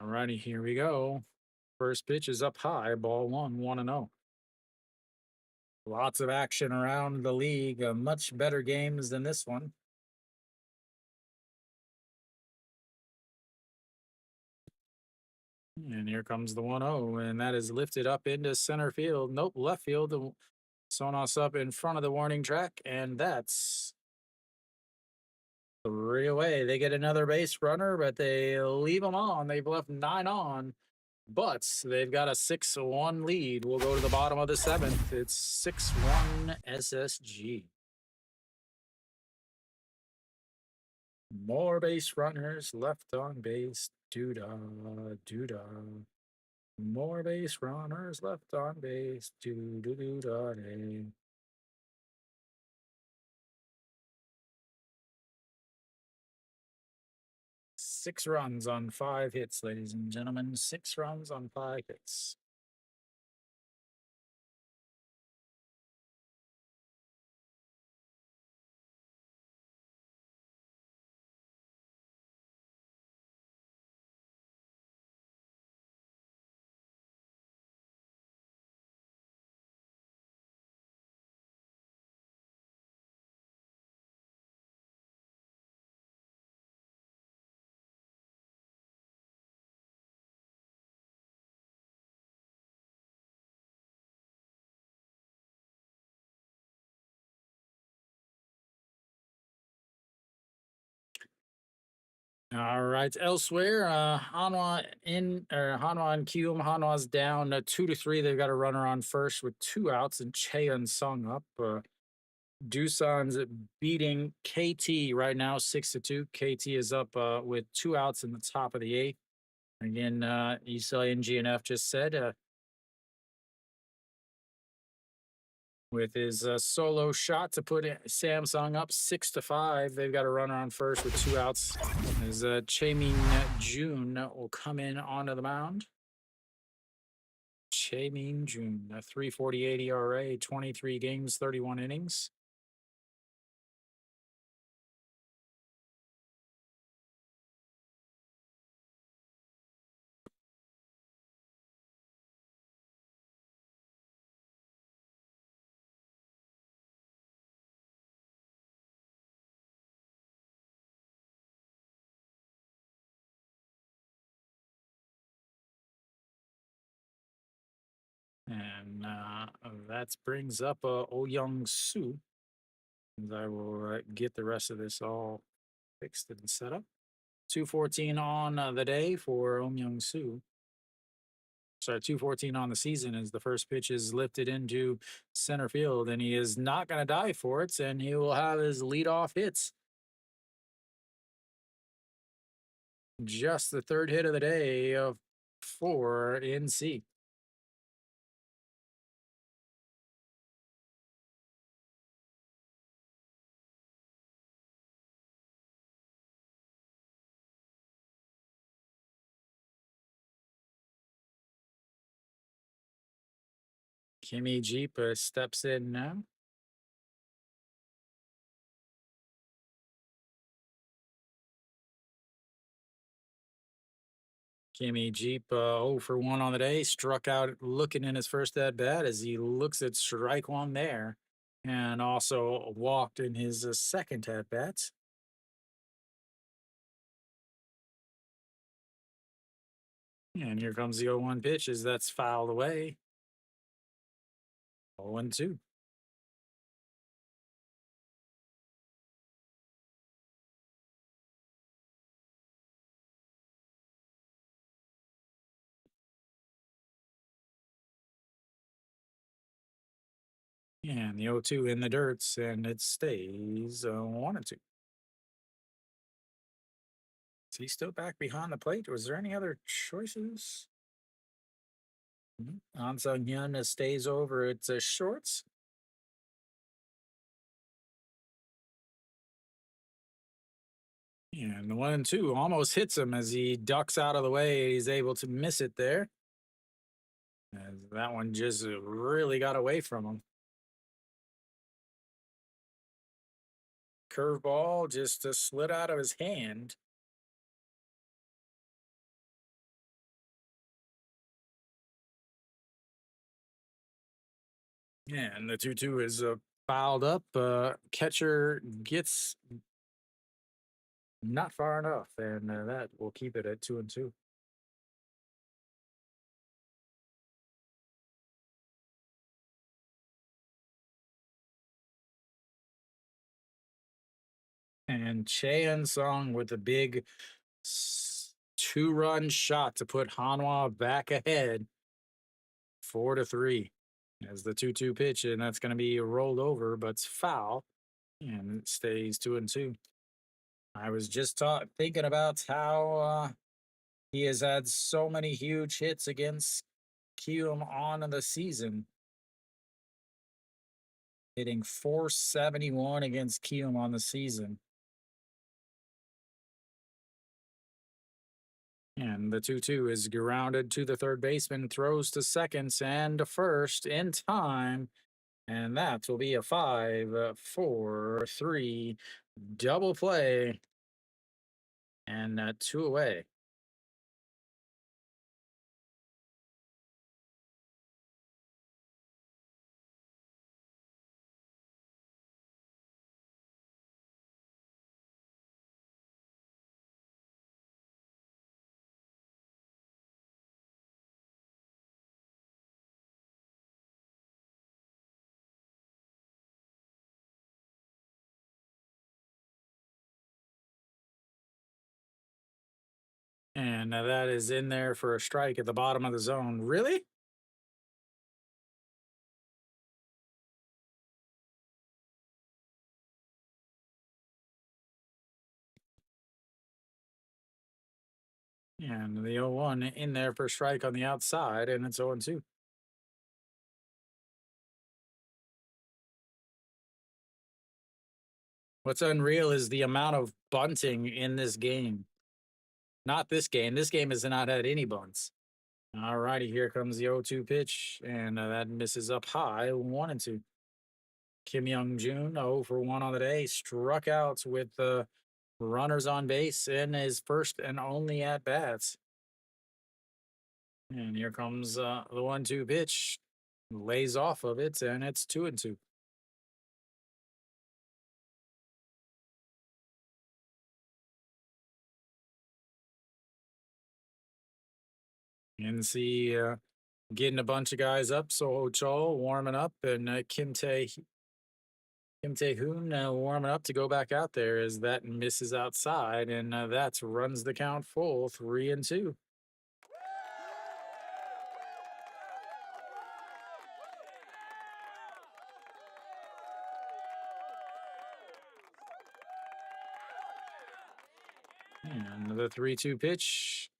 All righty, here we go. First pitch is up high, ball one, 1-0. Lots of action around the league, much better games than this one. And here comes the 1-0, and that is lifted up into center field. Nope, left field. Sonos up in front of the warning track, and that's 3 away. They get another base runner, but they leave them on. They've left 9 on, but they've got a 6-1 lead. We'll go to the bottom of the 7th. It's 6-1 SSG. More base runners left on base. Doo-dah, doo-dah. More base runners left on base. Doo-doo-doo-dah-day. 6 runs on 5 hits, ladies and gentlemen. 6 runs on 5 hits. All right. Elsewhere, Hanwha Hanwha and Kium. Hanwha's down 2-3. They've got a runner on first with 2 outs, and Cheon Sung up. Doosan's beating KT right now 6-2. KT is up with 2 outs in the top of the 8th. Again, you saw NGNF just said with his solo shot to put Samsung up 6-5. They've got a runner on first with 2 outs. As Chaemin Jun will come in onto the mound. Chaemin Jun, a 3.48 ERA, 23 games, 31 innings. And that brings up Oh Young Soo. And I will get the rest of this all fixed and set up. 2:14 on the day for Oh Young Soo. Sorry, 2:14 on the season as the first pitch is lifted into center field, and he is not going to die for it, and he will have his leadoff hits. Just the 3rd hit of the day for NC. Kimmy Jeep steps in now. Kimmy Jeep 0 for 1 on the day, struck out looking in his first at bat as he looks at strike 1 there, and also walked in his second at bat. And here comes the 0-1 pitch as that's fouled away. 0-2. And the 0-2 in the dirts, and it stays 1-2. Is he still back behind the plate? Was there any other choices? An Sung Hyun stays over at shorts. And the 1-2 almost hits him as he ducks out of the way. He's able to miss it there. As that one just really got away from him. Curveball just slid out of his hand. Yeah, and the 2-2 is fouled up. Catcher gets not far enough, and that will keep it at 2-2. And Cheon Song with a big 2-run shot to put Hanwha back ahead 4-3 as the 2-2 pitch, and that's going to be rolled over, but it's foul, and it stays 2-2. I was just thinking about how he has had so many huge hits against Kium on the season, hitting 471 against Kium on the season. And the 2-2 is grounded to the third baseman, throws to seconds and to first in time. And that will be a 5-4-3 double play. And 2 away. And that is in there for a strike at the bottom of the zone. Really? And the 0-1 in there for a strike on the outside, and it's 0-2. What's unreal is the amount of bunting in this game. Not this game. This game has not had any bunts. All righty, here comes the 0-2 pitch, and that misses up high, 1-2. Kim Young Jun, 0 for 1 on the day, struck out with the runners on base in his first and only at bats. And here comes the 1-2 pitch, lays off of it, and it's 2-2. NC getting a bunch of guys up. So Chol warming up, and Kim Tae-hoon warming up to go back out there as that misses outside, and that runs the count full 3-2. And the 3-2 pitch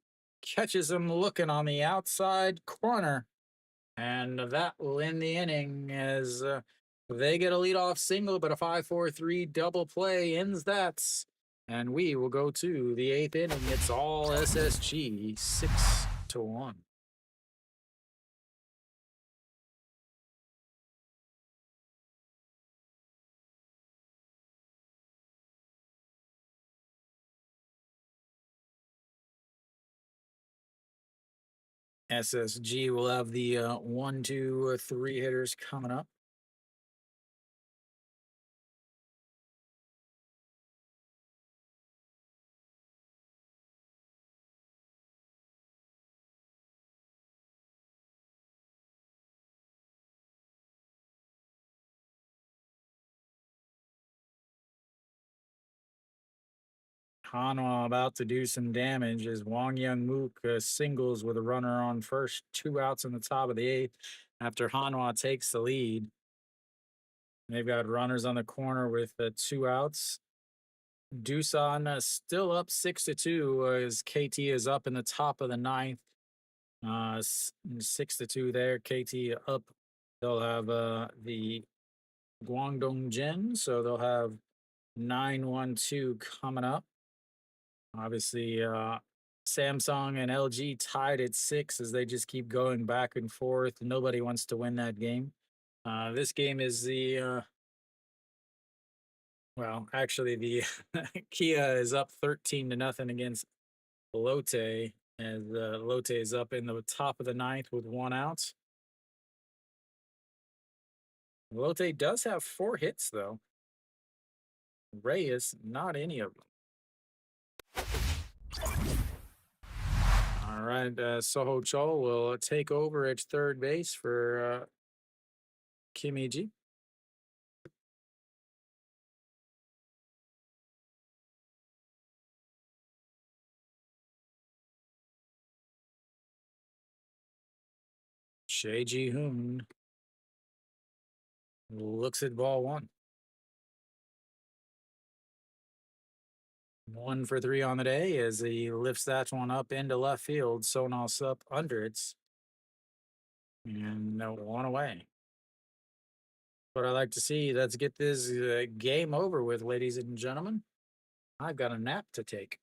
catches him looking on the outside corner. And that will end the inning as they get a leadoff single, but a 5-4-3 double play ends that. And we will go to the 8th inning. It's all SSG 6-1. SSG will have the 1, 2, 3 hitters coming up. Hanwha about to do some damage as Wong Young Mook singles with a runner on first, 2 outs in the top of the 8th after Hanwha takes the lead. They've got runners on the corner with 2 outs. Doosan still up 6-2 as KT is up in the top of the 9th. 6-2 there. KT up. They'll have the Guangdong Jin, so they'll have 9-1-2 coming up. Obviously, Samsung and LG tied at 6 as they just keep going back and forth. Nobody wants to win that game. This game is the well, actually, the Kia is up 13-0 against Lotte, as Lotte is up in the top of the 9th with 1 out. Lotte does have 4 hits, though. Reyes, not any of them. All right, Soho Chol will take over at third base for Kim Iji. Shea Ji Hoon looks at ball one. 1 for 3 on the day as he lifts that one up into left field. Sonos up under it. And no one away. What I like to see, let's get this game over with, ladies and gentlemen. I've got a nap to take.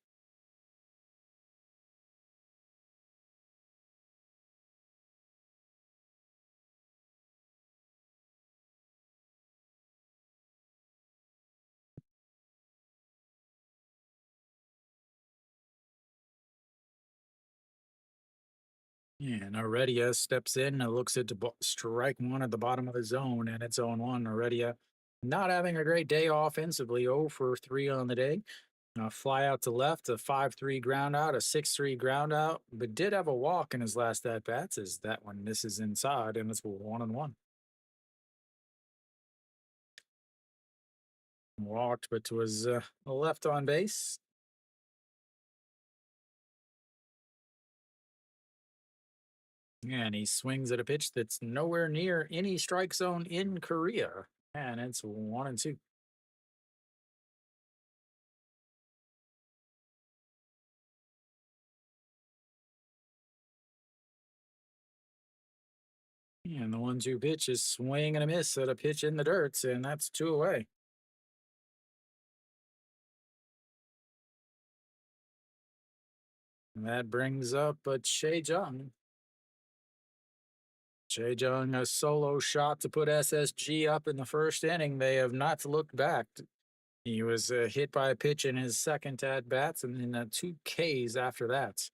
And Heredia steps in and looks at strike one at the bottom of the zone, and it's 0-1. Heredia not having a great day offensively, 0 for 3 on the day. Fly out to left, a 5-3 ground out, a 6-3 ground out, but did have a walk in his last at bats as that one misses inside, and it's 1-1. Walked, but was left on base. And he swings at a pitch that's nowhere near any strike zone in Korea. And it's 1-2. And the 1-2 pitch is swing and a miss at a pitch in the dirt, and that's 2 away. And that brings up Shea Jung. Shea Jung, a solo shot to put SSG up in the first inning. They have not looked back. He was hit by a pitch in his second at bats, and then 2 Ks after that.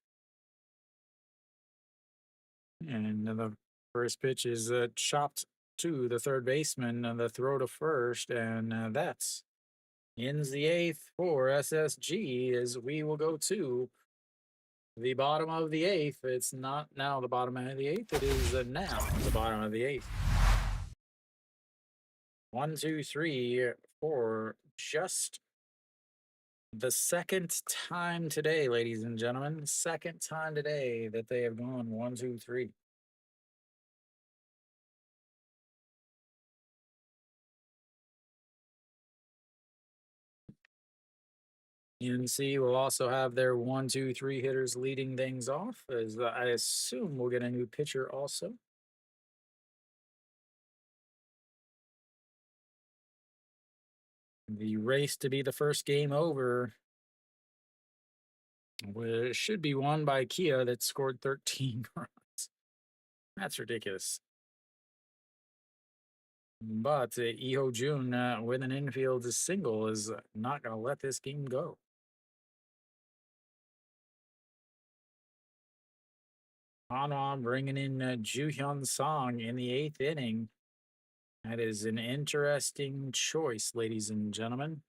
And the first pitch is chopped to the third baseman, and the throw to first, and that's ends the 8th for SSG as we will go to the bottom of the 8th. It's not now the bottom of the 8th. It is now the bottom of the 8th. 1, 2, 3, 4. Just the second time today, ladies and gentlemen. Second time today that they have gone 1, 2, 3. NC will also have their 1, 2, 3 hitters leading things off, as I assume we'll get a new pitcher also. The race to be the first game over should be won by Kia that scored 13 runs. That's ridiculous. But Iho Jun with an infield single is not going to let this game go. Hanwha bringing in Ju Hyun Song in the 8th inning. That is an interesting choice, ladies and gentlemen.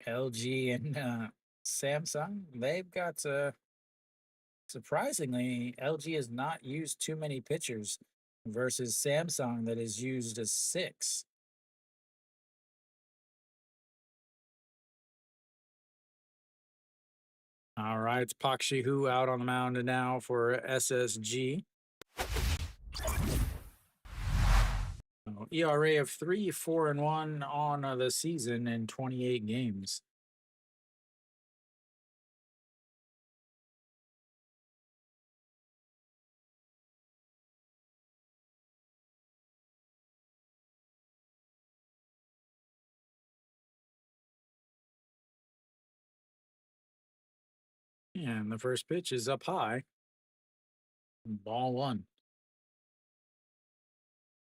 LG and Samsung, they've got surprisingly, LG has not used too many pitchers versus Samsung that has used a 6. All right, it's Pak Shi-hu out on the mound now for SSG. ERA of 3, 4, and 1 on the season in 28 games. And the first pitch is up high. Ball 1.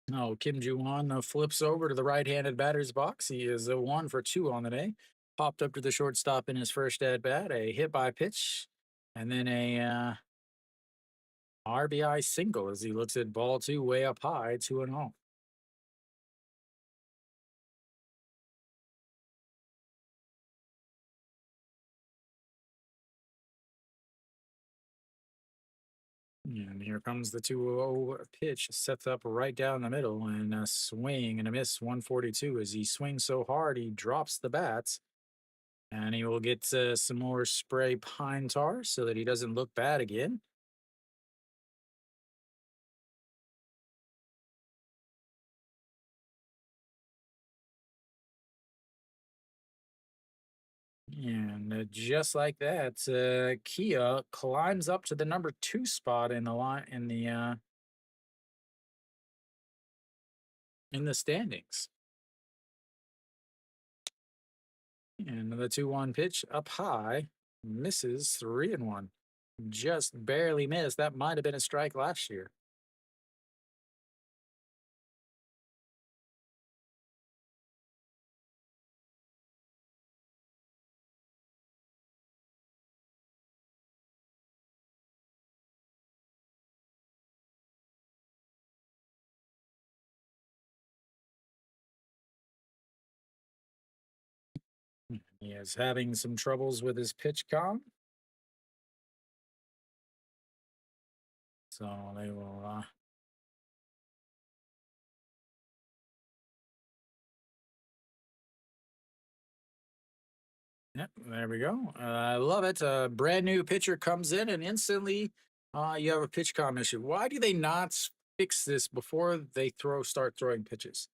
No, Kim Ju-won flips over to the right-handed batter's box. He is a 1 for 2 on the day. Popped up to the shortstop in his first at-bat. A hit by pitch. And then a RBI single as he looks at ball 2 way up high, 2-0. And here comes the 2-0 pitch, sets up right down the middle, and a swing and a miss 142. As he swings so hard, he drops the bats, and he will get some more spray pine tar so that he doesn't look bad again. And just like that, Kia climbs up to the number 2 spot in the line in the standings. And the 2-1 pitch up high, misses 3-1. Just barely missed. That might have been a strike last year. He is having some troubles with his pitch com. So they will yep, there we go. I love it. A brand new pitcher comes in and instantly you have a pitch com issue. Why do they not fix this before they start throwing pitches?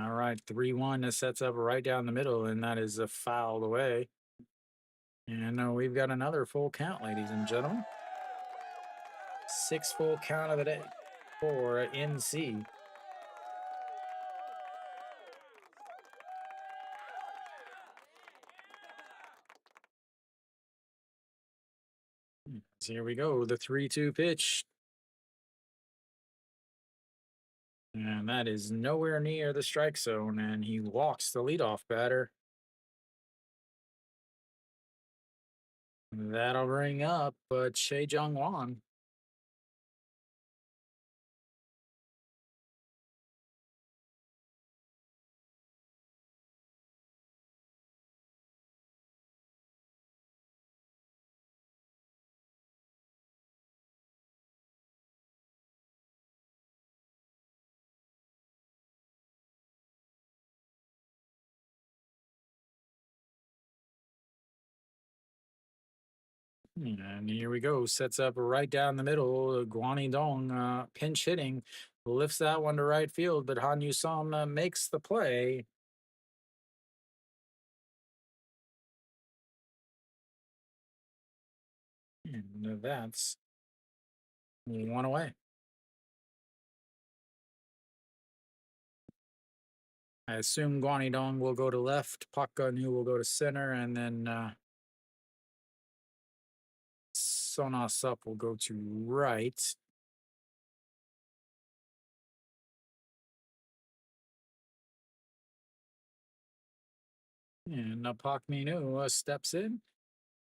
All right, 3-1. That sets up right down the middle, and that is a foul away. And we've got another full count, ladies and gentlemen. 6 full count of the day for NC. So here we go. The 3-2 pitch. And that is nowhere near the strike zone. And he walks the leadoff batter. That'll bring up Che Jung Wan. And here we go. Sets up right down the middle. Guani Dong pinch hitting. Lifts that one to right field, but Han Yu Som makes the play. And that's one away. I assume Guani Dong will go to left, Pak Gun Yu will go to center, and then Sona Sup will go to right. And Pak Minu steps in.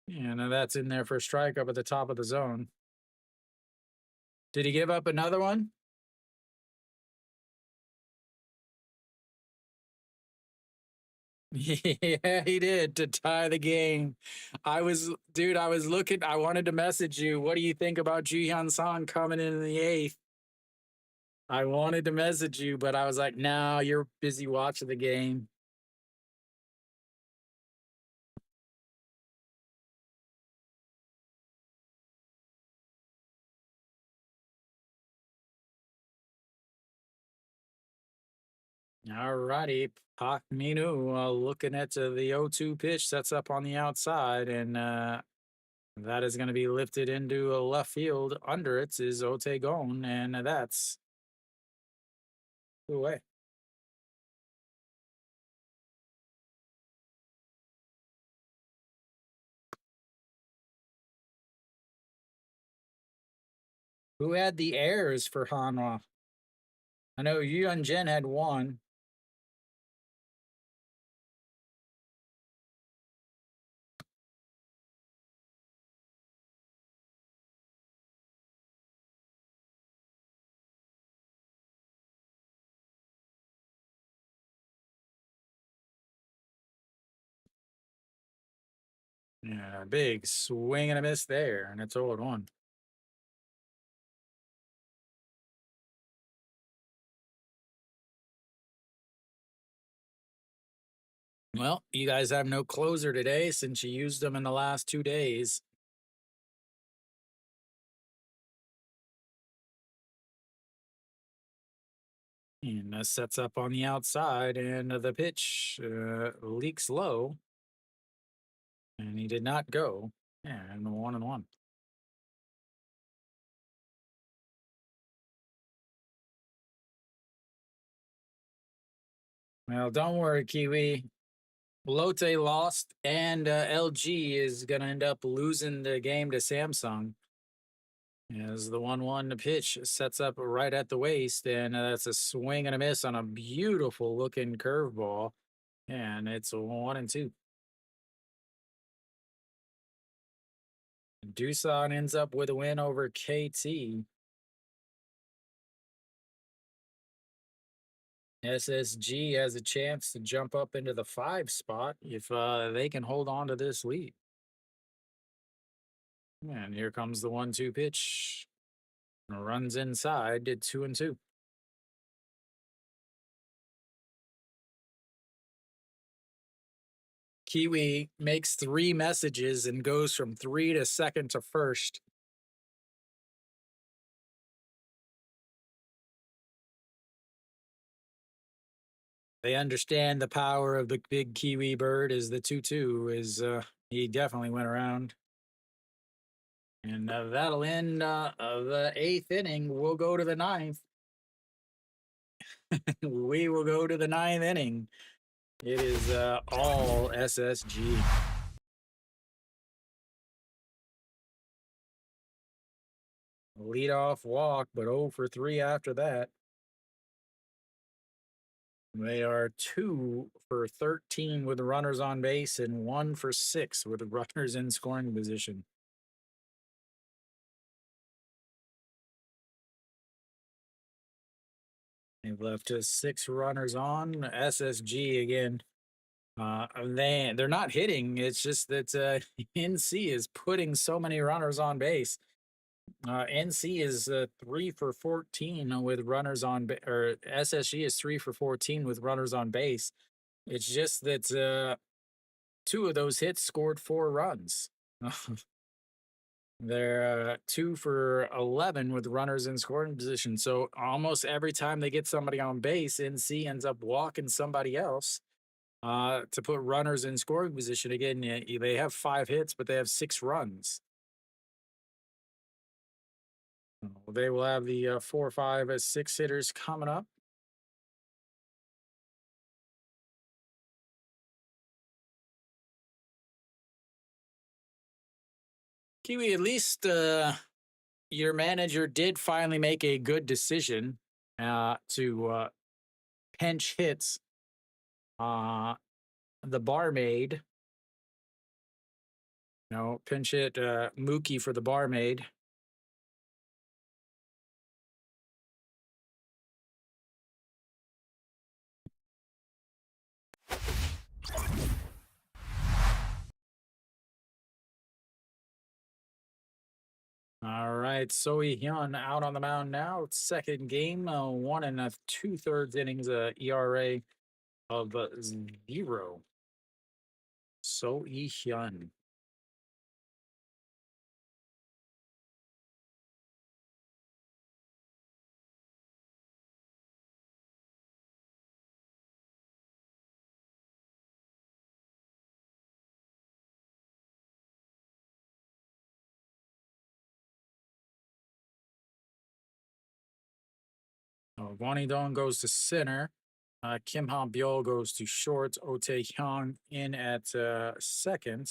And that's in there for a strike up at the top of the zone. Did he give up another one? Yeah, he did to tie the game. Dude, I was looking, I wanted to message you. What do you think about Ji Hyun Song coming in the 8th? I wanted to message you, but I was like, no, you're busy watching the game. All righty. Pak Minu looking at the 0-2 pitch, sets up on the outside, and that is going to be lifted into a left field. Under it is Ote Gon, and that's away. Who had the errors for Hanwha? I know Yuan Jin had one. Yeah, big swing and a miss there, and it's 0-1. Well, you guys have no closer today since you used them in the last 2 days. And sets up on the outside, and the pitch leaks low, and he did not go. And 1-1. Well, don't worry, Kiwi. Lotte lost, and LG is going to end up losing the game to Samsung. As the 1-1 pitch sets up right at the waist, and that's a swing and a miss on a beautiful looking curveball. And it's a 1-2. Doosan ends up with a win over KT. SSG has a chance to jump up into the 5 spot if they can hold on to this lead. And here comes the 1-2 pitch. Runs inside to 2-2. Kiwi makes 3 messages and goes from 3 to second to first. They understand the power of the big Kiwi bird as the 2-2 is he definitely went around. And that'll end the 8th inning. We'll go to the 9th. We will go to the 9th inning. It is all SSG. Leadoff walk, but 0 for 3 after that. They are 2 for 13 with the runners on base and 1 for 6 with the runners in scoring position. They've left just 6 runners on. SSG again. They're not hitting. It's just that NC is putting so many runners on base. NC is 3 for 14 with runners on, or SSG is 3 for 14 with runners on base. It's just that 2 of those hits scored 4 runs. They're 2 for 11 with runners in scoring position. So almost every time they get somebody on base, NC ends up walking somebody else to put runners in scoring position. Again, they have 5 hits, but they have 6 runs. They will have the 4, 5, 6 hitters coming up. Kiwi, at least your manager did finally make a good decision to pinch hits the barmaid. No, pinch hit Mookie for the barmaid. All right, Sohee Hyun out on the mound now. Second game, 1 2/3 innings, ERA of 0. Sohee Hyun. Guanidong goes to center. Kim Han Byul goes to short. Ote Hyung in at second.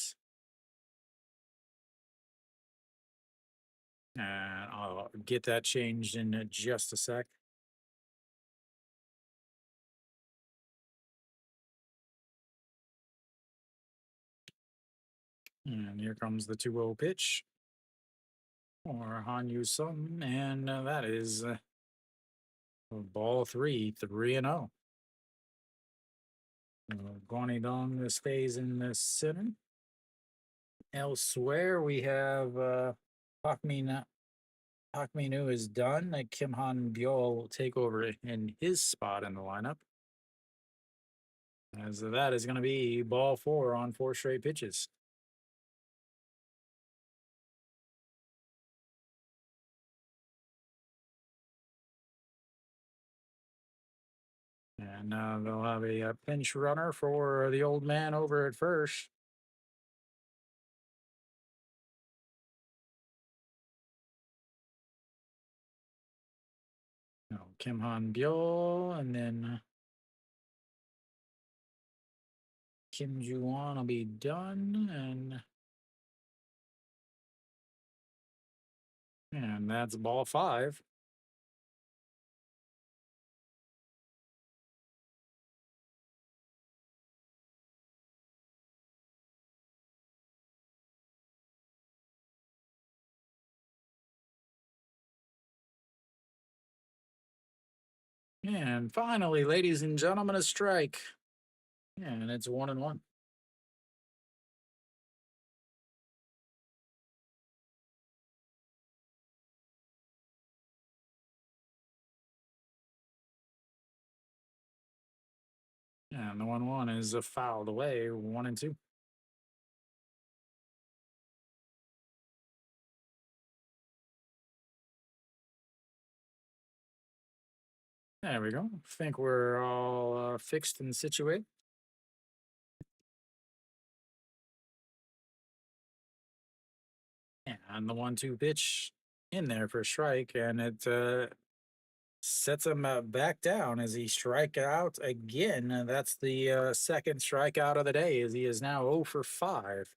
And I'll get that changed in just a sec. And here comes the 2-0 pitch for Han Yu Sung. And that is ball 3, 3-0. Guanidong stays in the center. Elsewhere, we have Park Min Park Minu is done. Kim Han Byul will take over in his spot in the lineup. As that is going to be ball four on four straight pitches. And they'll have a pinch runner for the old man over at first. Kim Han Byul, and then Kim Ju-won will be done, and that's ball five. And finally, ladies and gentlemen, a strike. And it's 1-1. And the 1-1 is fouled away, 1-2. There we go. Think we're all fixed and situated. And the 1-2 pitch in there for strike, and it sets him back down as he strike out again. That's the second strikeout of the day, as he is now 0 for 5.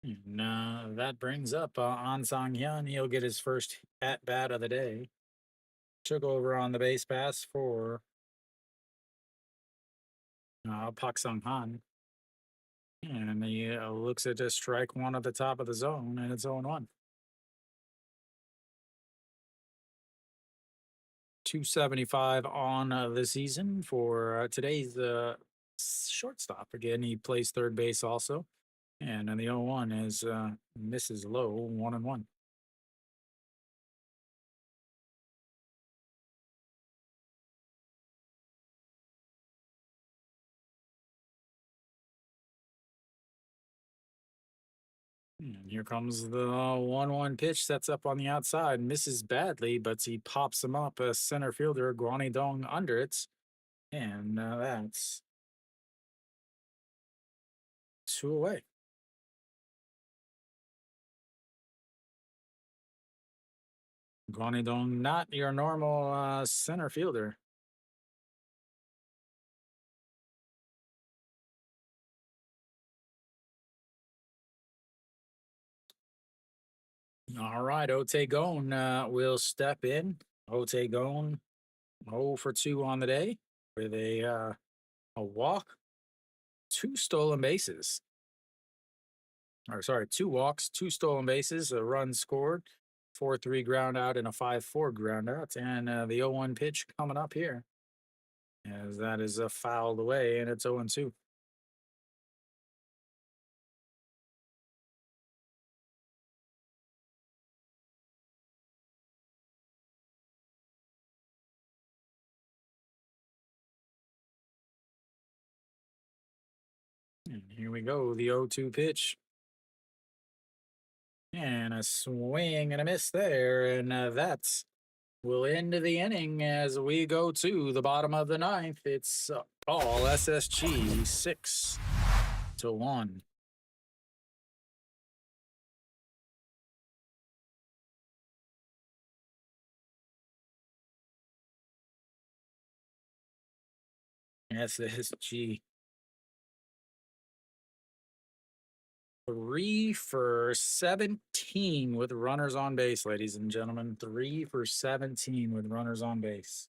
And that brings up An Sang Hyun. He'll get his first at bat of the day. Took over on the base pass for Pak Sung Han. And he looks at just strike one at the top of the zone, and it's 0-1. 275 on the season for today's shortstop. Again, he plays third base also. And the 0-1 is misses low, 1-1. And here comes the 1-1 pitch. Sets up on the outside, misses badly, but he pops him up. A center fielder, Guani Dong, under it. And that's 2 away. Guani Dong, not your normal center fielder. All right, Otagon will step in. Otagon 0 for 2 on the day with a walk, 2 stolen bases. Or sorry, 2 walks, 2 stolen bases, a run scored, 4-3 ground out, and a 5-4 ground out. And the 0-1 pitch coming up here, as that is fouled away, and it's 0-2. And here we go, the 0-2 pitch. And a swing and a miss there, and that's will end the inning as we go to the bottom of the ninth. It's all SSG 6-1. SSG 3 for 17 with runners on base, ladies and gentlemen. 3 for 17 with runners on base.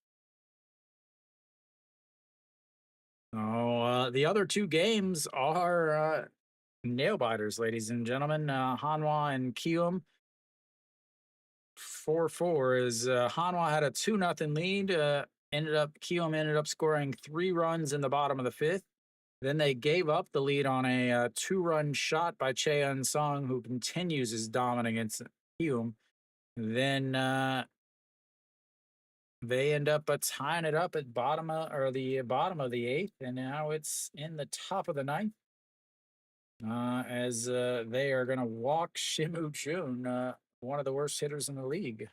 Oh, the other 2 games are nail biters, ladies and gentlemen. Hanwha and Kium 4-4 is Hanwha had a 2-0 lead Kium ended up scoring 3 runs in the bottom of the fifth. Then they gave up the lead on a 2-run shot by Cheon Sung, who continues his dominance against Kium. Then they end up tying it up at the bottom of the eighth, and now it's in the top of the ninth. As they are going to walk Shimu Jun, one of the worst hitters in the league.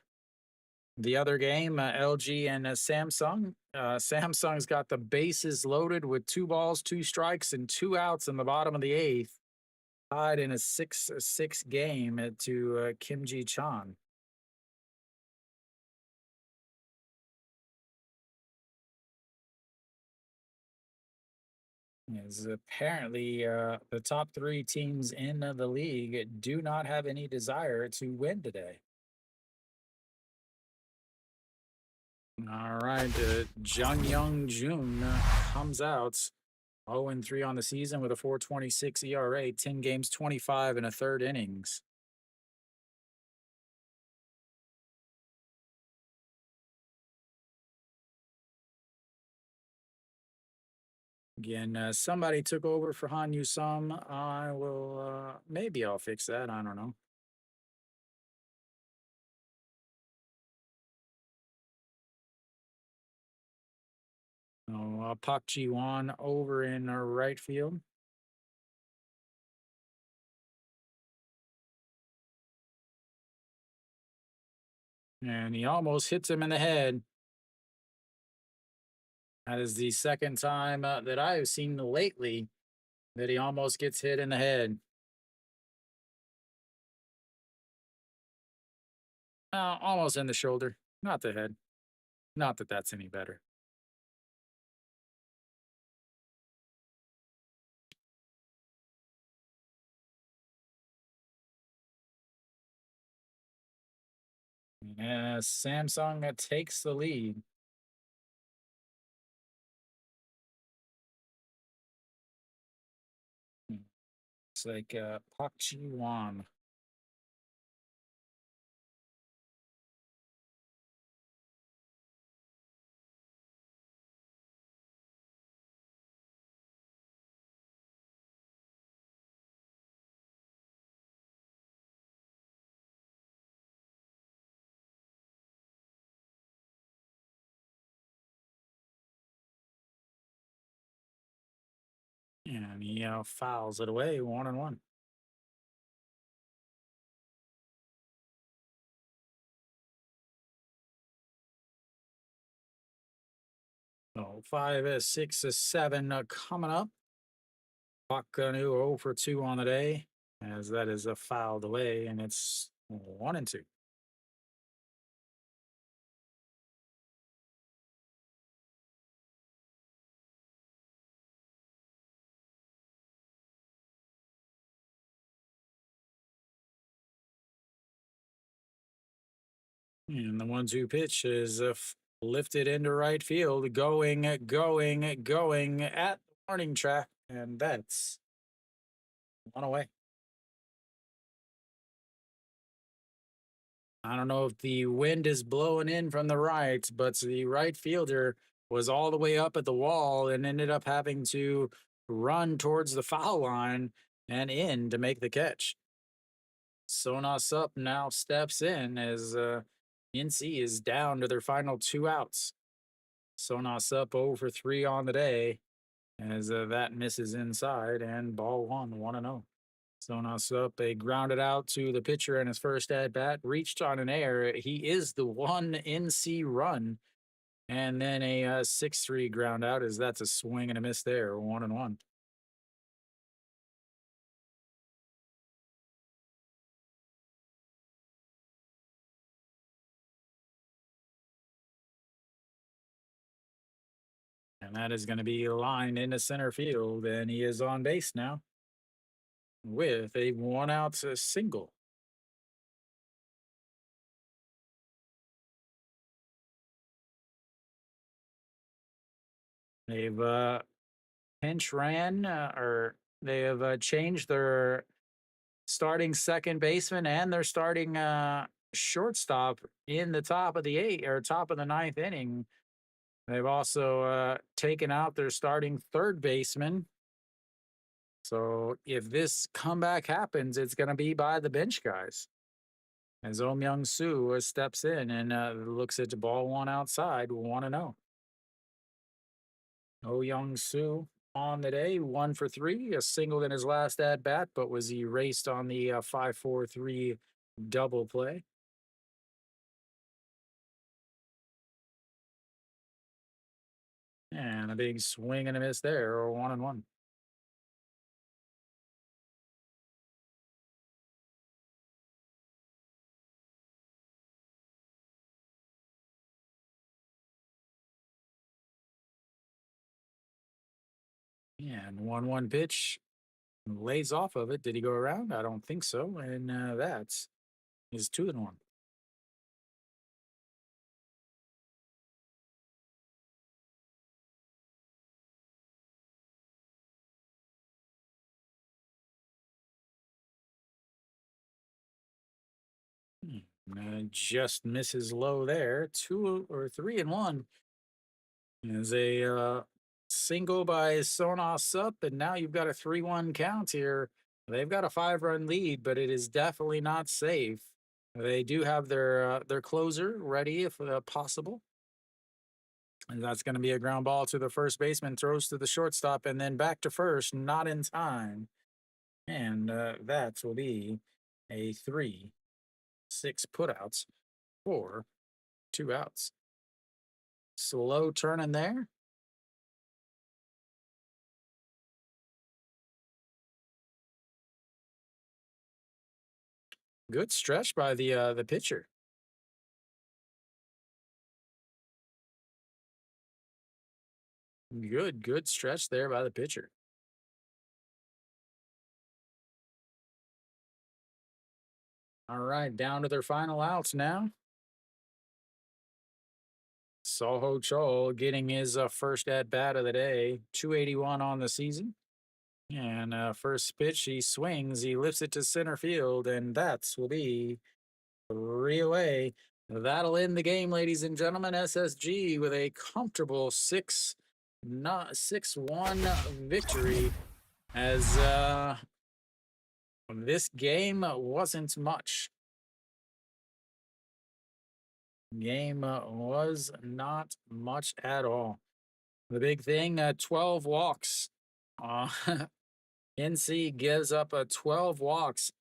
The other game, LG and Samsung. Samsung's got the bases loaded with 2 balls, 2 strikes, and 2 outs in the bottom of the eighth, tied in a 6-6 game to Kim Ji Chan. Is apparently the top 3 teams in the league do not have any desire to win today. All right, Jung Young Jun comes out 0-3 on the season with a 4.26 ERA, 10 games, 25 and a third innings. Again, somebody took over for Han Yu Sum. I will, maybe I'll fix that. I don't know. Oh, Pak Ji Won over in right field. And he almost hits him in the head. That is the second time that I have seen lately that he almost gets hit in the head. Almost in the shoulder, not the head. Not that that's any better. Yeah, Samsung takes the lead. It's like Pak Ji Won. And he fouls it away, 1-1. So 5, 6, 7 coming up. Pak 0 for 2 on the day, as that is a fouled away, and it's 1-2. And the 1-2 pitch is lifted into right field, going at the warning track, and that's 1 away. I don't know if the wind is blowing in from the right, but the right fielder was all the way up at the wall and ended up having to run towards the foul line and in to make the catch. Sona Sup now steps in as NC is down to their final 2 outs. Sona Sup 0 for 3 on the day as that misses inside and ball 1-0. Sona Sup, a grounded out to the pitcher in his first at bat, reached on an air. He is the 1 NC run, and then a 6-3 ground out as that's a swing and a miss there, 1-1. And that is going to be lined into center field, and he is on base now with a 1-out single. They've pinch ran, or they have changed their starting second baseman and their starting shortstop in the top of the ninth inning. They've also taken out their starting third baseman. So if this comeback happens, it's going to be by the bench guys. As Om Young Soo steps in and looks at the ball one outside, 1-0. Oh Young Soo on the day, 1 for 3, a single in his last at bat, but was erased on the 5-4-3 double play. And a big swing and a miss there, or 1-1. And 1-1 pitch lays off of it. Did he go around? I don't think so. And that's is 2-1. Just misses low there. 2 or 3-1 is a single by Sonos up, and now you've got a 3-1 count here. They've got a 5-run lead, but it is definitely not safe. They do have their closer ready if possible. And that's going to be a ground ball to the first baseman, throws to the shortstop, and then back to first, not in time. And that will be a 3-6 putouts for 2 outs. Slow turning there. Good stretch by the pitcher. Good stretch there by the pitcher. All right, down to their final outs now. Soho Chol getting his first at bat of the day, 281 on the season. And first pitch, he swings, he lifts it to center field, and that will be 3 away. That'll end the game, ladies and gentlemen. SSG with a comfortable 6-1 victory. As this game wasn't much. Game was not much at all. The big thing, 12 walks. NC gives up 12 walks.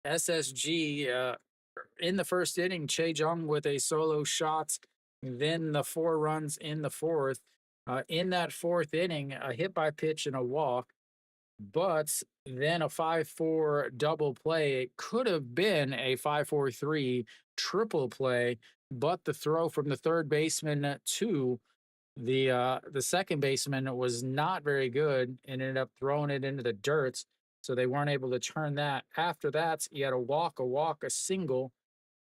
SSG in the first inning, Che Jung with a solo shot, then the 4 runs in the fourth. In that fourth inning, a hit by pitch and a walk, but then a 5-4 double play. It could have been a 5-4-3 triple play, but the throw from the third baseman to the second baseman was not very good and ended up throwing it into the dirt. So they weren't able to turn that. After that, you had a walk, a single,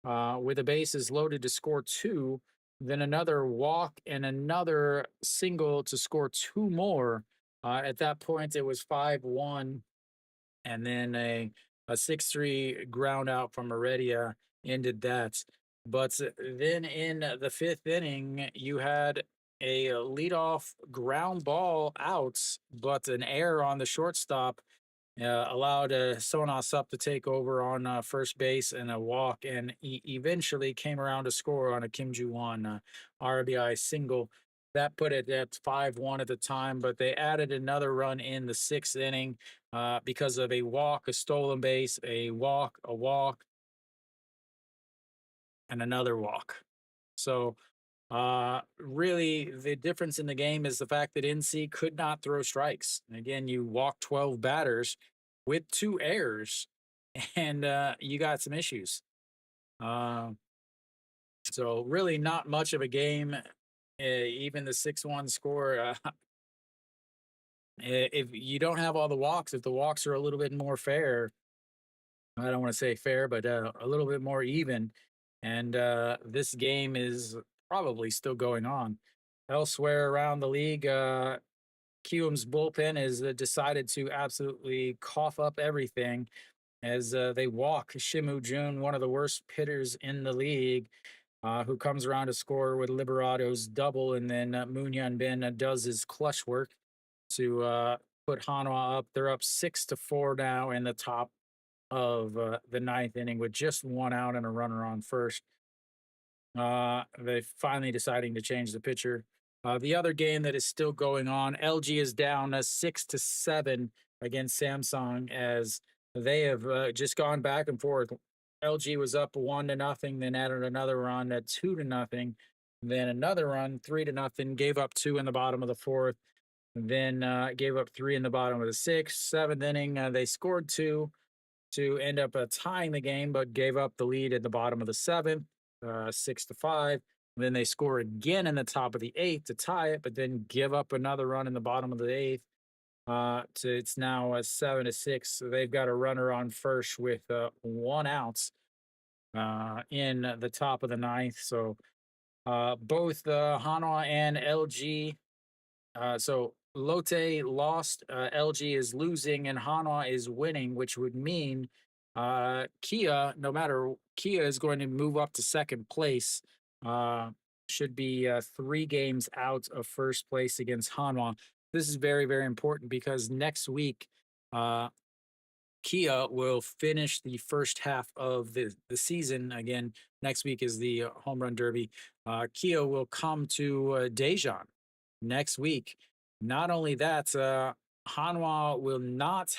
with the bases loaded to score 2, then another walk and another single to score 2 more. At that point, it was 5-1, and then a 6-3 ground out from Heredia ended that. But then in the fifth inning, you had a leadoff ground ball out, but an error on the shortstop allowed Sonos up to take over on first base and a walk, and he eventually came around to score on a Kim Ju-won RBI single. That put it at 5-1 at the time, but they added another run in the sixth inning because of a walk, a stolen base, a walk, and another walk. So really, the difference in the game is the fact that NC could not throw strikes. And again, you walk 12 batters with 2 errors, and you got some issues. So really, not much of a game. Even the 6-1 score. If you don't have all the walks, if the walks are a little bit more fair, I don't want to say fair, but a little bit more even, and this game is probably still going on. Elsewhere around the league, Kiwoom's bullpen has decided to absolutely cough up everything as they walk Shimu Jun, one of the worst hitters in the league. who comes around to score with Liberado's double, and then Moon Hyun Bin does his clutch work to put Hanwha up. They're up 6-4 now in the top of the ninth inning with just one out and a runner on first. They finally deciding to change the pitcher. The other game that is still going on, LG is down 6-7 against Samsung as they have just gone back and forth. LG was up 1-0, then added another run at 2-0, then another run 3-0, gave up 2 in the bottom of the fourth, then gave up 3 in the bottom of the sixth. Seventh inning, they scored 2 to end up tying the game, but gave up the lead at the bottom of the seventh, 6-5. Then they score again in the top of the eighth to tie it, but then give up another run in the bottom of the eighth. It's now 7-6. So they've got a runner on first with 1 out in the top of the ninth. So both Hanwha and LG. So Lotte lost, LG is losing, and Hanwha is winning, which would mean Kia, no matter Kia is going to move up to second place. Should be 3 games out of first place against Hanwha. This is very, very important because next week, Kia will finish the first half of the season. Again, next week is the home run derby. Kia will come to Daejeon next week. Not only that, Hanwha will not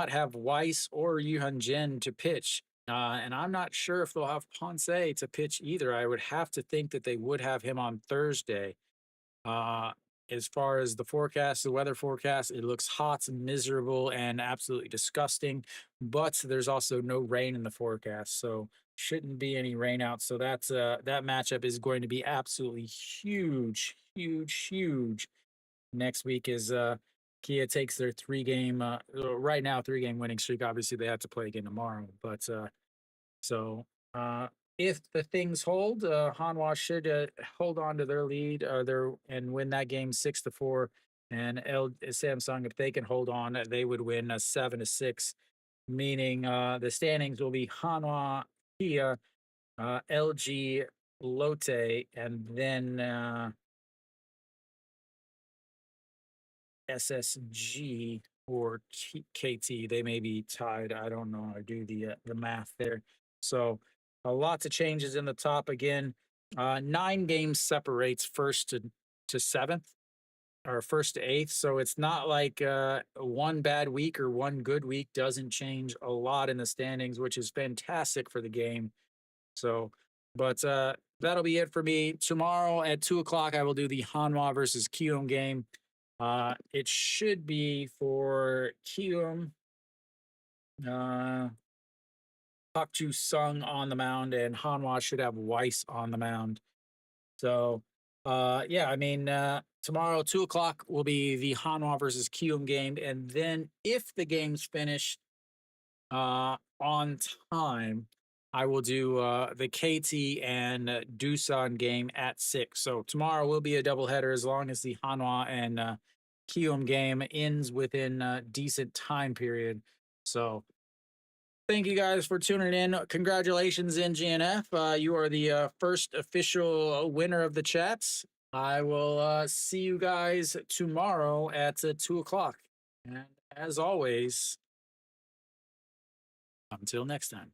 have Weiss or Yoo Jin to pitch. And I'm not sure if they'll have Ponce to pitch either. I would have to think that they would have him on Thursday. As far as the forecast, the weather forecast, it looks hot, miserable, and absolutely disgusting. But there's also no rain in the forecast, so shouldn't be any rain out. So that's that matchup is going to be absolutely huge, huge, huge. Next week is Kia takes their 3-game right now 3-game winning streak. Obviously, they have to play again tomorrow, but so if the things hold, Hanwha should hold on to their lead, and win that game 6-4. And Samsung, if they can hold on, they would win 7-6. Meaning, the standings will be Hanwha, Kia, LG, Lotte, and then SSG or KT. They may be tied. I don't know. I do the math there. So lots of changes in the top again. 9 games separates first to seventh or first to eighth. So it's not like one bad week or one good week doesn't change a lot in the standings, which is fantastic for the game. So, but that'll be it for me. Tomorrow at 2:00, I will do the Hanwha versus Kiwoom game. It should be for Kiwoom. Pak Ju Sung on the mound, and Hanwha should have Weiss on the mound. So, yeah, I mean, tomorrow 2:00 will be the Hanwha versus Kiwoom game, and then if the game's finished on time, I will do the KT and Doosan game at 6. So tomorrow will be a doubleheader as long as the Hanwha and Kiwoom game ends within a decent time period. So thank you guys for tuning in. Congratulations, NGNF. You are the first official winner of the chats. I will see you guys tomorrow at 2:00. And as always, until next time.